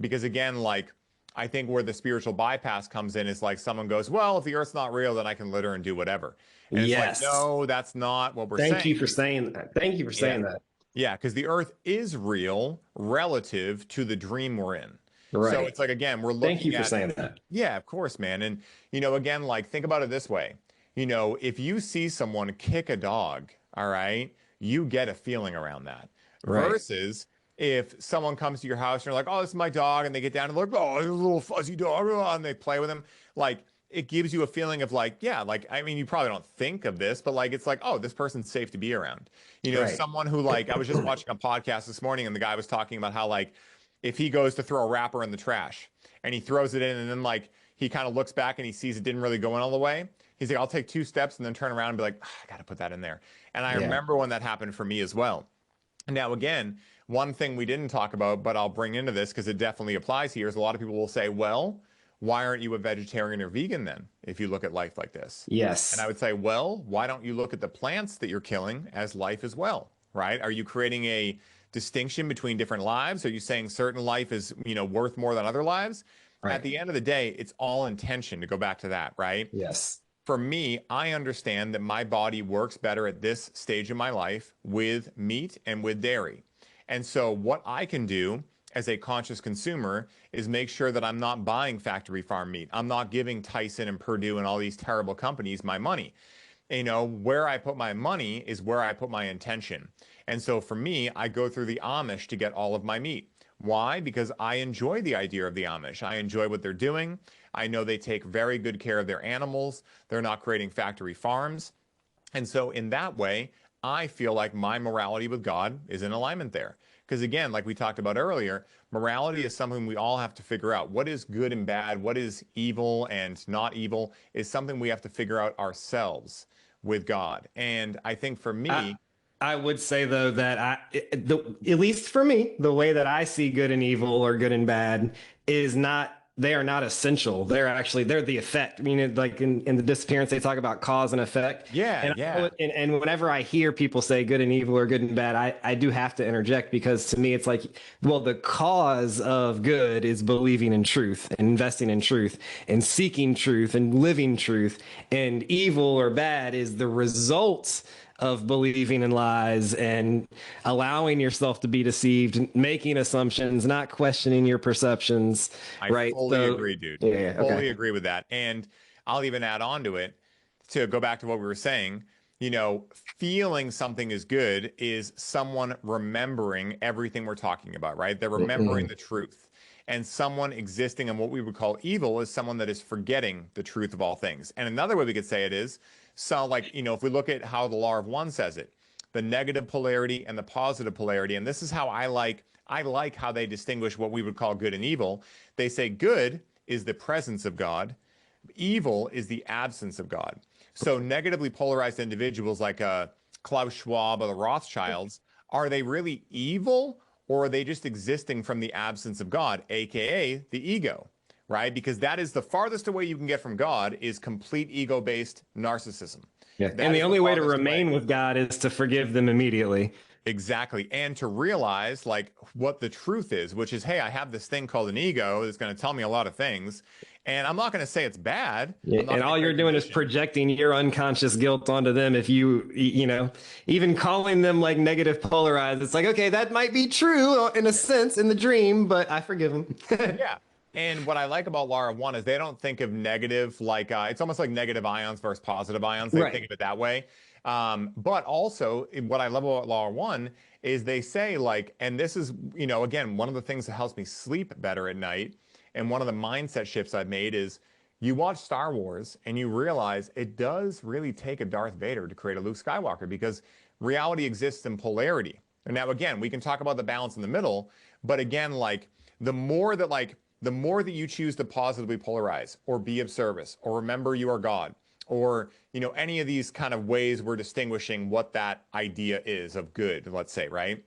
Because again, like I think where the spiritual bypass comes in is like someone goes, well, if the earth's not real, then I can litter and do whatever. And it's like, no, that's not what we're saying. Thank you for saying that. Thank you for saying that. Yeah, because the earth is real relative to the dream we're in. Right. So it's like, again, we're looking at... Thank you for saying that. Yeah, of course, man. And, again, like think about it this way. If you see someone kick a dog, all right, you get a feeling around that. Right. Versus if someone comes to your house and you're like, oh, this is my dog, and they get down and look, oh, there's a little fuzzy dog, and they play with him, like it gives you a feeling of like, yeah, like, I mean, you probably don't think of this, but like, it's like, oh, this person's safe to be around. Right. Someone who like, I was just watching a podcast this morning and the guy was talking about how like, if he goes to throw a wrapper in the trash and he throws it in and then like, he kind of looks back and he sees it didn't really go in all the way. He's like, I'll take 2 steps and then turn around and be like, oh, I got to put that in there. And I remember when that happened for me as well. Now, again, one thing we didn't talk about, but I'll bring into this because it definitely applies here is a lot of people will say, well, why aren't you a vegetarian or vegan then if you look at life like this? Yes. And I would say, well, why don't you look at the plants that you're killing as life as well, right? Are you creating a distinction between different lives? Are you saying certain life is, worth more than other lives? Right. At the end of the day, it's all intention to go back to that, right? Yes. For me, I understand that my body works better at this stage of my life with meat and with dairy. And so what I can do as a conscious consumer is make sure that I'm not buying factory farm meat. I'm not giving Tyson and Purdue and all these terrible companies my money. Where I put my money is where I put my intention. And so for me, I go through the Amish to get all of my meat. Why? Because I enjoy the idea of the Amish. I enjoy what they're doing. I know they take very good care of their animals. They're not creating factory farms. And so, in that way, I feel like my morality with God is in alignment there. Because again, like we talked about earlier, morality is something we all have to figure out. What is good and bad, what is evil and not evil, is something we have to figure out ourselves with God. And I think for I, me, I would say though that at least for me, the way that I see good and evil or good and bad is not, they are not essential. They're the effect. I mean, like in the Disappearance, they talk about cause and effect. yeah, yeah. And whenever I hear people say good and evil or good and bad, I do have to interject because to me, it's like, well, the cause of good is believing in truth and investing in truth and seeking truth and living truth. And evil or bad is the result of believing in lies and allowing yourself to be deceived, making assumptions, not questioning your perceptions, I right? fully So, agree, dude. yeah, okay. Fully agree with that. And I'll even add on to it to go back to what we were saying. You know, feeling something is good is someone remembering everything we're talking about, right? They're remembering the truth. And someone existing in what we would call evil is someone that is forgetting the truth of all things. And another way we could say it is, so like, you know, if we look at how the Law of One says it, the negative polarity and the positive polarity, and this is how I like how they distinguish what we would call good and evil. They say good is the presence of God, evil is the absence of God. So negatively polarized individuals like Klaus Schwab or the Rothschilds, are they really evil, or are they just existing from the absence of God, aka the ego, right? Because that is the farthest away you can get from God, is complete ego-based narcissism. Yeah. And That the is the only way to farthest remain away. with God is to forgive them immediately. Exactly. And to realize like what the truth is, which is, hey, I have this thing called an ego that's going to tell me a lot of things. And I'm not going to say it's bad. Yeah. I'm not And going to all you're create doing is condition. projecting your unconscious guilt onto them. If you know, even calling them like negative polarized, it's like, okay, that might be true in a sense in the dream, but I forgive them. Yeah. And what I like about Lara One is they don't think of negative like it's almost like negative ions versus positive ions. They think Right. of it that way. But also, what I love about Lara One is they say like, and this is, you know, again, one of the things that helps me sleep better at night, and one of the mindset shifts I've made is you watch Star Wars and you realize it does really take a Darth Vader to create a Luke Skywalker, because reality exists in polarity. And now again, we can talk about the balance in the middle, but again, like the more that you choose to positively polarize or be of service or remember you are God, or you know, any of these kind of ways we're distinguishing what that idea is of good, let's say, right?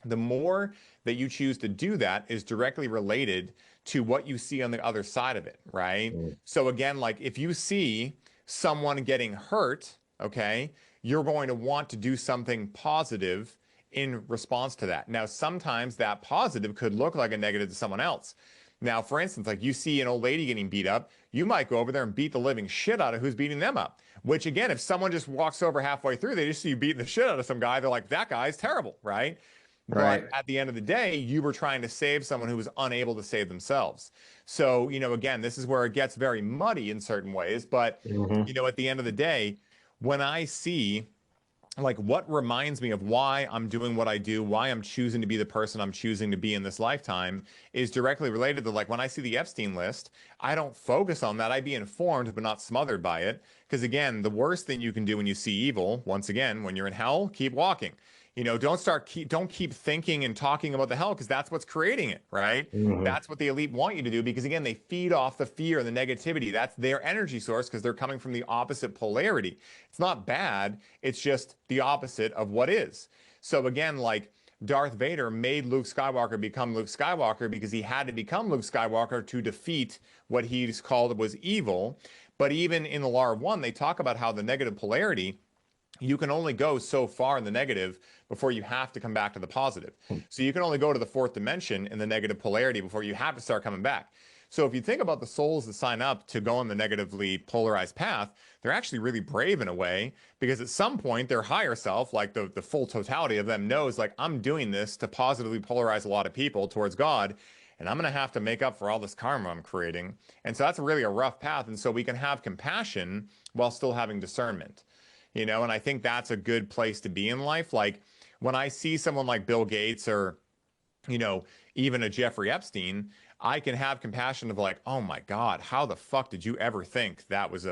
The more that you choose to do that is directly related to what you see on the other side of it, right? So again, like if you see someone getting hurt, okay, you're going to want to do something positive in response to that. Now, sometimes that positive could look like a negative to someone else. Now, for instance, like you see an old lady getting beat up, you might go over there and beat the living shit out of who's beating them up. Which again, if someone just walks over halfway through, they just see you beating the shit out of some guy, they're like, that guy's terrible, right? But Right. at the end of the day, you were trying to save someone who was unable to save themselves. So, you know, again, this is where it gets very muddy in certain ways. But, Mhm. you know, at the end of the day, when I see like what reminds me of why I'm doing what I do, why I'm choosing to be the person I'm choosing to be in this lifetime, is directly related to like when I see the Epstein list, I don't focus on that. I be informed, but not smothered by it. Because again, the worst thing you can do when you see evil, once again, when you're in hell, keep walking. You know, don't keep thinking and talking about the hell, because that's what's creating it, right? Mhm. That's what the elite want you to do, because again, they feed off the fear and the negativity. That's their energy source, because they're coming from the opposite polarity. It's not bad, it's just the opposite of what is. So again, like Darth Vader made Luke Skywalker become Luke Skywalker because he had to become Luke Skywalker to defeat what he's called was evil. But even in the Law of One, they talk about how the negative polarity, you can only go so far in the negative before you have to come back to the positive. So you can only go to the fourth dimension in the negative polarity before you have to start coming back. So if you think about the souls that sign up to go on the negatively polarized path, they're actually really brave in a way, because at some point their higher self, like the full totality of them, knows like, I'm doing this to positively polarize a lot of people towards God, and I'm going to have to make up for all this karma I'm creating. And so that's really a rough path. And so we can have compassion while still having discernment, you know, and I think that's a good place to be in life. Like when I see someone like Bill Gates or, you know, even a Jeffrey Epstein, I can have compassion of like, oh my God, how the fuck did you ever think that was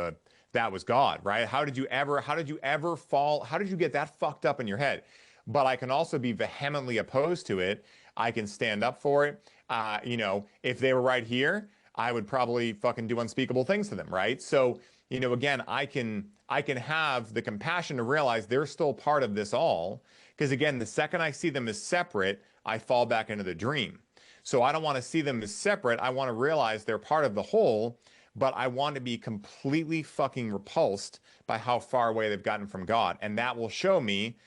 God, right? How did you ever fall? How did you get that fucked up in your head? But I can also be vehemently opposed to it. I can stand up for it. If they were right here, I would probably fucking do unspeakable things to them, right? So, again, I can have the compassion to realize they're still part of this all. Because again, the second I see them as separate, I fall back into the dream. So I don't want to see them as separate. I want to realize they're part of the whole, but I want to be completely fucking repulsed by how far away they've gotten from God. And that will show me,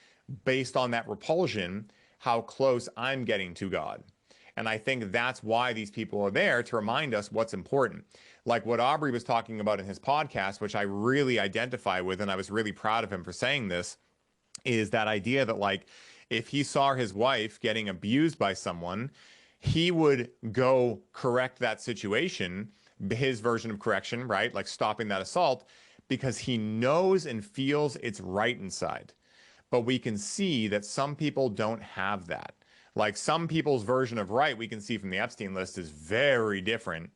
based on that repulsion, how close I'm getting to God. And I think that's why these people are there, to remind us what's important. Like what Aubrey was talking about in his podcast, which I really identify with, and I was really proud of him for saying this, is that idea that like if he saw his wife getting abused by someone, he would go correct that situation, his version of correction, right? Like stopping that assault, because he knows and feels it's right inside. But we can see that some people don't have that. Like some people's version of right, we can see from the Epstein list, is very different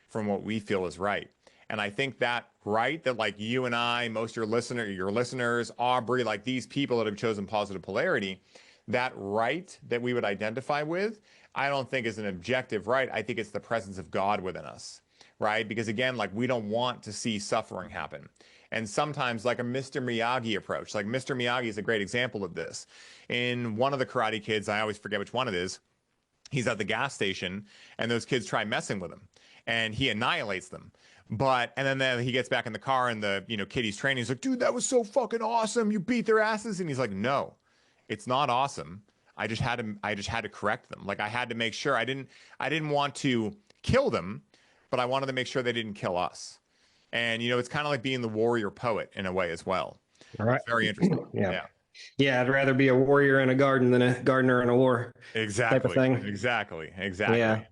from what we feel is right. And I think that right, that like you and I, most of your listeners, Aubrey, like these people that have chosen positive polarity, that right that we would identify with, I don't think is an objective right. I think it's the presence of God within us, right? Because again, like we don't want to see suffering happen. And sometimes like a Mr. Miyagi approach, like Mr. Miyagi is a great example of this. In one of the Karate Kids, I always forget which one it is, he's at the gas station and those kids try messing with him and he annihilates them. And then he gets back in the car and the, kid he's training, he's like, dude, that was so fucking awesome. You beat their asses. And he's like, no, it's not awesome. I just had to correct them. Like I had to make sure I didn't want to kill them, but I wanted to make sure they didn't kill us. And, it's kind of like being the warrior poet in a way as well. All right. It's very interesting. Yeah. Yeah. I'd rather be a warrior in a garden than a gardener in a war. Exactly. Type of thing. Exactly. Yeah.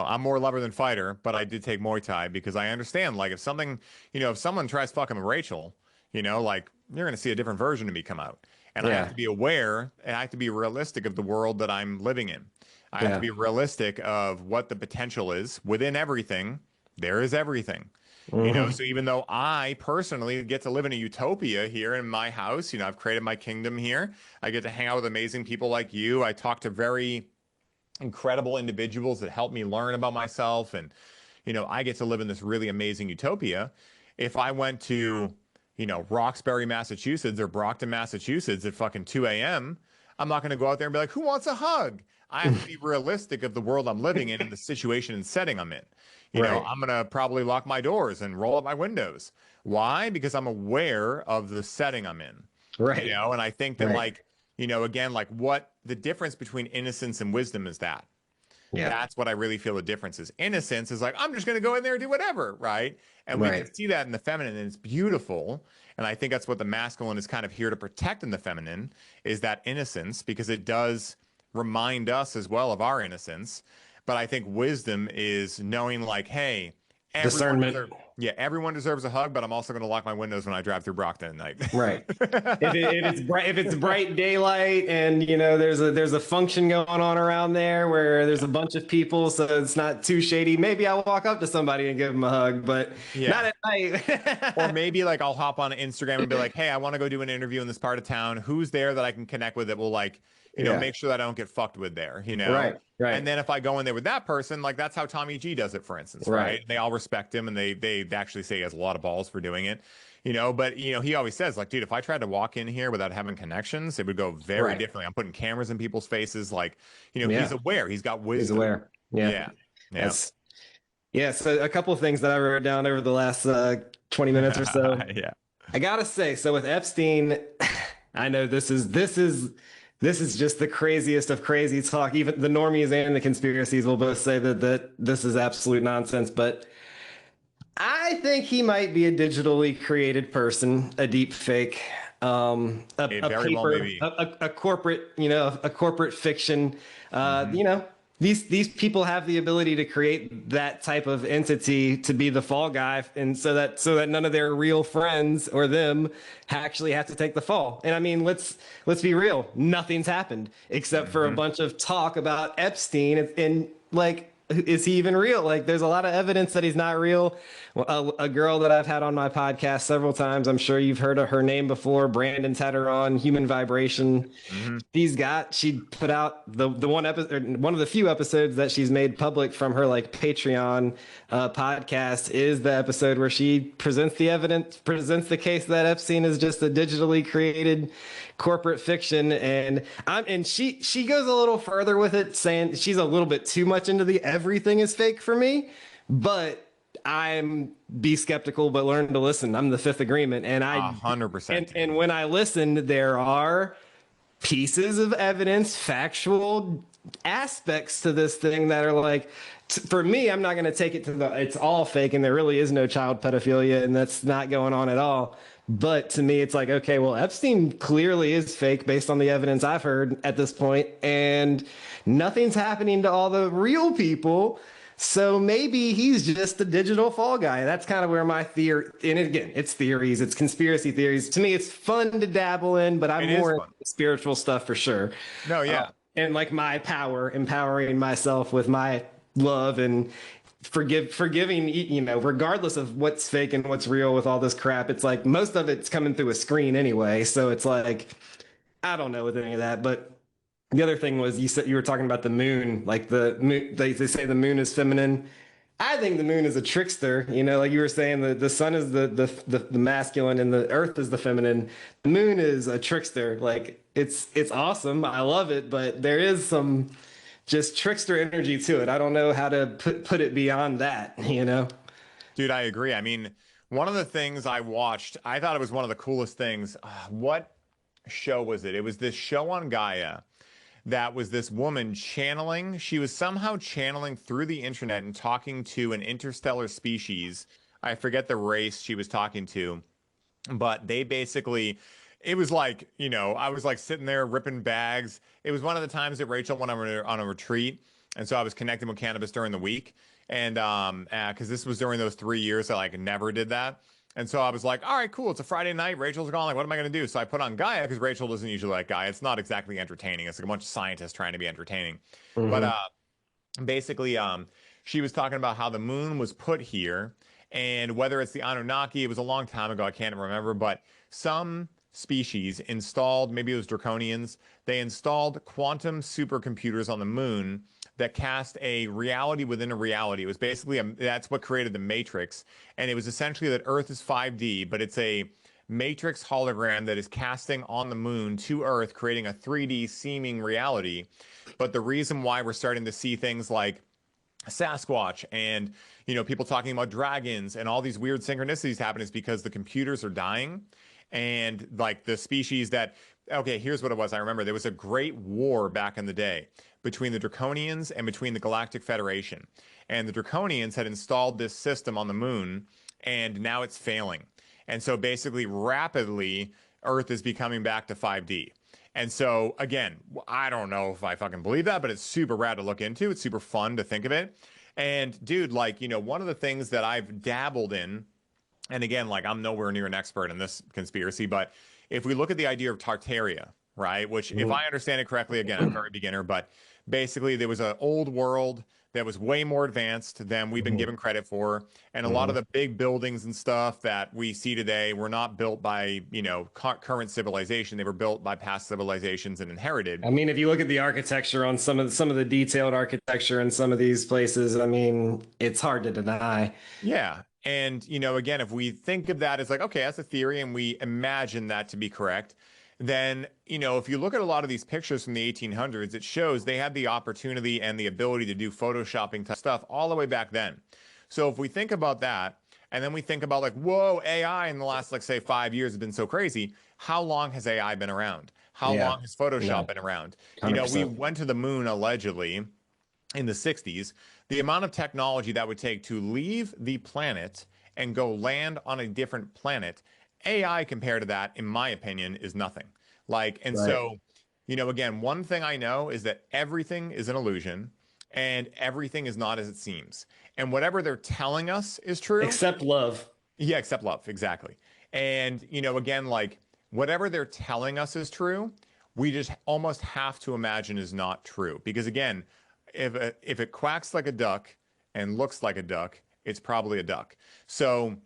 I'm more lover than fighter, but I did take Muay Thai because I understand, like, if someone tries fucking with Rachel, like, you're going to see a different version of me come out. And I have to be aware and I have to be realistic of the world that I'm living in. I have to be realistic of what the potential is within everything. There is everything. So even though I personally get to live in a utopia here in my house, I've created my kingdom here. I get to hang out with amazing people like you. I talk to very incredible individuals that help me learn about myself. And, I get to live in this really amazing utopia. If I went to, Roxbury, Massachusetts or Brockton, Massachusetts at fucking 2 a.m., I'm not going to go out there and be like, who wants a hug? I have to be realistic of the world I'm living in and the situation and setting I'm in. I'm going to probably lock my doors and roll up my windows. Why? Because I'm aware of the setting I'm in. Right. And I think that again, like what the difference between innocence and wisdom is that. Yeah. That's what I really feel the difference is. Innocence is like, I'm just going to go in there and do whatever, right? And we can see that in the feminine, and it's beautiful. And I think that's what the masculine is kind of here to protect in the feminine, is that innocence, because it does remind us as well of our innocence. But I think wisdom is knowing like, hey, discernment. Everyone deserves a hug, but I'm also going to lock my windows when I drive through Brockton at night. Right. If it's bright daylight and there's a function going on around there where there's a bunch of people, so it's not too shady, maybe I'll walk up to somebody and give them a hug, but not at night. Or maybe like I'll hop on Instagram and be like, hey, I want to go do an interview in this part of town. Who's there that I can connect with that will like, make sure that I don't get fucked with there, Right. And then if I go in there with that person, like that's how Tommy G does it, for instance, right? They all respect him and they actually say he has a lot of balls for doing it, but he always says like, dude, if I tried to walk in here without having connections, it would go very differently. I'm putting cameras in people's faces. Like, he's aware, he's got wisdom. He's aware. Yeah. So a couple of things that I wrote down over the last 20 minutes or so. I gotta say, so with Epstein, I know this is just the craziest of crazy talk. Even the normies and the conspiracies will both say that this is absolute nonsense. But I think he might be a digitally created person, a deep fake, a corporate, a corporate fiction. these people have the ability to create that type of entity to be the fall guy, and so that none of their real friends or them actually have to take the fall. And I mean, let's be real, nothing's happened except for a Mhm. bunch of talk about Epstein, and like, is he even real? Like, there's a lot of evidence that he's not real. Well, a girl that I've had on my podcast several times, I'm sure you've heard of her name before. Brandon's had her on Human Vibration. Mhm. She put out the one episode, one of the few episodes that she's made public from her like Patreon podcast is the episode where she presents the evidence, presents the case that Epstein is just a digitally created corporate fiction. And she goes a little further with it, saying she's a little bit too much into the everything is fake for me, but I'm be skeptical but learn to listen. I'm the fifth agreement, and I 100%. and when I listen, there are pieces of evidence, factual aspects to this thing that are like, for me, I'm not going to take it to the it's all fake and there really is no child pedophilia and that's not going on at all. But to me, it's like, okay, well, Epstein clearly is fake based on the evidence I've heard at this point, and nothing's happening to all the real people. So maybe he's just a digital fall guy. That's kind of where my theory, and again, it's theories, it's conspiracy theories. To me, it's fun to dabble in, but I'm It is more into fun. spiritual stuff for sure. No, yeah. And like my power, empowering myself with my love and forgiving, regardless of what's fake and what's real with all this crap. It's like most of it's coming through a screen anyway. So it's like, I don't know with any of that, but the other thing was you said you were talking about the moon, like the moon, they say the moon is feminine. I think the moon is a trickster, like you were saying, the sun is the masculine and the earth is the feminine. The moon is a trickster. Like it's awesome. I love it, but there is some just trickster energy to it. I don't know how to put it beyond that. Dude, I agree. I mean, one of the things I watched, I thought it was one of the coolest things. What show was it? It was this show on Gaia that was this woman channeling. She was somehow channeling through the internet and talking to an interstellar species. I forget the race she was talking to, but they basically, it was like, I was like sitting there ripping bags. It was one of the times that Rachel went on a retreat. And so I was connecting with Cannabis during the week. And because this was during those 3 years that I like never did that. And so I was like, all right, cool. It's a Friday night. Rachel's gone. Like, what am I going to do? So I put on Gaia because Rachel doesn't usually like Gaia. It's not exactly entertaining. It's like a bunch of scientists trying to be entertaining. But Mm-hmm. basically, she was talking about how the moon was put here and whether it's the Anunnaki. It was a long time ago. I can't remember. But some species installed, maybe it was Draconians, they installed quantum supercomputers on the moon that cast a reality within a reality. It was basically that's what created the Matrix, and it was essentially that Earth is 5D, but it's a Matrix hologram that is casting on the moon to Earth, creating a 3D seeming reality. But the reason why we're starting to see things like Sasquatch and people talking about dragons and all these weird synchronicities happen is because the computers are dying, and like the species that, okay, here's what it was. I remember there was a great war back in the day between the Draconians and between the Galactic Federation. And the Draconians had installed this system on the moon, and now it's failing. And so basically, rapidly, Earth is becoming back to 5D. And so, again, I don't know if I fucking believe that, but it's super rad to look into. It's super fun to think of it. And dude, like, one of the things that I've dabbled in, and again, like I'm nowhere near an expert in this conspiracy, but if we look at the idea of Tartaria, right, which if I understand it correctly, again, I'm a very beginner, but basically there was an old world that was way more advanced than we've been given credit for. And a lot of the big buildings and stuff that we see today were not built by, current civilization. They were built by past civilizations and inherited. I mean, if you look at the architecture on some of the detailed architecture in some of these places, I mean, it's hard to deny. Yeah. And, again, if we think of that as like, okay, that's a theory and we imagine that to be correct, then, if you look at a lot of these pictures from the 1800s, it shows they had the opportunity and the ability to do photoshopping type stuff all the way back then. So if we think about that, and then we think about like, whoa, AI in the last, like, say, 5 years has been so crazy. How long has AI been around? How Yeah. long has Photoshop Yeah. been around? We 100%. went to the moon allegedly in the 60s. The amount of technology that would take to leave the planet and go land on a different planet, AI compared to that, in my opinion, is nothing. Like, and Right. so, again, one thing I know is that everything is an illusion. and everything is not as it seems. And whatever they're telling us is true. Except love. Yeah, except love, exactly. And again, like whatever they're telling us is true, we just almost have to imagine is not true. Because again, if it quacks like a duck and looks like a duck, it's probably a duck. So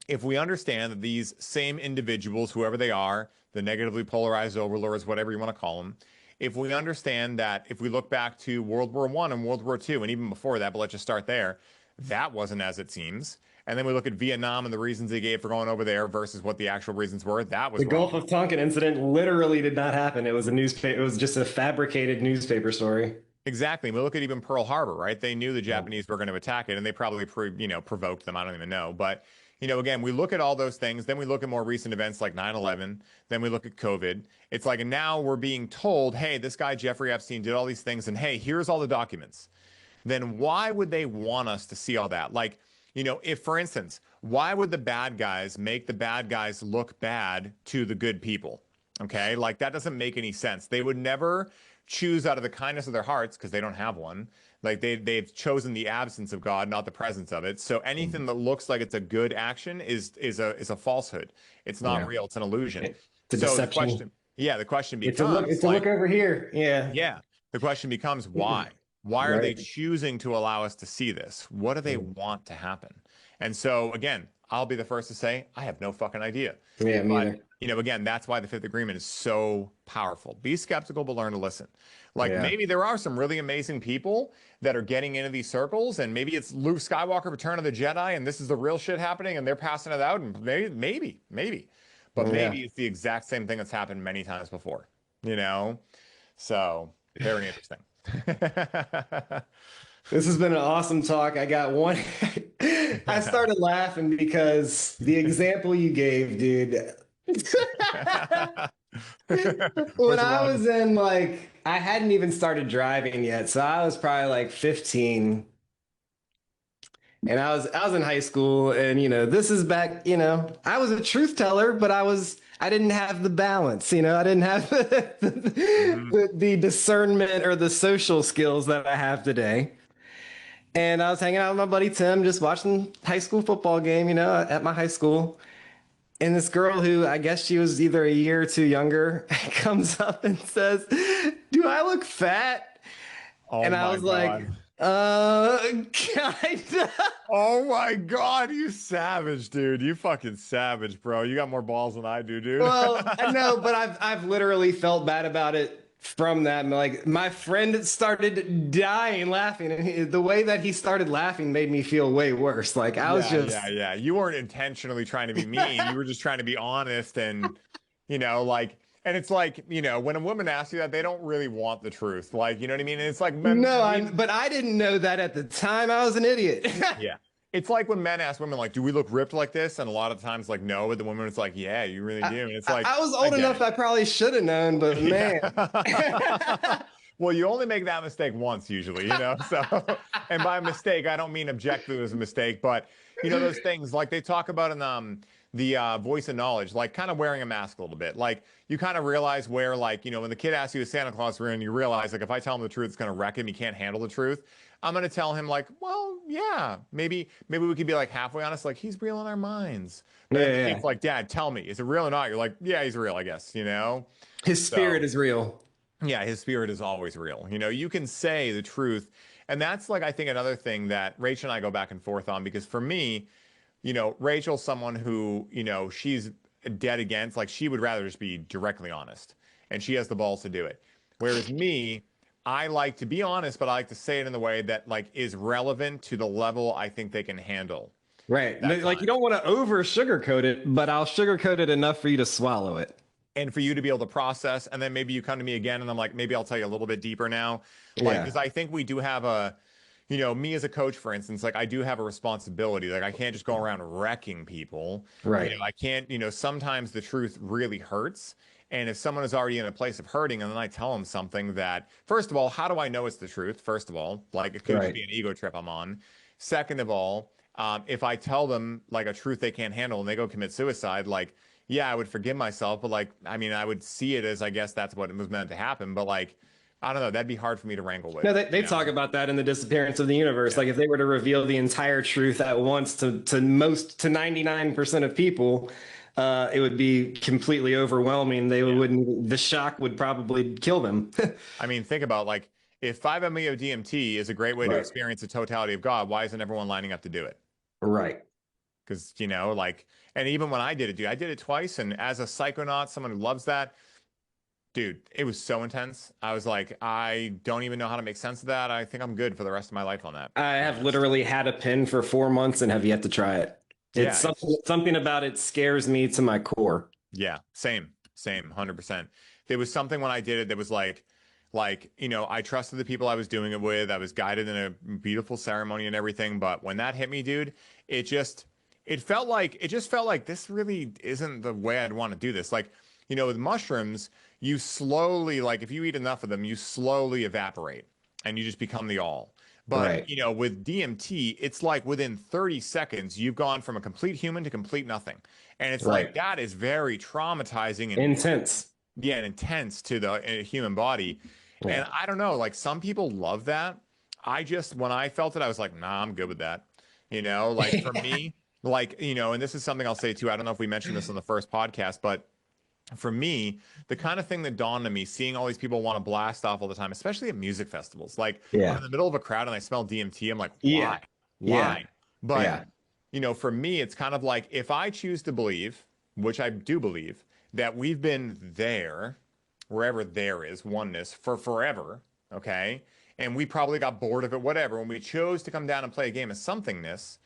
if we understand that these same individuals, whoever they are, the negatively polarized overlords, whatever you want to call them, if we understand that, if we look back to World War I and World War II, and even before that, but let's just start there, that wasn't as it seems. And then we look at Vietnam and the reasons they gave for going over there versus what the actual reasons were. That was The wrong. Gulf of Tonkin incident literally did not happen. It was a newspaper. It was just a fabricated newspaper story. Exactly. We look at even Pearl Harbor, right? They knew the Japanese were going to attack it, and they probably provoked them. I don't even know. But again, we look at all those things. Then we look at more recent events like 9/11. Then we look at COVID. It's like, and now we're being told, hey, this guy Jeffrey Epstein did all these things, and hey, here's all the documents. Then why would they want us to see all that? Like, if, for instance, why would the bad guys make the bad guys look bad to the good people? Okay, like that doesn't make any sense. They would never choose out of the kindness of their hearts, because they don't have one. Like they've chosen the absence of God, not the presence of it. So anything that looks like it's a good action is a falsehood. It's not real. It's an illusion. It's a deception. The question becomes, it's a look over here. Yeah. The question becomes why? Why are they choosing to allow us to see this? What do they want to happen? And so again, I'll be the first to say, I have no fucking idea. Yeah, me either. Again, that's why the Fifth Agreement is so powerful. Be skeptical, but learn to listen. Like maybe there are some really amazing people that are getting into these circles, and maybe it's Luke Skywalker, Return of the Jedi, and this is the real shit happening, and they're passing it out, and maybe. But maybe it's the exact same thing that's happened many times before, So, very interesting. This has been an awesome talk. I got one. I started laughing because the example you gave, dude. When I was in I hadn't even started driving yet, so I was probably like 15. And I was in high school, and this is back, I was a truth teller, but I didn't have the balance, I didn't have the discernment or the social skills that I have today. And I was hanging out with my buddy Tim, just watching high school football game, at my high school. And this girl, who I guess she was either a year or two younger, comes up and says, "Do I look fat?" And I was like, kinda. Oh my God, you savage, dude. You fucking savage, bro. You got more balls than I do, dude. Well, I know, but I've literally felt bad about it from that. Like, my friend started dying laughing, and the way that he started laughing made me feel way worse. Like, I was just you weren't intentionally trying to be mean. You were just trying to be honest, and and it's like, when a woman asks you that, they don't really want the truth. Like, you know what I mean? And it's like, but I didn't know that at the time. I was an idiot. Yeah. It's like when men ask women, like, do we look ripped like this? And a lot of times, like, no, but the woman is like, yeah, you really do. And it's like, I was old enough, I probably should have known, but man. Well, you only make that mistake once usually, so, and by mistake, I don't mean objectively as a mistake, but those things like they talk about in the voice of knowledge, like kind of wearing a mask a little bit. Like you kind of realize where, like, when the kid asks you, is Santa Claus real? And you realize, like, if I tell him the truth, it's going to wreck him. He can't handle the truth. I'm going to tell him, like, well, yeah, maybe we could be like halfway honest. Like, he's real in our minds. But it's like, Dad, tell me, is it real or not? You're like, yeah, he's real, I guess, His spirit is real. Yeah, his spirit is always real. You can say the truth. And that's, like, I think another thing that Rachel and I go back and forth on, because for me, Rachel's someone who, she's dead against, like, she would rather just be directly honest, and she has the balls to do it. Whereas me, I like to be honest, but I like to say it in the way that, like, is relevant to the level I think they can handle. Right. Like, you don't want to over sugarcoat it, but I'll sugarcoat it enough for you to swallow it. And for you to be able to process, and then maybe you come to me again, and I'm like, maybe I'll tell you a little bit deeper now. Like, because I think we do have me as a coach, for instance, like, I do have a responsibility. Like, I can't just go around wrecking people. Right. I can't, sometimes the truth really hurts. And if someone is already in a place of hurting, and then I tell them something that, first of all, how do I know it's the truth? First of all, like, it could just be an ego trip I'm on. Second of all, if I tell them, like, a truth they can't handle and they go commit suicide, like, yeah, I would forgive myself, but, like, I mean, I would see it as, I guess that's what was meant to happen. But, like, I don't know. That'd be hard for me to wrangle No, with, they you know? talk about that in the Disappearance of the Universe. Yeah. Like if they were to reveal the entire truth at once to 99% of people, it would be completely overwhelming. They Yeah. wouldn't, the shock would probably kill them. I mean, think about like if 5-MeO DMT is a great way to Right. experience the totality of God, why isn't everyone lining up to do it? Right. Because, you know, like, and even when I did it, dude, I did it twice. And as a psychonaut, someone who loves that, dude, it was so intense. I was like, I don't even know how to make sense of that. I think I'm good for the rest of my life on that, I to be have honest. literally had a pen for 4 months and have yet to try it. It's Yeah, something about it scares me to my core. yeah, same, 100%. There was something when I did it that was like, you know, I trusted the people I was doing it with. I was guided in a beautiful ceremony and everything. But when that hit me, dude, it just, it just felt like this really isn't the way I'd want to do this. Like, you know, with mushrooms, you slowly, like, if you eat enough of them, you slowly evaporate and you just become the all. But, Right. you know, with DMT, it's like within 30 seconds, you've gone from a complete human to complete nothing. And it's like Right. that is very traumatizing and Intense. yeah, and intense to the human body. And Yeah. I don't know, like some people love that. I just, when I felt it, I was like, nah, I'm good with that. You know, like for me, like, you know, and this is something I'll say too. I don't know if we mentioned this on the first podcast, but for me, the kind of thing that dawned on me, seeing all these people want to blast off all the time, especially at music festivals, like when I'm Yeah. in the middle of a crowd and I smell DMT, I'm like, Yeah. why? Yeah. Why? But, Yeah. you know, for me, it's kind of like if I choose to believe, which I do believe, that we've been there, wherever there is oneness for forever, okay? And we probably got bored of it, whatever, when we chose to come down and play a game of somethingness,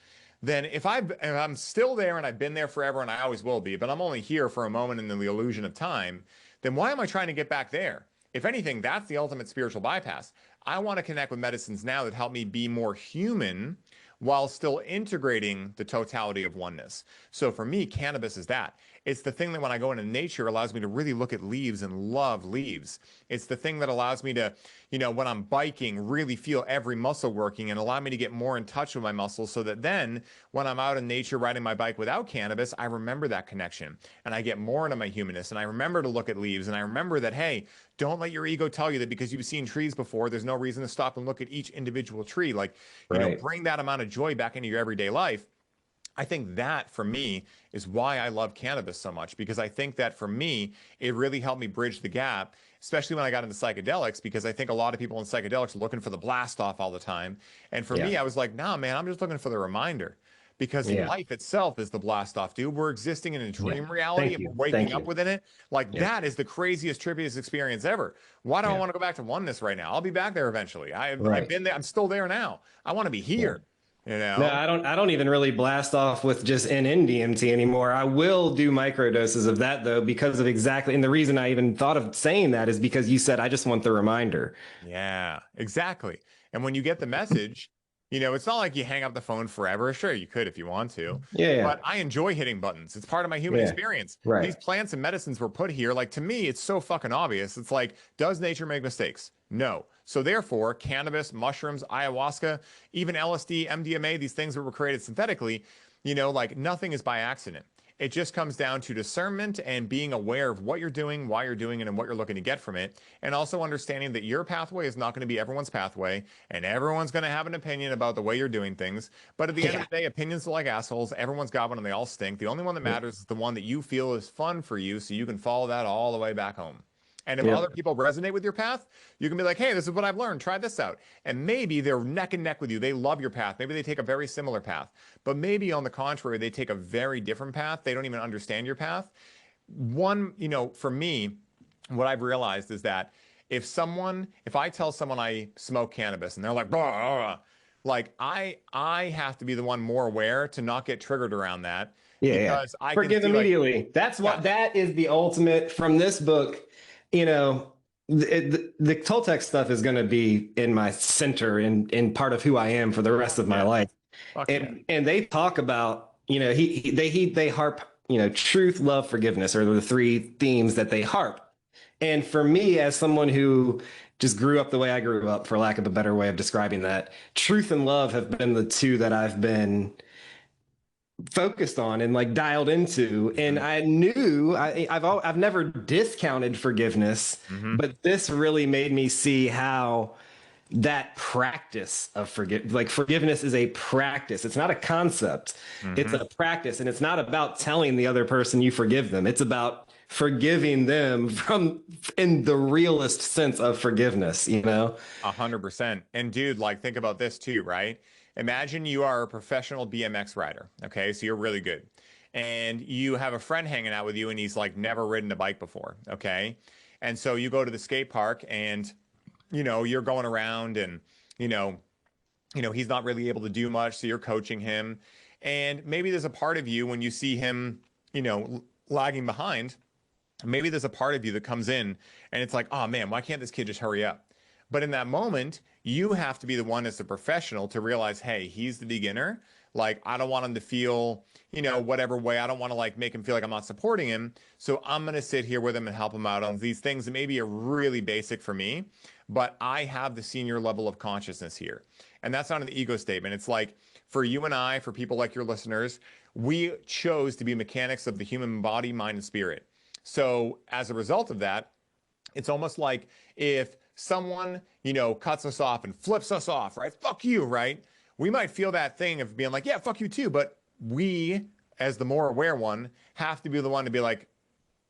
then if I'm still there and I've been there forever and I always will be, but I'm only here for a moment in the illusion of time, then why am I trying to get back there? If anything, that's the ultimate spiritual bypass. I want to connect with medicines now that help me be more human while still integrating the totality of oneness. So for me, cannabis is that. It's the thing that when I go into nature allows me to really look at leaves and love leaves. It's the thing that allows me to, you know, when I'm biking, really feel every muscle working and allow me to get more in touch with my muscles so that then when I'm out in nature riding my bike without cannabis, I remember that connection and I get more into my humanness and I remember to look at leaves and I remember that, hey, don't let your ego tell you that because you've seen trees before, there's no reason to stop and look at each individual tree. Like, you know, Right. bring that amount of joy back into your everyday life. I think that for me is why I love cannabis so much because I think that for me, it really helped me bridge the gap, especially when I got into psychedelics, because I think a lot of people in psychedelics are looking for the blast off all the time. And for Yeah. me, I was like, nah, man, I'm just looking for the reminder because Yeah. life itself is the blast off, dude. We're existing in a Yeah. dream reality Thank and we're you. waking Thank up you. within it. Like Yeah. that is the craziest, trippiest experience ever. Why do I Yeah. want to go back to oneness right now? I'll be back there eventually. I've Right. been there. I'm still there now. I want to be Yeah. here, you No, know? I don't even really blast off with just NN-DMT anymore. I will do microdoses of that though, because of exactly, and the reason I even thought of saying that is because you said I just want the reminder. Yeah, exactly. And when you get the message, you know, it's not like you hang up the phone forever. Sure, you could if you want to, Yeah, yeah, but I enjoy hitting buttons. It's part of my human yeah. experience. Right. These plants and medicines were put here. Like to me, it's so fucking obvious. It's like, does nature make mistakes? No. So therefore, cannabis, mushrooms, ayahuasca, even LSD, MDMA, these things that were created synthetically, you know, like nothing is by accident. It just comes down to discernment and being aware of what you're doing, why you're doing it, and what you're looking to get from it. And also understanding that your pathway is not going to be everyone's pathway, and everyone's going to have an opinion about the way you're doing things. But at the end of Yeah. the day, opinions are like assholes. Everyone's got one and they all stink. The only one that Yep. matters is the one that you feel is fun for you, so you can follow that all the way back home. And if other Yep. people resonate with your path, you can be like, hey, this is what I've learned. Try this out. And maybe they're neck and neck with you. They love your path. Maybe they take a very similar path. But maybe on the contrary, they take a very different path. They don't even understand your path. One, you know, for me, what I've realized is that if I tell someone I smoke cannabis and they're like, blah, blah, blah, like I have to be the one more aware to not get triggered around that Yeah, yeah. because I can Forgive see like, immediately. That's yeah, what that is the ultimate from this book. You know, the Toltec stuff is going to be in my center and in part of who I am for the rest fuck of my yeah, life. fuck yeah, And they talk about, you know, they harp, you know, truth, love, forgiveness are the three themes that they harp. And for me, as someone who just grew up the way I grew up, for lack of a better way of describing that, truth and love have been the two that I've been focused on and like dialed into. And I knew I've never discounted forgiveness, Mm-hmm. but this really made me see how that practice of forgiveness is a practice. It's not a concept. It's Mm-hmm. a practice, and it's not about telling the other person you forgive them. It's about forgiving them from in the realest sense of forgiveness, you know? 100%. And dude, like think about this too, right? Imagine you are a professional BMX rider. Okay, so you're really good. And you have a friend hanging out with you and he's like never ridden a bike before. Okay. And so you go to the skate park and you're going around and you know, he's not really able to do much, so you're coaching him. And maybe there's a part of you when you see him, lagging behind, maybe there's a part of you that comes in and it's like, oh man, why can't this kid just hurry up? But in that moment, you have to be the one as a professional to realize, hey, he's the beginner. Like, I don't want him to feel, whatever way. I don't want to like make him feel like I'm not supporting him. So I'm going to sit here with him and help him out on these things that maybe are really basic for me, but I have the senior level of consciousness here. And that's not an ego statement. It's like for you and I, for people like your listeners, we chose to be mechanics of the human body, mind, and spirit. So as a result of that, it's almost like if someone, cuts us off and flips us off, right? Fuck you, right? We might feel that thing of being like, yeah, fuck you too. But we, as the more aware one, have to be the one to be like,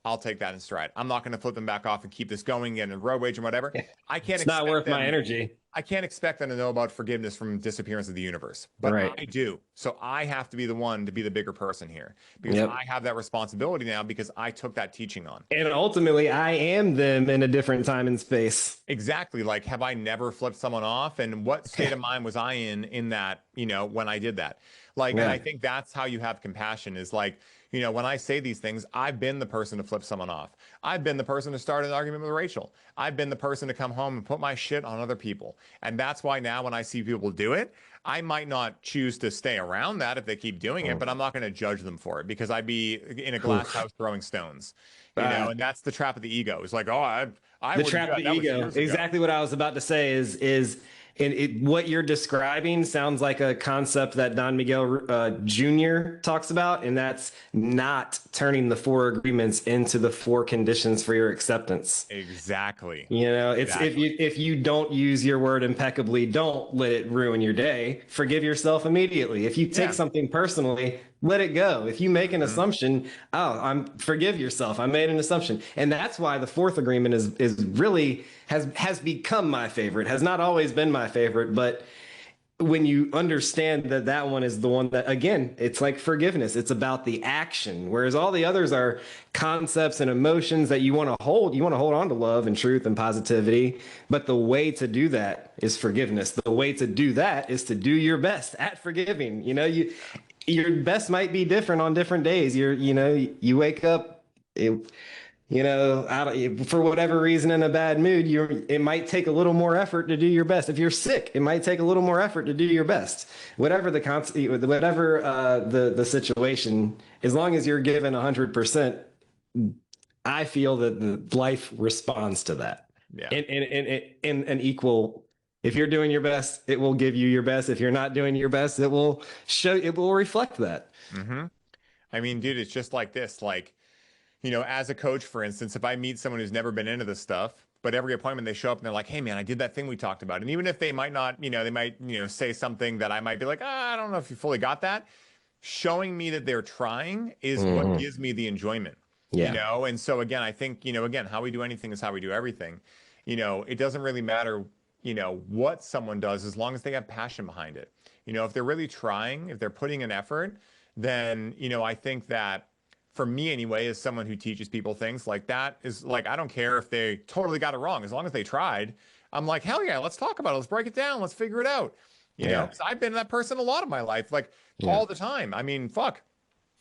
I'll take that in stride. I'm not going to flip them back off and keep this going and road rage and whatever. I can't It's not expect worth them. my energy. I can't expect them to know about forgiveness from Disappearance of the Universe, but Right. I do. So I have to be the one to be the bigger person here because Yep. I have that responsibility now because I took that teaching on. And ultimately, I am them in a different time and space. Exactly. Like, have I never flipped someone off? And what state of mind was I in that, when I did that? Like, and I think that's how you have compassion is like, when I say these things, I've been the person to flip someone off. I've been the person to start an argument with Rachel. I've been the person to come home and put my shit on other people. And that's why now when I see people do it, I might not choose to stay around that if they keep doing it, but I'm not going to judge them for it because I'd be in a glass house throwing stones, and that's the trap of the ego. It's like, oh, I The would trap of the ego. Exactly what I was about to say is and what you're describing sounds like a concept that Don Miguel Jr. talks about, and that's not turning the four agreements into the four conditions for your acceptance. Exactly. It's if you don't use your word impeccably, don't let it ruin your day. Forgive yourself immediately. If you take something personally, let it go. If you make an assumption, forgive yourself. I made an assumption. And that's why the fourth agreement is really has become my favorite. Has not always been my favorite, but when you understand that one is the one that, again, it's like forgiveness. It's about the action, whereas all the others are concepts and emotions that you want to hold. You want to hold on to love and truth and positivity, but the way to do that is forgiveness. The way to do that is to do your best at forgiving. Your best might be different on different days. You wake up, for whatever reason in a bad mood, it might take a little more effort to do your best. If you're sick, it might take a little more effort to do your best. Whatever the situation, as long as you're given 100%, I feel that the life responds to that. Yeah. In an equal. If you're doing your best, it will give you your best. If you're not doing your best, it will reflect that. Mm-hmm. I mean, dude, it's just like this. Like, as a coach, for instance, if I meet someone who's never been into this stuff, but every appointment they show up and they're like, hey, man, I did that thing we talked about. And even if they might not, they might, say something that I might be like, I don't know if you fully got that. Showing me that they're trying is what gives me the enjoyment, And so, again, I think, again, how we do anything is how we do everything. It doesn't really matter what someone does as long as they have passion behind it. If they're really trying, if they're putting an effort, then, I think that for me anyway, as someone who teaches people things like that is like, I don't care if they totally got it wrong. As long as they tried, I'm like, hell yeah, let's talk about it. Let's break it down. Let's figure it out. Know, 'cause I've been that person a lot of my life, like all the time. I mean, fuck.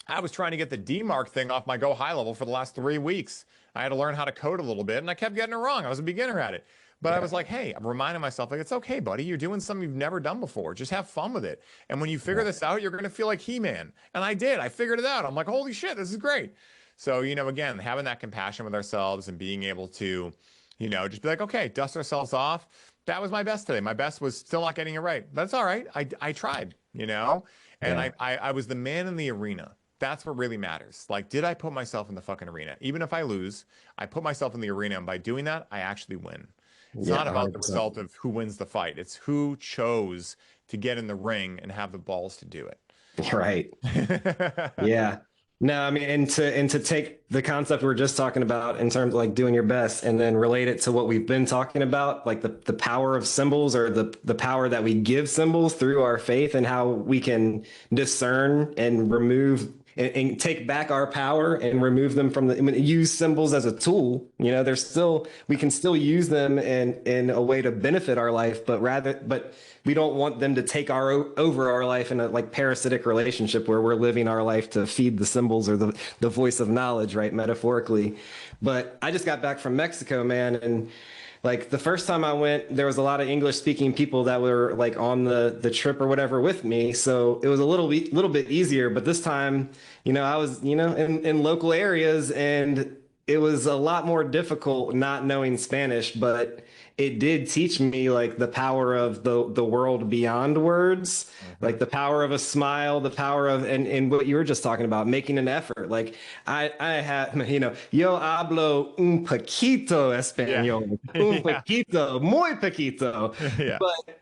I was trying to get the DMARC thing off my Go High level for the last 3 weeks. I had to learn how to code a little bit and I kept getting it wrong. I was a beginner at it. But I was like, hey, I'm reminding myself, like, it's okay, buddy. You're doing something you've never done before. Just have fun with it. And when you figure this out, you're going to feel like He-Man. And I did. I figured it out. I'm like, holy shit, this is great. So, again, having that compassion with ourselves and being able to, just be like, okay, dust ourselves off. That was my best today. My best was still not getting it right. That's all right. I tried, And I was the man in the arena. That's what really matters. Like, did I put myself in the fucking arena? Even if I lose, I put myself in the arena, and by doing that, I actually win. It's Yeah, not about the 100%. result of who wins the fight. It's who chose to get in the ring and have the balls to do Right. it. Yeah. No, I mean, and to take the concept we are just talking about in terms of like doing your best and then relate it to what we've been talking about, like the power of symbols or the power that we give symbols through our faith and how we can discern and remove and take back our power and remove them from the, I mean, use symbols as a tool. You know, there's still, we can still use them in a way to benefit our life, but we don't want them to take over our life in a like parasitic relationship where we're living our life to feed the symbols or the voice of knowledge, right? Metaphorically. But I just got back from Mexico, man. And like the first time I went, there was a lot of English speaking people that were like on the trip or whatever with me. So it was a little bit easier. But this time, you know, I was, you know, in local areas and it was a lot more difficult not knowing Spanish, but it did teach me like the power of the world beyond words, like the power of a smile, the power of and what you were just talking about, making an effort. Like I had, you know, yo hablo un poquito Yeah. español, un Yeah. poquito, muy poquito, Yeah. but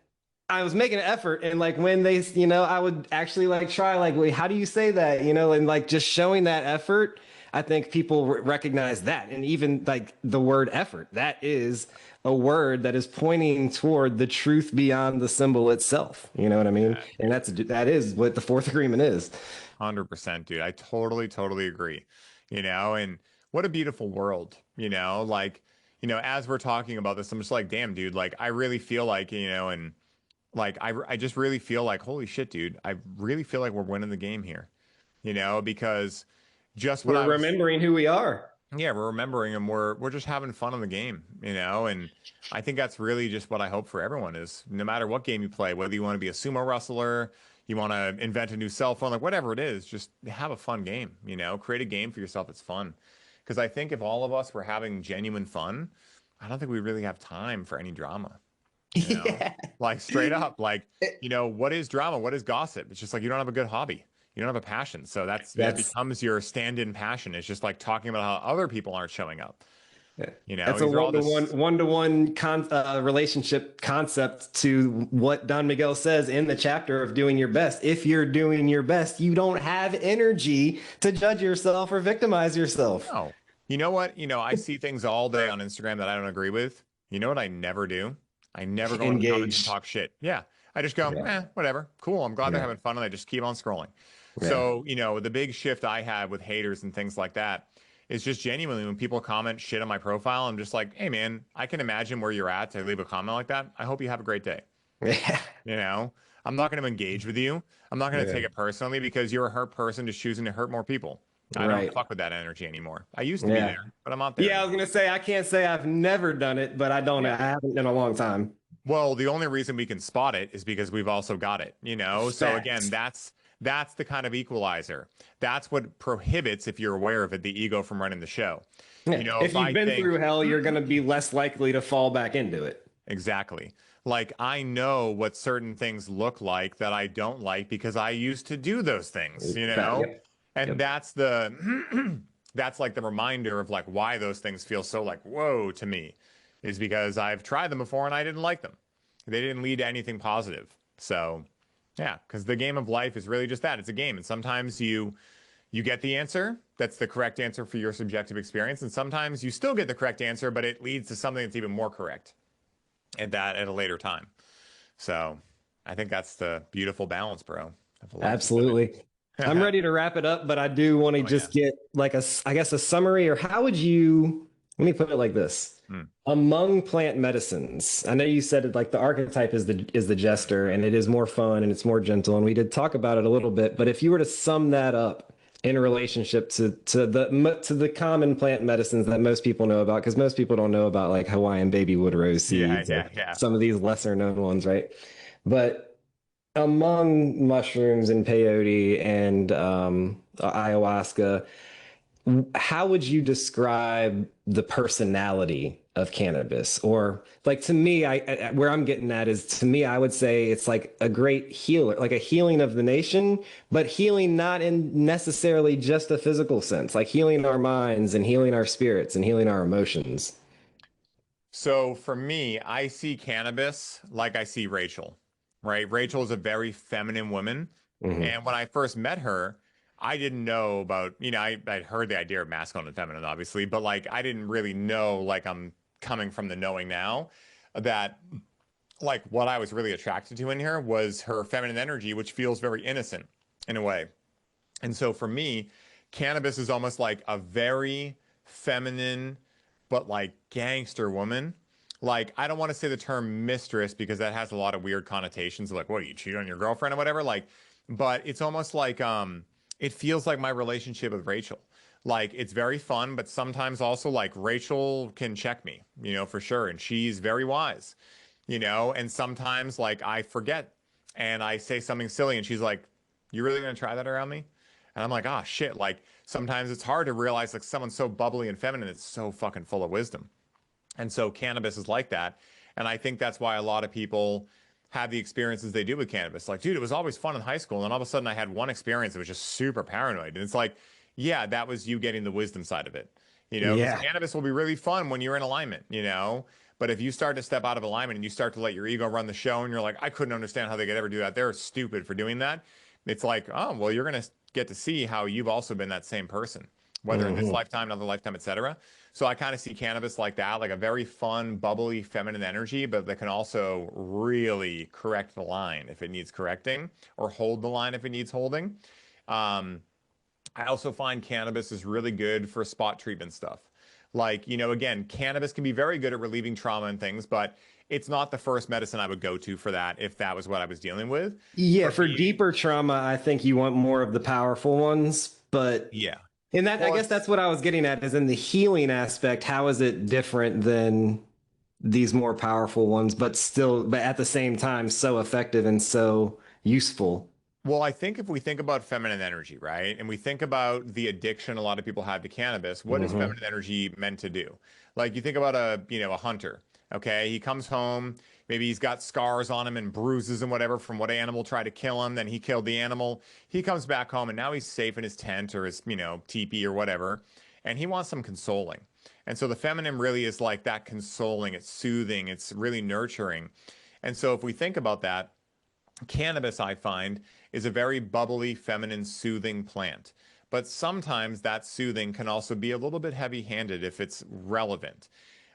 I was making an effort, and like when they, you know, I would actually like try, like, wait, how do you say that, you know, and like just showing that effort. I think people recognize that, and even like the word effort, that is a word that is pointing toward the truth beyond the symbol itself. You know what I mean? And that is what the fourth agreement is. 100%, dude. I totally, totally agree. You know, and what a beautiful world, you know, like, you know, as we're talking about this, I'm just like, damn, dude, like, I really feel like, you know, and like, I just really feel like, holy shit, dude, I really feel like we're winning the game here, you know, because just what We're I was, remembering who we are. yeah, we're remembering and we're just having fun in the game, you know, and I think that's really just what I hope for everyone is no matter what game you play, whether you want to be a sumo wrestler, you want to invent a new cell phone, like whatever it is, just have a fun game, you know, create a game for yourself that's fun. Because I think if all of us were having genuine fun, I don't think we really have time for any drama, you know, Yeah. like straight up, like, you know, what is drama? What is gossip? It's just like you don't have a good hobby. You don't have a passion. So that That's becomes your stand-in passion. It's just like talking about how other people aren't showing up. You know, That's a these are all one-to-one, this. one-to-one relationship concept to what Don Miguel says in the chapter of doing your best. If you're doing your best, you don't have energy to judge yourself or victimize yourself. No. You know what? You know, I see things all day on Instagram that I don't agree with. You know what I never do? I never go in the comments and Engage. talk shit. Yeah. I just go, Yeah. whatever. Cool. I'm glad they're Yeah. having fun and I just keep on scrolling. Yeah. So, you know, the big shift I had with haters and things like that is just genuinely when people comment shit on my profile, I'm just like, hey man, I can imagine where you're at to leave a comment like that. I hope you have a great day. Yeah. You know, I'm not going to engage with you. I'm not going to Yeah. take it personally because you're a hurt person just choosing to hurt more people. I don't Right. fuck with that energy anymore. I used to be Yeah. there, but I'm not there Yeah, I was anymore. gonna say I can't say I've never done it, but I don't. I Yeah. haven't in a long time. Well, the only reason we can spot it is because we've also got it, you know? So again, Facts. that's the kind of equalizer. That's what prohibits, if you're aware of it, the ego from running the show. Yeah. You know, If if you've I been through think hell, you're gonna be less likely to fall back into it. exactly. Like I know what certain things look like that I don't like because I used to do those things, you know? Yep. And Yep. that's the that's like the reminder of like why those things feel so like whoa to me is because I've tried them before and I didn't like them. They didn't lead to anything positive. So, yeah, because the game of life is really just that. It's a game. And sometimes you get the answer that's the correct answer for your subjective experience. And sometimes you still get the correct answer, but it leads to something that's even more correct at a later time. So I think that's the beautiful balance, bro. Of life. Absolutely. I'm ready to wrap it up, but I do want to Oh yeah. just get like I guess a summary, or how would you, let me put it like this. Hmm. Among plant medicines, I know you said it like the archetype is the jester and it is more fun and it's more gentle. And we did talk about it a little bit, but if you were to sum that up in relationship to the common plant medicines that most people know about, because most people don't know about like Hawaiian baby wood rose Yeah, seeds or yeah, yeah. some of these lesser known ones, right? But among mushrooms and peyote and ayahuasca, How would you describe the personality of cannabis? Or like to me, where I'm getting at is to me, I would say it's like a great healer, like a healing of the nation, but healing not in necessarily just a physical sense, like healing our minds and healing our spirits and healing our emotions. So for me, I see cannabis like I see Rachel, right? Rachel is a very feminine woman. Hmm. And when I first met her, I didn't know about, I'd heard the idea of masculine and feminine, obviously, but like I didn't really know, like I'm coming from the knowing now, that like what I was really attracted to in her was her feminine energy, which feels very innocent in a way. And so for me, cannabis is almost like a very feminine, but like gangster woman. Like, I don't want to say the term mistress because that has a lot of weird connotations. Like, what, do you cheat on your girlfriend or whatever? Like, but it's almost like it feels like my relationship with Rachel. Like, it's very fun, but sometimes also like Rachel can check me, for sure. And she's very wise, and sometimes like I forget and I say something silly and she's like, "You really gonna try that around me?" And I'm like, "Ah, shit." Like sometimes it's hard to realize like someone's so bubbly and feminine, it's so fucking full of wisdom. And so cannabis is like that. And I think that's why a lot of people have the experiences they do with cannabis. Like, dude, it was always fun in high school. And then all of a sudden I had one experience that was just super paranoid. And it's like, yeah, that was you getting the wisdom side of it, because Yeah. cannabis will be really fun when you're in alignment. But if you start to step out of alignment and you start to let your ego run the show and you're like, I couldn't understand how they could ever do that. They're stupid for doing that. It's like, oh, well, you're going to get to see how you've also been that same person, whether in this Hmm. lifetime, another lifetime, etc. So I kind of see cannabis like that, like a very fun, bubbly, feminine energy, but that can also really correct the line if it needs correcting or hold the line if it needs holding. Um, I also find cannabis is really good for spot treatment stuff. Like, again, cannabis can be very good at relieving trauma and things, but it's not the first medicine I would go to for that if that was what I was dealing with. Yeah, For for me, deeper trauma, I think you want more of the powerful ones, but yeah. and that I Well, guess it's that's what I was getting at is in the healing aspect, how is it different than these more powerful ones, but still, but at the same time, so effective and so useful? Well, I think if we think about feminine energy, right, and we think about the addiction a lot of people have to cannabis, what is Hmm. feminine energy meant to do? Like you think about a hunter, okay? He comes home, maybe he's got scars on him and bruises and whatever from what animal tried to kill him, then he killed the animal. He comes back home and now he's safe in his tent or his, teepee or whatever, and he wants some consoling. And so the feminine really is like that consoling, it's soothing, it's really nurturing. And so if we think about that, cannabis, I find, is a very bubbly, feminine, soothing plant. But sometimes that soothing can also be a little bit heavy handed if it's relevant.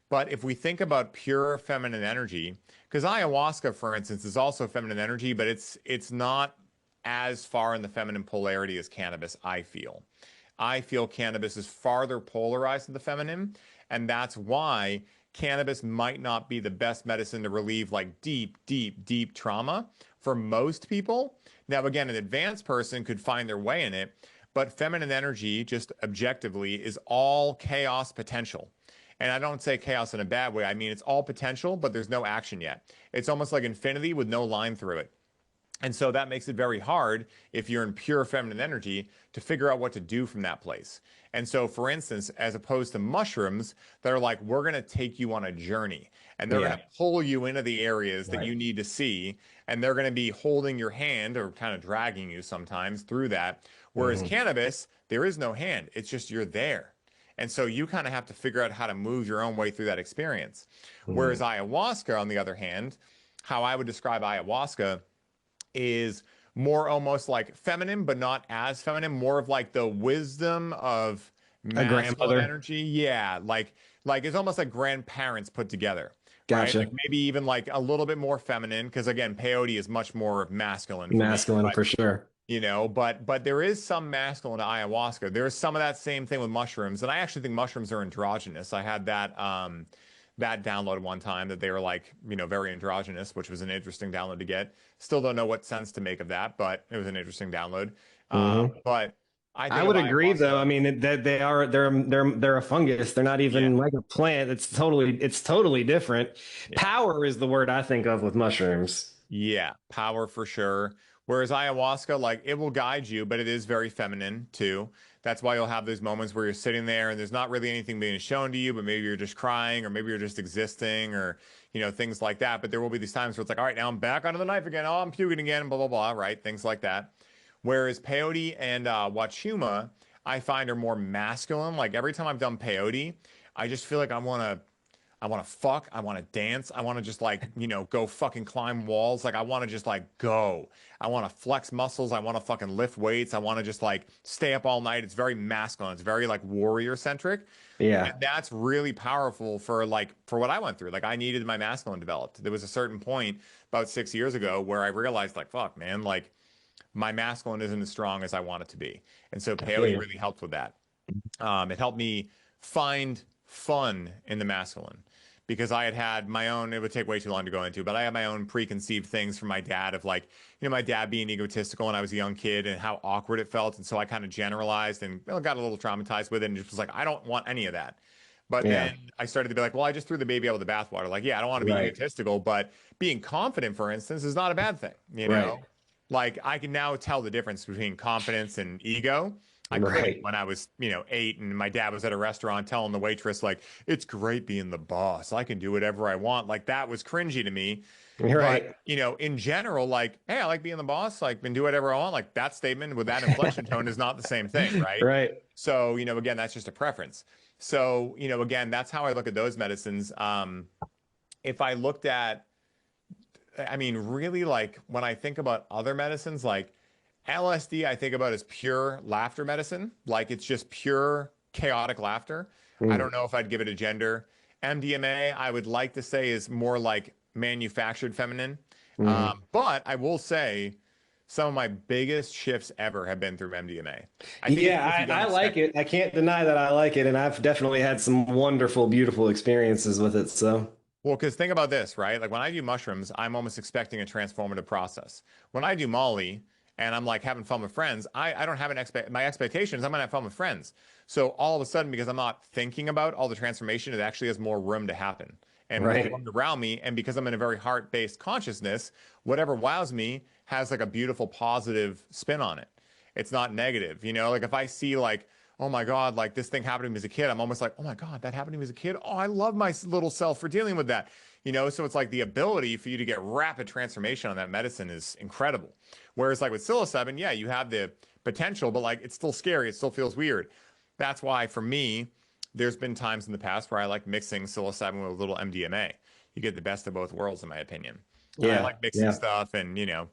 But if we think about pure feminine energy, because ayahuasca, for instance, is also feminine energy, but it's not as far in the feminine polarity as cannabis, I feel. I feel cannabis is farther polarized to the feminine, and that's why cannabis might not be the best medicine to relieve like deep, deep, deep trauma for most people. Now, again, an advanced person could find their way in it, but feminine energy, just objectively, is all chaos potential. And I don't say chaos in a bad way. I mean, it's all potential, but there's no action yet. It's almost like infinity with no line through it. And so that makes it very hard if you're in pure feminine energy to figure out what to do from that place. And so, for instance, as opposed to mushrooms that are like, we're going to take you on a journey and they're going Yeah. to pull you into the areas that Right. you need to see. And they're going to be holding your hand or kind of dragging you sometimes through that. Whereas Hmm. cannabis, there is no hand, it's just you're there. And so you kind of have to figure out how to move your own way through that experience. Whereas Hmm. ayahuasca, on the other hand, how I would describe ayahuasca is more almost like feminine, but not as feminine, more of like the wisdom of A masculine grandmother. energy. Yeah, like it's almost like grandparents put together, right? Like Gotcha. maybe even like a little bit more feminine, because again, peyote is much more masculine for me. Masculine But for sure. but there is some masculine to ayahuasca. There is some of that same thing with mushrooms, and I actually think mushrooms are androgynous. I had that download one time that they were like, very androgynous, which was an interesting download to get. Still don't know what sense to make of that, but it was an interesting download. Hmm. But I I think of would agree, though. I ayahuasca. mean, that they're a fungus. They're not Yeah, even like a plant. It's totally different. yeah. Power is the word I think of with mushrooms. Yeah, power for sure. Whereas ayahuasca, like it will guide you, but it is very feminine too. That's why you'll have those moments where you're sitting there and there's not really anything being shown to you, but maybe you're just crying or maybe you're just existing or, things like that. But there will be these times where it's like, all right, now I'm back onto the knife again. Oh, I'm puking again, blah, blah, blah, right? Things like that. Whereas peyote and wachuma, I find are more masculine. Like every time I've done peyote, I just feel like I want to fuck. I want to dance. I want to just like, go fucking climb walls. Like I want to just like go. I want to flex muscles. I want to fucking lift weights. I want to just like stay up all night. It's very masculine. It's very like warrior centric. Yeah. And that's really powerful for what I went through. Like I needed my masculine developed. There was a certain point about 6 years ago where I realized like, fuck, man, like my masculine isn't as strong as I want it to be. And so peyote really helped with that. It helped me find fun in the masculine because I had my own, it would take way too long to go into, but I had my own preconceived things from my dad of like, my dad being egotistical when I was a young kid and how awkward it felt. And so I kind of generalized and got a little traumatized with it and just was like, I don't want any of that. But then I started to be like, well, I just threw the baby out with the bathwater. Like, yeah, I don't want to be egotistical, but being confident, for instance, is not a bad thing. Like I can now tell the difference between confidence and ego. I couldn't when I was, 8 and my dad was at a restaurant telling the waitress, like, it's great being the boss. I can do whatever I want. Like that was cringy to me. Right. But, in general, like, hey, I like being the boss. Like, can do whatever I want. Like that statement with that inflection tone is not the same thing, right? Right. So, again, that's just a preference. So, again, that's how I look at those medicines. If I looked at, I mean, really, like when I think about other medicines, like LSD, I think about as pure laughter medicine. Like it's just pure chaotic laughter. I don't know if I'd give it a gender. MDMA, I would like to say is more like manufactured feminine. But I will say some of my biggest shifts ever have been through MDMA. I like it. I can't deny that I like it. And I've definitely had some wonderful, beautiful experiences with it. So. Well, because think about this, right? Like when I do mushrooms, I'm almost expecting a transformative process. When I do Molly and I'm like having fun with friends, I don't have my expectations. I'm gonna have fun with friends. So all of a sudden, because I'm not thinking about all the transformation, it actually has more room to happen and more room around me. And because I'm in a very heart-based consciousness, whatever wows me has like a beautiful positive spin on it. It's not negative, like if I see like, oh my God, like this thing happened to me as a kid, I'm almost like, oh my God, that happened to me as a kid. Oh, I love my little self for dealing with that. So it's like the ability for you to get rapid transformation on that medicine is incredible. Whereas like with psilocybin, yeah, you have the potential, but like it's still scary. It still feels weird. That's why for me, there's been times in the past where I like mixing psilocybin with a little MDMA. You get the best of both worlds, in my opinion. Yeah. I like mixing stuff and, No,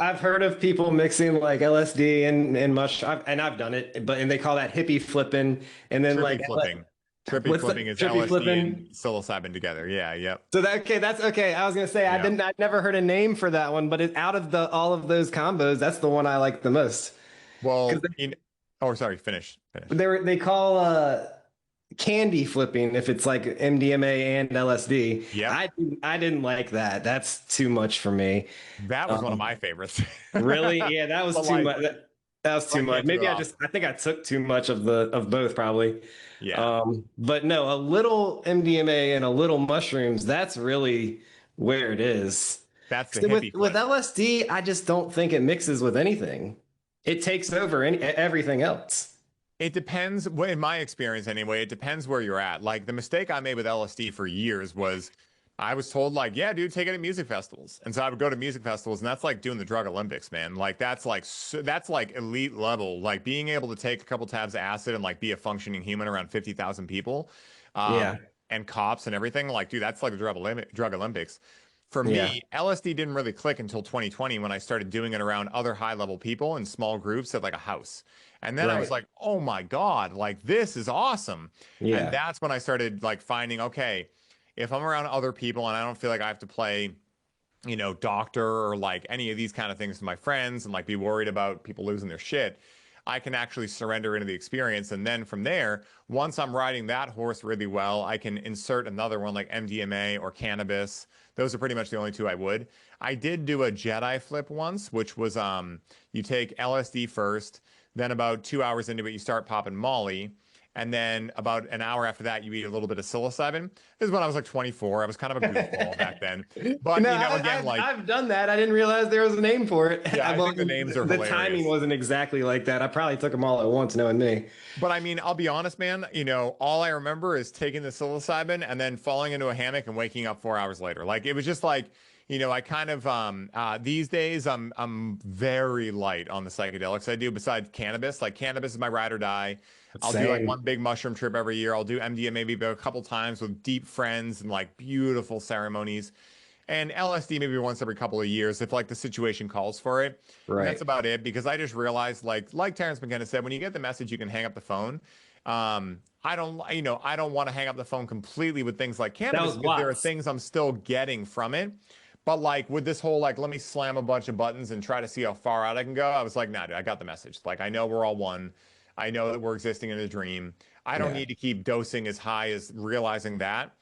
I've heard of people mixing like LSD and mush, and I've done it, and they call that hippie flipping, and then trippy flipping. Trippy flipping is trippy LSD flipping? and psilocybin together. Yeah, yep. So that's okay. I was gonna say I'd never heard a name for that one, but out of all of those combos, that's the one I like the most. Well, sorry, finish. They call candy flipping if it's like MDMA and LSD. Yeah, I didn't like that. That's too much for me. that was one of my favorites. Really? Yeah, that was too much. That was too much. Maybe I think I took too much of both probably. Yeah. But no, a little MDMA and a little mushrooms, that's really where it is. That's the hippie with LSD, I just don't think it mixes with anything. It takes over everything else. It depends, in my experience anyway, it depends where you're at. Like the mistake I made with LSD for years was I was told like, yeah, dude, take it at music festivals. And so I would go to music festivals and that's like doing the drug Olympics, man. Like that's like elite level, like being able to take a couple tabs of acid and like be a functioning human around 50,000 people. And cops and everything. Like, dude, that's like the drug Olympics. For me, LSD didn't really click until 2020 when I started doing it around other high level people in small groups at like a house. And then I was like, oh my God, like this is awesome. Yeah. And that's when I started like finding, okay, if I'm around other people and I don't feel like I have to play, doctor or like any of these kind of things to my friends and like be worried about people losing their shit, I can actually surrender into the experience. And then from there, once I'm riding that horse really well, I can insert another one like MDMA or cannabis. Those are pretty much the only two I would. I did do a Jedi flip once, which was you take LSD first, then about 2 hours into it, you start popping Molly. And then about an hour after that, you eat a little bit of psilocybin. This is when I was like 24. I was kind of a goofball back then. But, No, you know, again, I've done that. I didn't realize there was a name for it. Yeah, I think the names are hilarious. The timing wasn't exactly like that. I probably took them all at once, knowing me. But I mean, I'll be honest, man, you know, all I remember is taking the psilocybin and then falling into a hammock and waking up 4 hours later. Like, it was just like, you know, I kind of these days I'm very light on the psychedelics I do besides cannabis. Like, cannabis is my ride or die. I'll do like one big mushroom trip every year. I'll do MDMA maybe a couple times with deep friends and like beautiful ceremonies. And LSD maybe once every couple of years if like the situation calls for it. Right. And that's about it, because I just realized, like Terrence McKenna said, when you get the message, you can hang up the phone. I don't want to hang up the phone completely with things like cannabis, because there are things I'm still getting from it. But like with this whole, like, let me slam a bunch of buttons and try to see how far out I can go, I was like, nah, dude, I got the message. Like, I know we're all one. I know that we're existing in a dream. I don't need to keep dosing as high as realizing that.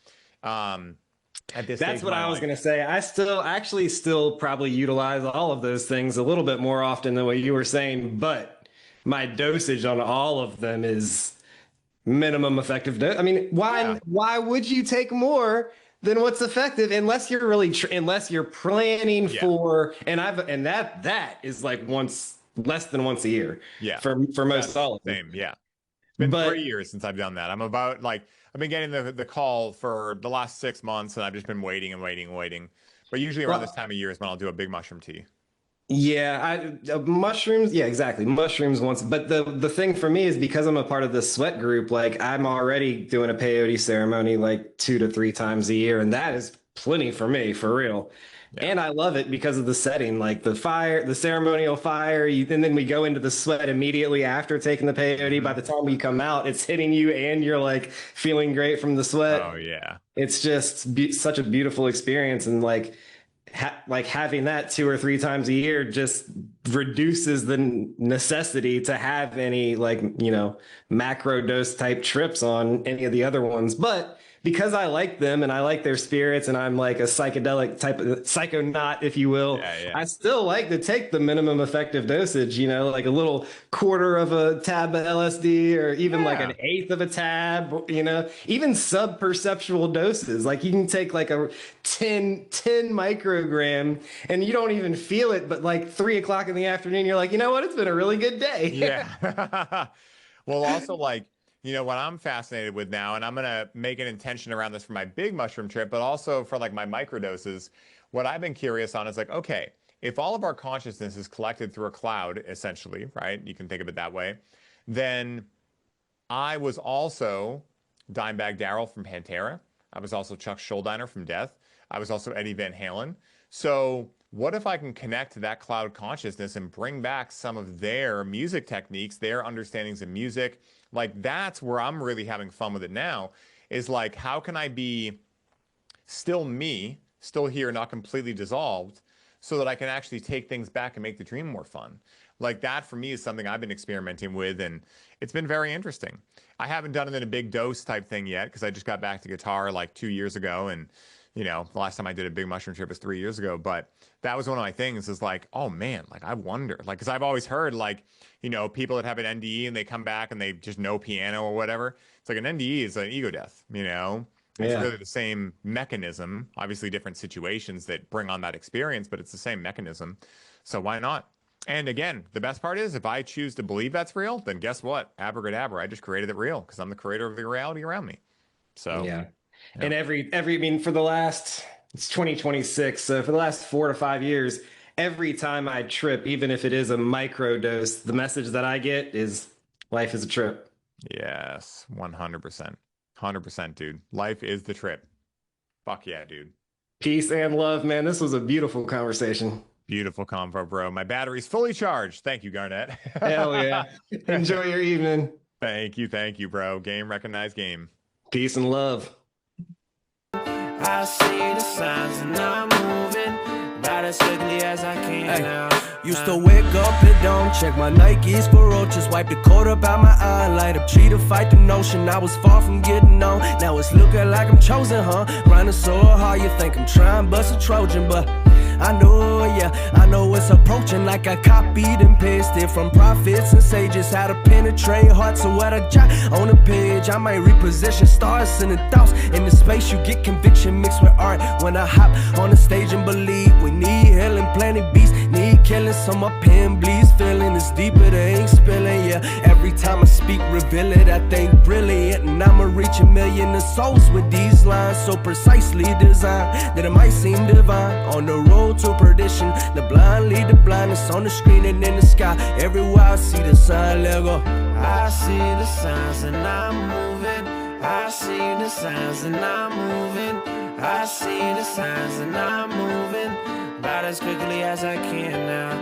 At this That's what I was going to say. I still probably utilize all of those things a little bit more often than what you were saying, but my dosage on all of them is minimum effective dose. I mean, why would you take more than what's effective unless you're really unless you're planning for, and that is like less than once a year. Yeah. For most all of them. Same. Yeah. It's been 3 years since I've done that. I'm about like, I've been getting the call for the last 6 months, and I've just been waiting and waiting and waiting. But usually around this time of year is when I'll do a big mushroom tea. Yeah, mushrooms. Yeah, exactly. Mushrooms once. But the thing for me is, because I'm a part of this sweat group, like, I'm already doing a peyote ceremony like 2 to 3 times a year. And that is plenty for me, for real. Yeah. And I love it because of the setting, like the fire, the ceremonial fire. And then we go into the sweat immediately after taking the peyote. By the time we come out, it's hitting you and you're like feeling great from the sweat. Oh, yeah. It's just such a beautiful experience. And like having that 2 or 3 times a year just reduces the necessity to have any, like, you know, macro dose type trips on any of the other ones. But because I like them and I like their spirits, and I'm like a psychedelic type of psychonaut, if you will, I still like to take the minimum effective dosage, you know, like a little quarter of a tab of LSD, or even like an eighth of a tab, you know, even sub-perceptual doses. Like, you can take like a 10 microgram and you don't even feel it, but like 3 o'clock in the afternoon, you're like, you know what, it's been a really good day. Yeah. Well, also, like, you know, what I'm fascinated with now, and I'm going to make an intention around this for my big mushroom trip, but also for like my microdoses, what I've been curious on is like, okay, if all of our consciousness is collected through a cloud, essentially, right? You can think of it that way. Then I was also Dimebag Darrell from Pantera. I was also Chuck Schuldiner from Death. I was also Eddie Van Halen. So what if I can connect to that cloud consciousness and bring back some of their music techniques, their understandings of music? Like, that's where I'm really having fun with it now, is like, how can I be still me, still here, not completely dissolved, so that I can actually take things back and make the dream more fun? Like, that for me is something I've been experimenting with, and it's been very interesting. I haven't done it in a big dose type thing yet, because I just got back to guitar like 2 years ago, and you know, the last time I did a big mushroom trip was 3 years ago. But that was one of my things, is like, oh man, like, I wonder, like, because I've always heard, like, you know, people that have an NDE and they come back and they just know piano or whatever. It's like, an NDE is an ego death, you know? It's really the same mechanism, obviously different situations that bring on that experience, but it's the same mechanism. So why not? And again, the best part is, if I choose to believe that's real, then guess what? Abracadabra, I just created it real, because I'm the creator of the reality around me. So yeah. And I mean, for the last, it's 2026. So for the last 4 to 5 years, every time I trip, even if it is a micro dose, the message that I get is life is a trip. Yes. 100%. 100%, dude. Life is the trip. Fuck yeah, dude. Peace and love, man. This was a beautiful conversation. Beautiful convo, bro. My battery's fully charged. Thank you, Garnett. Hell yeah. Enjoy your evening. Thank you, bro. Game recognized game. Peace and love. I see the signs and I'm moving about as quickly as I can now. Used to wake up at dawn, check my Nikes for roaches, wipe the coat up out my eye, light up tree to fight the notion. I was far from getting on, now it's looking like I'm chosen, huh? Grinding so hard you think I'm trying bust a Trojan, but I know, yeah, I know it's approaching like I copied and pasted from prophets and sages. How to penetrate hearts, so what I jot on a page. I might reposition stars and the thoughts in the space. You get conviction mixed with art when I hop on the stage and believe. We need healing, plenty beats need killing, so my pen bleeds. Feeling is deeper, they ain't spilling, yeah. Every time I speak, reveal it, I think brilliant. And I'ma reach 1 million of souls with these lines, so precisely designed that it might seem divine. On the road to perdition, the blind lead the blindness. On the screen and in the sky, everywhere I see the sign, let go. I see the signs and I'm moving. I see the signs and I'm moving. I see the signs and I'm moving. About as quickly as I can now.